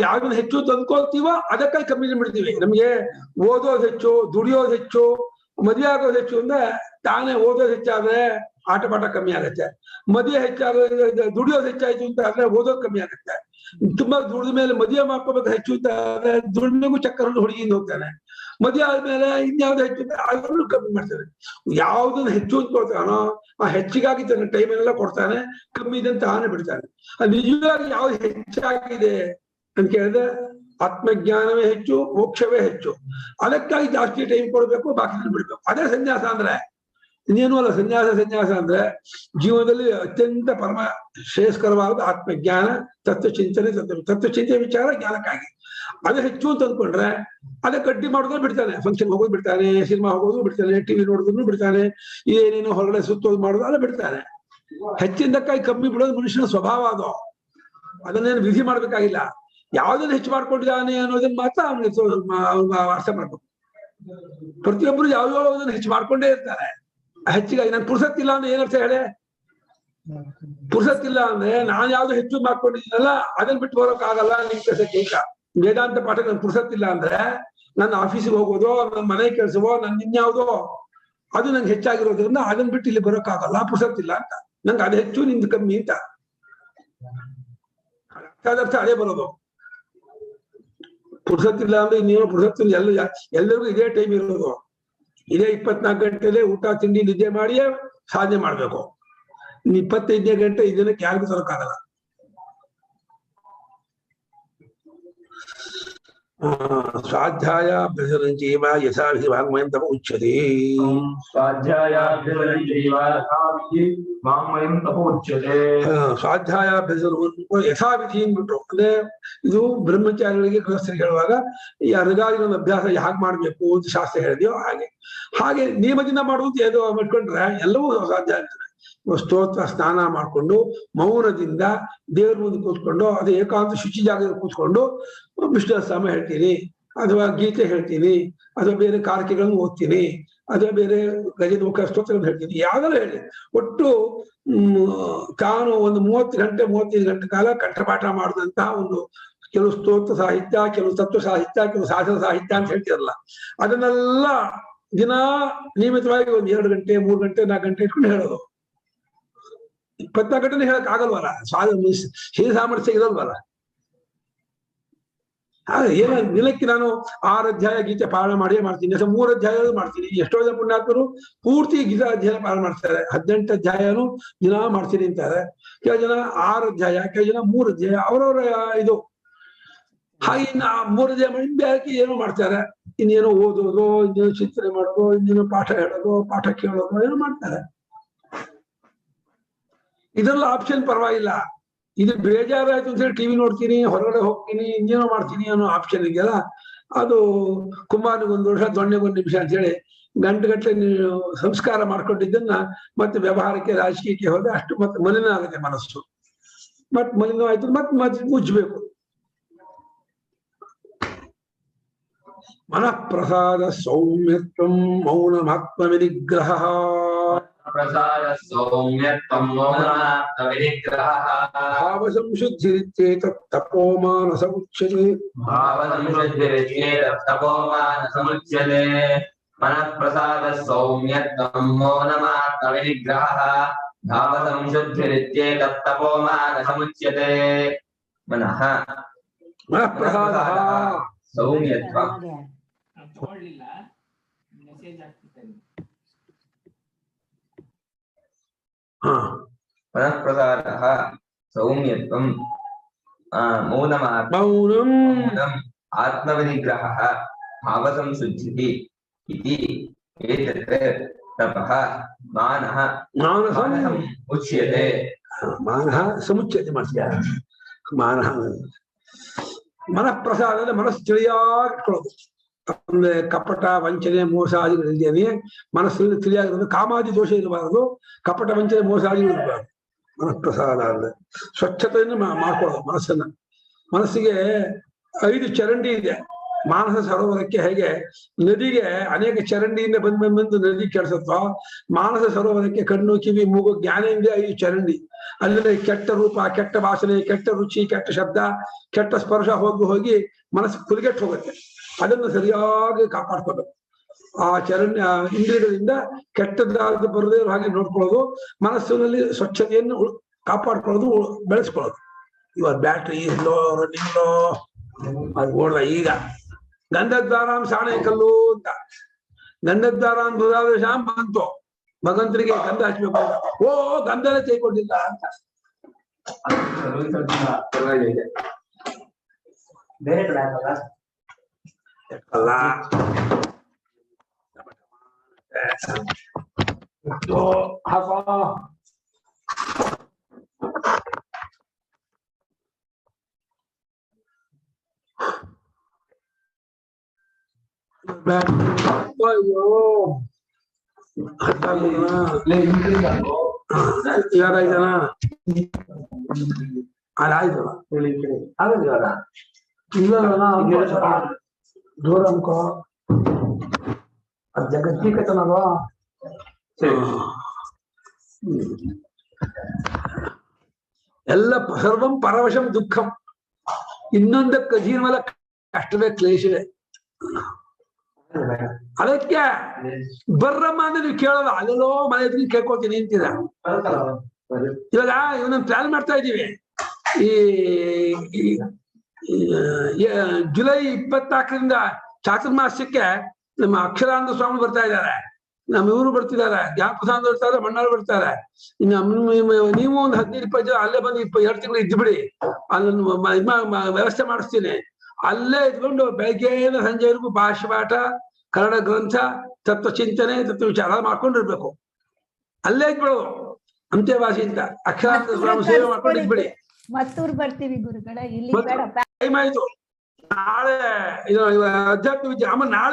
ಯಾವ್ದನ್ನ ಹೆಚ್ಚು ತಂದ್ಕೊಳ್ತೀವೋ ಅದಕ್ಕಾಗಿ ಕಮ್ಮಿ ಬಿಡ್ತೀವಿ. ನಮ್ಗೆ ಓದೋದು ಹೆಚ್ಚು, ದುಡಿಯೋದು ಹೆಚ್ಚು, ಮದುವೆ ಆಗೋದು ಹೆಚ್ಚು ಅಂದ್ರೆ ತಾನೇ ಓದೋದು ಹೆಚ್ಚಾದ್ರೆ ಆಟ ಪಾಠ ಕಮ್ಮಿ ಆಗತ್ತೆ. ಮದುವೆ ಹೆಚ್ಚಾಗೋದು, ದುಡಿಯೋದು ಹೆಚ್ಚಾಯ್ತು ಅಂತ ಆದ್ರೆ ಓದೋದು ಕಮ್ಮಿ ಆಗತ್ತೆ. ತುಂಬಾ ದುಡಿದ ಮೇಲೆ ಮದುವೆ ಮಾಡ್ಕೋಬೇಕು ಹೆಚ್ಚು ಅಂತ ಆದ್ರೆ ದುಡಿಮೆಗೂ ಚಕ್ಕರನ್ನು ಹುಡುಗಿಯಿಂದ ಹೋಗ್ತಾನೆ. ಮದುವೆ ಆದ್ಮೇಲೆ ಇನ್ಯಾವ್ದು ಹೆಚ್ಚು ಅದನ್ನು ಕಮ್ಮಿ ಮಾಡ್ತಾನೆ. ಯಾವ್ದನ್ನ ಹೆಚ್ಚು ಅಂತ ಕೊಡ್ತಾನೋ ಆ ಹೆಚ್ಚಿಗಾಗಿ ತನ್ನ ಟೈಮನ್ನೆಲ್ಲ ಕೊಡ್ತಾನೆ, ಕಮ್ಮಿ ಇದೆ ಅಂತ ಆನೆ ಬಿಡ್ತಾನೆ. ನಿಜವಾಗಿ ಯಾವ್ದು ಹೆಚ್ಚಾಗಿದೆ ಅಂತ ಕೇಳಿದ್ರೆ ಆತ್ಮಜ್ಞಾನವೇ ಹೆಚ್ಚು, ಮೋಕ್ಷವೇ ಹೆಚ್ಚು. ಅದಕ್ಕಾಗಿ ಜಾಸ್ತಿ ಟೈಮ್ ಕೊಡ್ಬೇಕು, ಬಾಕಿ ಬಿಡ್ಬೇಕು. ಅದೇ ಸನ್ಯಾಸ ಅಂದ್ರೆ. ಇನ್ನೇನು ಅಲ್ಲ. ಸನ್ಯಾಸ ಅಂದ್ರೆ ಜೀವನದಲ್ಲಿ ಅತ್ಯಂತ ಪರಮ ಶ್ರೇಯಸ್ಕರವಾದ ಆತ್ಮಜ್ಞಾನ, ತತ್ವಚಿಂತನೆ, ತತ್ವಚಿಂತನೆ ವಿಚಾರ ಜ್ಞಾನಕ್ಕಾಗಿ. ಅದು ಹೆಚ್ಚು ಅಂತ ಅಂದ್ಕೊಂಡ್ರೆ ಅದಕ್ಕೆ ಅಡ್ಡಿ ಮಾಡೋದು ಬಿಡ್ತಾನೆ. ಫಂಕ್ಷನ್ ಹೋಗೋದು ಬಿಡ್ತಾನೆ, ಸಿನಿಮಾ ಹೋಗೋದು ಬಿಡ್ತಾನೆ, ಟಿವಿ ನೋಡೋದನ್ನು ಬಿಡ್ತಾನೆ, ಏನೇನೋ ಹೊರಗಡೆ ಸುತ್ತೋದು ಮಾಡೋದು ಅಲ್ಲ ಬಿಡ್ತಾನೆ. ಹೆಚ್ಚಿನದಕ್ಕಾಗಿ ಕಮ್ಮಿ ಬಿಡೋದು ಮನುಷ್ಯನ ಸ್ವಭಾವ. ಅದು ಅದನ್ನೇನು ವಿಧಿ ಮಾಡ್ಬೇಕಾಗಿಲ್ಲ. ಯಾವ್ದನ್ನ ಹೆಚ್ಚು ಮಾಡ್ಕೊಂಡಿದ್ದಾನೆ ಅನ್ನೋದನ್ನ ಮಾತ್ರ ಅವ್ನಿಗೆ ಅರ್ಥ ಮಾಡ್ಬೇಕು. ಪ್ರತಿಯೊಬ್ಬರು ಯಾವ್ಯಾವುದನ್ನ ಹೆಚ್ಚು ಮಾಡ್ಕೊಂಡೇ ಇರ್ತಾರೆ. ಹೆಚ್ಚಿಗಾಗಿ ನನ್ ಪುರ್ಸತ್ತಿಲ್ಲ ಅಂದ್ರೆ ಏನರ್ಥ ಹೇಳಿ? ಪುರ್ಸತ್ತಿಲ್ಲ ಅಂದ್ರೆ ನಾನು ಯಾವ್ದು ಹೆಚ್ಚು ಮಾಡ್ಕೊಂಡಿದ್ದೀನಲ್ಲ ಅದನ್ನ ಬಿಟ್ಟು ಬರೋಕ್ ಆಗಲ್ಲ. ನಿಮ್ ಕೆಲಸಕ್ಕೆ ಈಗ ವೇದಾಂತ ಪಾಠ ನನ್ ಪುರ್ಸತ್ತಿಲ್ಲ ಅಂದ್ರೆ ನನ್ನ ಆಫೀಸಿಗೆ ಹೋಗೋದೋ, ನನ್ನ ಮನೆ ಕೆಲಸವೋ, ನನ್ ಇನ್ಯಾವುದೋ ಅದು ನಂಗೆ ಹೆಚ್ಚಾಗಿರೋದ್ರಿಂದ ಅದನ್ನ ಬಿಟ್ಟು ಇಲ್ಲಿ ಬರೋಕ್ಕಾಗಲ್ಲ, ಪುರ್ಸತ್ತಿಲ್ಲ ಅಂತ. ನಂಗೆ ಅದು ಹೆಚ್ಚು, ನಿಂದು ಕಮ್ಮಿ ಅಂತ ಅದರ್ಥ ಅದೇ ಬರೋದು. ಪುರ್ಸತ್ತಿಲ್ಲ ಅಂದ್ರೆ ನೀವು ಪುರ್ಸತ್ತಿಲ್ಲ. ಎಲ್ಲರಿಗೂ ಇದೇ ಟೈಮ್ ಇರೋದು. ಇದೇ 24 ಗಂಟೆಲೆ ಊಟ ತಿಂಡಿ ನಿದ್ದೆ ಮಾಡಿಯೇ ಸಾಧನೆ ಮಾಡ್ಬೇಕು. 25ನೇ ಗಂಟೆ ಇದನ್ನಕ್ಕೆ ಯಾರಿಗೂ ತರೋಕ್ಕಾಗಲ್ಲ. ಸ್ವಾಧ್ಯಾಯಾಭ್ಯಸನಂಚೈವ ಯಥಾವಿಧಿ ವಾಂಗ್ಮಯಂ ತಪ ಉಚ್ಯತೆ. ಸ್ವಾಧ್ಯಾಯಾಭ್ಯಸನವನ್ನು ಯಥಾವಿಧಿ ಅಂದ್ಬಿಟ್ರು. ಅಂದ್ರೆ ಇದು ಬ್ರಹ್ಮಚಾರಿಗಳಿಗೆ ಗೃಹಸ್ಥರಿಗೆ ಹೇಳುವಾಗ ಈ ಅರ್ಗಾದಿನ ಅಭ್ಯಾಸ ಹೇಗೆ ಮಾಡ್ಬೇಕು ಅಂತ ಶಾಸ್ತ್ರ ಹೇಳಿದೆಯೋ ಹಾಗೆ ನಿಯಮದಿಂದ ಮಾಡುವಂತ ಏದೋ ಮಾಡ್ಕೊಂಡ್ರೆ ಎಲ್ಲವೂ ಸಾಧ್ಯ ಆಗ್ತದೆ. ಸ್ತೋತ್ರ ಸ್ನಾನ ಮಾಡ್ಕೊಂಡು ಮೌನದಿಂದ ದೇವ್ರ ಮುಂದೆ ಕೂತ್ಕೊಂಡು, ಅದು ಏಕಾಂತ ಶುಚಿ ಜಾಗದಲ್ಲಿ ಕೂತ್ಕೊಂಡು ವಿಷ್ಣು ಸಹಸ್ರನಾಮ ಹೇಳ್ತೀನಿ, ಅಥವಾ ಗೀತೆ ಹೇಳ್ತೀನಿ, ಅಥವಾ ಬೇರೆ ಕಾರಿಕೆಗಳನ್ನು ಓದ್ತೀನಿ, ಅಥವಾ ಬೇರೆ ಗಜಮುಖ ಸ್ತೋತ್ರಗಳನ್ನು ಹೇಳ್ತೀನಿ, ಯಾವ್ದಾರು ಹೇಳಿ. ಒಟ್ಟು ತಾನು ಒಂದು 35 ಗಂಟೆ ಕಾಲ ಕಂಠಪಾಠ ಮಾಡಿದಂತಹ ಒಂದು ಕೆಲವು ಸ್ತೋತ್ರ ಸಾಹಿತ್ಯ, ಕೆಲವು ತತ್ವ ಸಾಹಿತ್ಯ, ಕೆಲವು ಸಾಧನ ಸಾಹಿತ್ಯ ಅಂತ ಹೇಳ್ತಿರಲ್ಲ, ಅದನ್ನೆಲ್ಲ ದಿನ ನಿಯಮಿತವಾಗಿ 1 2 ಗಂಟೆ 3 ಗಂಟೆ 4 ಗಂಟೆ ಇಟ್ಕೊಂಡು ಹೇಳೋದು. 24 ಗಂಟೆ ಹೇಳಕ್ ಆಗಲ್ವಲ್ಲ, ಶ್ರೀ ಸಾಮರ್ಥ್ಯ ಇರಲ್ವಲ್ಲ. ಏನೋ ದಿನಕ್ಕೆ ನಾನು 6 ಅಧ್ಯಾಯ ಗೀತೆ ಪಾರಾಯಣ ಮಾಡಿಯೇ ಮಾಡ್ತೀನಿ, ಅಥವಾ 3 ಅಧ್ಯಾಯ ಮಾಡ್ತೀನಿ. ಎಷ್ಟೋ ಜನ ಪುಣ್ಯಾತ್ಮರು ಪೂರ್ತಿ ಗೀತಾ ಅಧ್ಯಾಯ ಪಾರಾಯಣ ಮಾಡ್ತಾರೆ, 18 ಅಧ್ಯಾಯನು ದಿನ ಮಾಡ್ತೀನಿ ಅಂತಾರೆ. ಕೆಲವು ಜನ 6 ಅಧ್ಯಾಯ, ಕೆಲವು ಜನ 3 ಅಧ್ಯಾಯ, ಅವರವರ ಇದು. ಹಾಗೆ ಇನ್ನು 3 ಅಧ್ಯಾಯ ಮಾಡಿ ಬೇರೆ ಏನೋ ಮಾಡ್ತಾರೆ, ಇನ್ನೇನೋ ಓದೋದು, ಇನ್ನೇನೋ ಚಿಂತನೆ ಮಾಡೋದು, ಇನ್ನೇನೋ ಪಾಠ ಹೇಳೋದು, ಪಾಠ ಕೇಳೋದು, ಏನೋ ಮಾಡ್ತಾರೆ. ಇದೆಲ್ಲ ಆಪ್ಷನ್ ಪರವಾಗಿಲ್ಲ. ಇದು ಬೇಜಾರಾಯ್ತು ಅಂತ ಹೇಳಿ ಟಿವಿ ನೋಡ್ತೀನಿ, ಹೊರಗಡೆ ಹೋಗ್ತೀನಿ, ಇನ್ನೇನೋ ಮಾಡ್ತೀನಿ ಅನ್ನೋ ಆಪ್ಷನ್ ಇದೆಯಲ್ಲ, ಅದು ಕುಂಬಾರನಿಗೊಂದು ವರ್ಷ ದೊಣ್ಣೆಗೊಂದು ನಿಮಿಷ ಅಂತ ಹೇಳಿ ಗಂಟೆಗಟ್ಟಲೆ ನೀವು ಸಂಸ್ಕಾರ ಮಾಡ್ಕೊಂಡಿದ್ದನ್ನ ಮತ್ತೆ ವ್ಯವಹಾರಕ್ಕೆ ರಾಜಕೀಯಕ್ಕೆ ಹೋದ್ರೆ ಅಷ್ಟು ಮತ್ತೆ ಮಲಿನ ಆಗುತ್ತೆ ಮನಸ್ಸು. ಮತ್ ಮಲಿನವಾಯ್ತು ಮತ್ತೆ ಮುಚ್ಚಬೇಕು. ಮನಃಪ್ರಸಾದ ಸೌಮ್ಯತ್ವಂ ಮೌನಮಾತ್ಮ ವಿನಿಗ್ರಹ. ಪ್ರಸಾದ ಸೌಮ್ಯತ್ವಂ ಮೌನಮಾತ್ಮ ವಿನಿಗ್ರಹ. ಭಾವ ಸಂಶುದ್ಧಿರಿತ್ಯೇತತ್ ತಪೋಮಾನಸ ಉಚ್ಯತೆ. ಭಾವ ಸಂಶುದ್ಧಿರಿತ್ಯೇತತ್ ತಪೋಮಾನಸ ಉಚ್ಯತೆ. ಮನಃ ಪ್ರಸಾದ ಸೌಮ್ಯತ್ವಂ ಮೌನಮಾತ್ಮ ವಿನಿಗ್ರಹ. ಭಾವ ಸಂಶುದ್ಧಿರಿತ್ಯೇತತ್ ತಪೋಮಾನಸ ಉಚ್ಯತೆ. ಮನಃ ಮನಃಪ್ರಸಾದ ಸೌಮ್ಯತ್ವಂ ಮನಃಪ್ರಸಾದಃ ಸೌಮ್ಯತ್ವಂ ಮೌನಮಾತ್ಮ ಮೌನಂ ಆತ್ಮವಿನಿಗ್ರಹಃ ಭಾವಸಂಶುದ್ಧಿಃ ಇತಿ ಏತತ್ ತಪಃ ಮಾನಃ ಮಾನಸಂ ಉಚ್ಯತೆ. ಮಾನಃ ಸಮುಚ್ಯತೆ ಮಾಡ್ತೀಯ. ಮಾನಃ ಮನಃಪ್ರಸಾದ ಅಂದ್ರೆ ಮನಸ್ಸು ತಿಳಿಯಾಗಿಟ್ಕೊಳ್ಳೋದು. ಅಂದ್ರೆ ಕಪಟ ವಂಚನೆ ಮೋಸಾದಿಗಳಿದ್ದೇನೆ ಮನಸ್ಸಲ್ಲಿ ತಿಳಿಯಾಗಿರೋದು. ಕಾಮಾದಿ ದೋಷ ಇರಬಾರದು, ಕಪಟ ವಂಚನೆ ಮೋಸಾದಿಗಳು ಇರಬಾರದು. ಮನಃಪ್ರಸಾದ ಅಂದ್ರೆ ಸ್ವಚ್ಛತೆಯನ್ನು ಮಾಡ್ಕೊಳ್ಳೋದು ಮನಸ್ಸನ್ನ. ಮನಸ್ಸಿಗೆ 5 ಚರಂಡಿ ಇದೆ. ಮಾನಸ ಸರೋವರಕ್ಕೆ ಹೇಗೆ ನದಿಗೆ ಅನೇಕ ಚರಂಡಿಯಿಂದ ಬಂದು ನದಿ ಕೆಡಿಸುತ್ತೋ, ಮಾನಸ ಸರೋವರಕ್ಕೆ ಕಣ್ಣು ಕಿವಿ ಮೂಗು ಜ್ಞಾನೇಂದ್ರಿಯ 5 ಚರಂಡಿ. ಅಲ್ಲಿ ಕೆಟ್ಟ ರೂಪ, ಕೆಟ್ಟ ವಾಸನೆ, ಕೆಟ್ಟ ರುಚಿ, ಕೆಟ್ಟ ಶಬ್ದ, ಕೆಟ್ಟ ಸ್ಪರ್ಶ ಹೋಗಿ ಮನಸ್ಸು ಕುಲಿಗೆಟ್ಟು ಹೋಗುತ್ತೆ. ಅದನ್ನು ಸರಿಯಾಗಿ ಕಾಪಾಡ್ಕೋಬೇಕು. ಆ ಚರಂಡಿ ಇಂದ್ರಿಯಗಳಿಂದ ಕೆಟ್ಟದಾದ ಬರದೇ ಹಾಗೆ ನೋಡ್ಕೊಳ್ಳೋದು, ಮನಸ್ಸಿನಲ್ಲಿ ಸ್ವಚ್ಛತೆಯನ್ನು ಕಾಪಾಡ್ಕೊಳ್ಳೋದು, ಬೆಳೆಸ್ಕೊಳ್ಳೋದು. ಇವಾಗ ಬ್ಯಾಟ್ರಿ ಲೋ, ರನ್ನಿಂಗ್ ಲೋ, ಅದು ಓಡ್ದ. ಈಗ ಗಂಧದ್ವಾರಾಂ ಸಾಣೆ ಕಲ್ಲು ಅಂತ, ಗಂಧದ್ವಾರಾಂ ದುರಾದಶಾಂ ಬಂತು. ಭಗವಂತರಿಗೆ ಗಂಧ ಹಚ್ಬೇಕು ಅಂತ, ಓ ಗಂಧನೇ ತೆಗೆದುಕೊಂಡಿಲ್ಲ ಅಂತ. ಬೇರೆ ಕಡೆ ಅಲ್ಲ ಹಾಕೋ. ಅಯ್ಯೋ ಯಾರಾಯ್ತಾನ ಅದಾಯ್ತಲ್ಲ ಇಲ್ಲ ದೂರ ಅನ್ಕೋ. ಅದು ಜಗತ್ತೀಕತನವ. ಎಲ್ಲ ಸರ್ವಂ ಪರವಶಂ ದುಃಖಂ. ಇನ್ನೊಂದಕ್ಕೆ ಜೀವನ ಕಷ್ಟವೇ, ಕ್ಲೇಶವೇ. ಅದಕ್ಕೆ ಬರ್ರಮ್ಮ ಅಂದ್ರೆ ನೀವು ಕೇಳಲ್ಲ, ಅಲ್ಲೆಲ್ಲೋ ಮನೆ ಎದುರು ಕೇಳ್ಕೊತೀನಿ ಅಂತೀರ. ಇವಾಗ ಇವನೊಂದು ಪ್ಲಾನ್ ಮಾಡ್ತಾ ಇದ್ದೀವಿ. ಈ ಜುಲೈ 24ರಿಂದ ಚಾತುರ್ಮಾಸ್ಯಕ್ಕೆ ನಮ್ಮ ಅಕ್ಷರಾನಂದ ಸ್ವಾಮಿ ಬರ್ತಾ ಇದ್ದಾರೆ, ನಮ್ಮ ಇವರು ಬರ್ತಿದ್ದಾರೆ, ಜ್ಞಾಪಸಾಂದ್ರ ಬರ್ತಾರೆ, ಮಣ್ಣಾರು ಬರ್ತಾರೆ. ಇನ್ನು ನೀವು ಒಂದು 15-20 ಜನ ಅಲ್ಲೇ ಬಂದು 2 ತಿಂಗಳು ಇದ್ಬಿಡಿ. ಅಲ್ಲೊಂದು ವ್ಯವಸ್ಥೆ ಮಾಡಿಸ್ತೀನಿ. ಅಲ್ಲೇ ಇದ್ಕೊಂಡು ಬೆಳಗ್ಗೆಯಿಂದ ಸಂಜೆವರೆಗೂ ಭಾಷೆ ಪಾಠ, ಕನ್ನಡ ಗ್ರಂಥ, ತತ್ವ ಚಿಂತನೆ, ತತ್ವ ವಿಚಾರ ಮಾಡ್ಕೊಂಡಿರ್ಬೇಕು. ಅಲ್ಲೇ ಇದ್ಬಿಡೋದು ಅಂತ್ಯವಾಸಿ ಅಂತ. ಅಕ್ಷರಾನಂದ ಸ್ವಾಮಿ ಸೇವೆ ಮಾಡ್ಕೊಂಡು ಇದ್ಬಿಡಿ. ಮತ್ತೂರ್ ಬರ್ತೀವಿ ಗುರುಗಳ, ಇಲ್ಲಿ ಟೈಮ್ ಆಯ್ತು. ನಾಳೆ ಅಧ್ಯಾತ್ಮ ವಿದ್ಯೆ ಆಮೇಲೆ ನಾಳೆ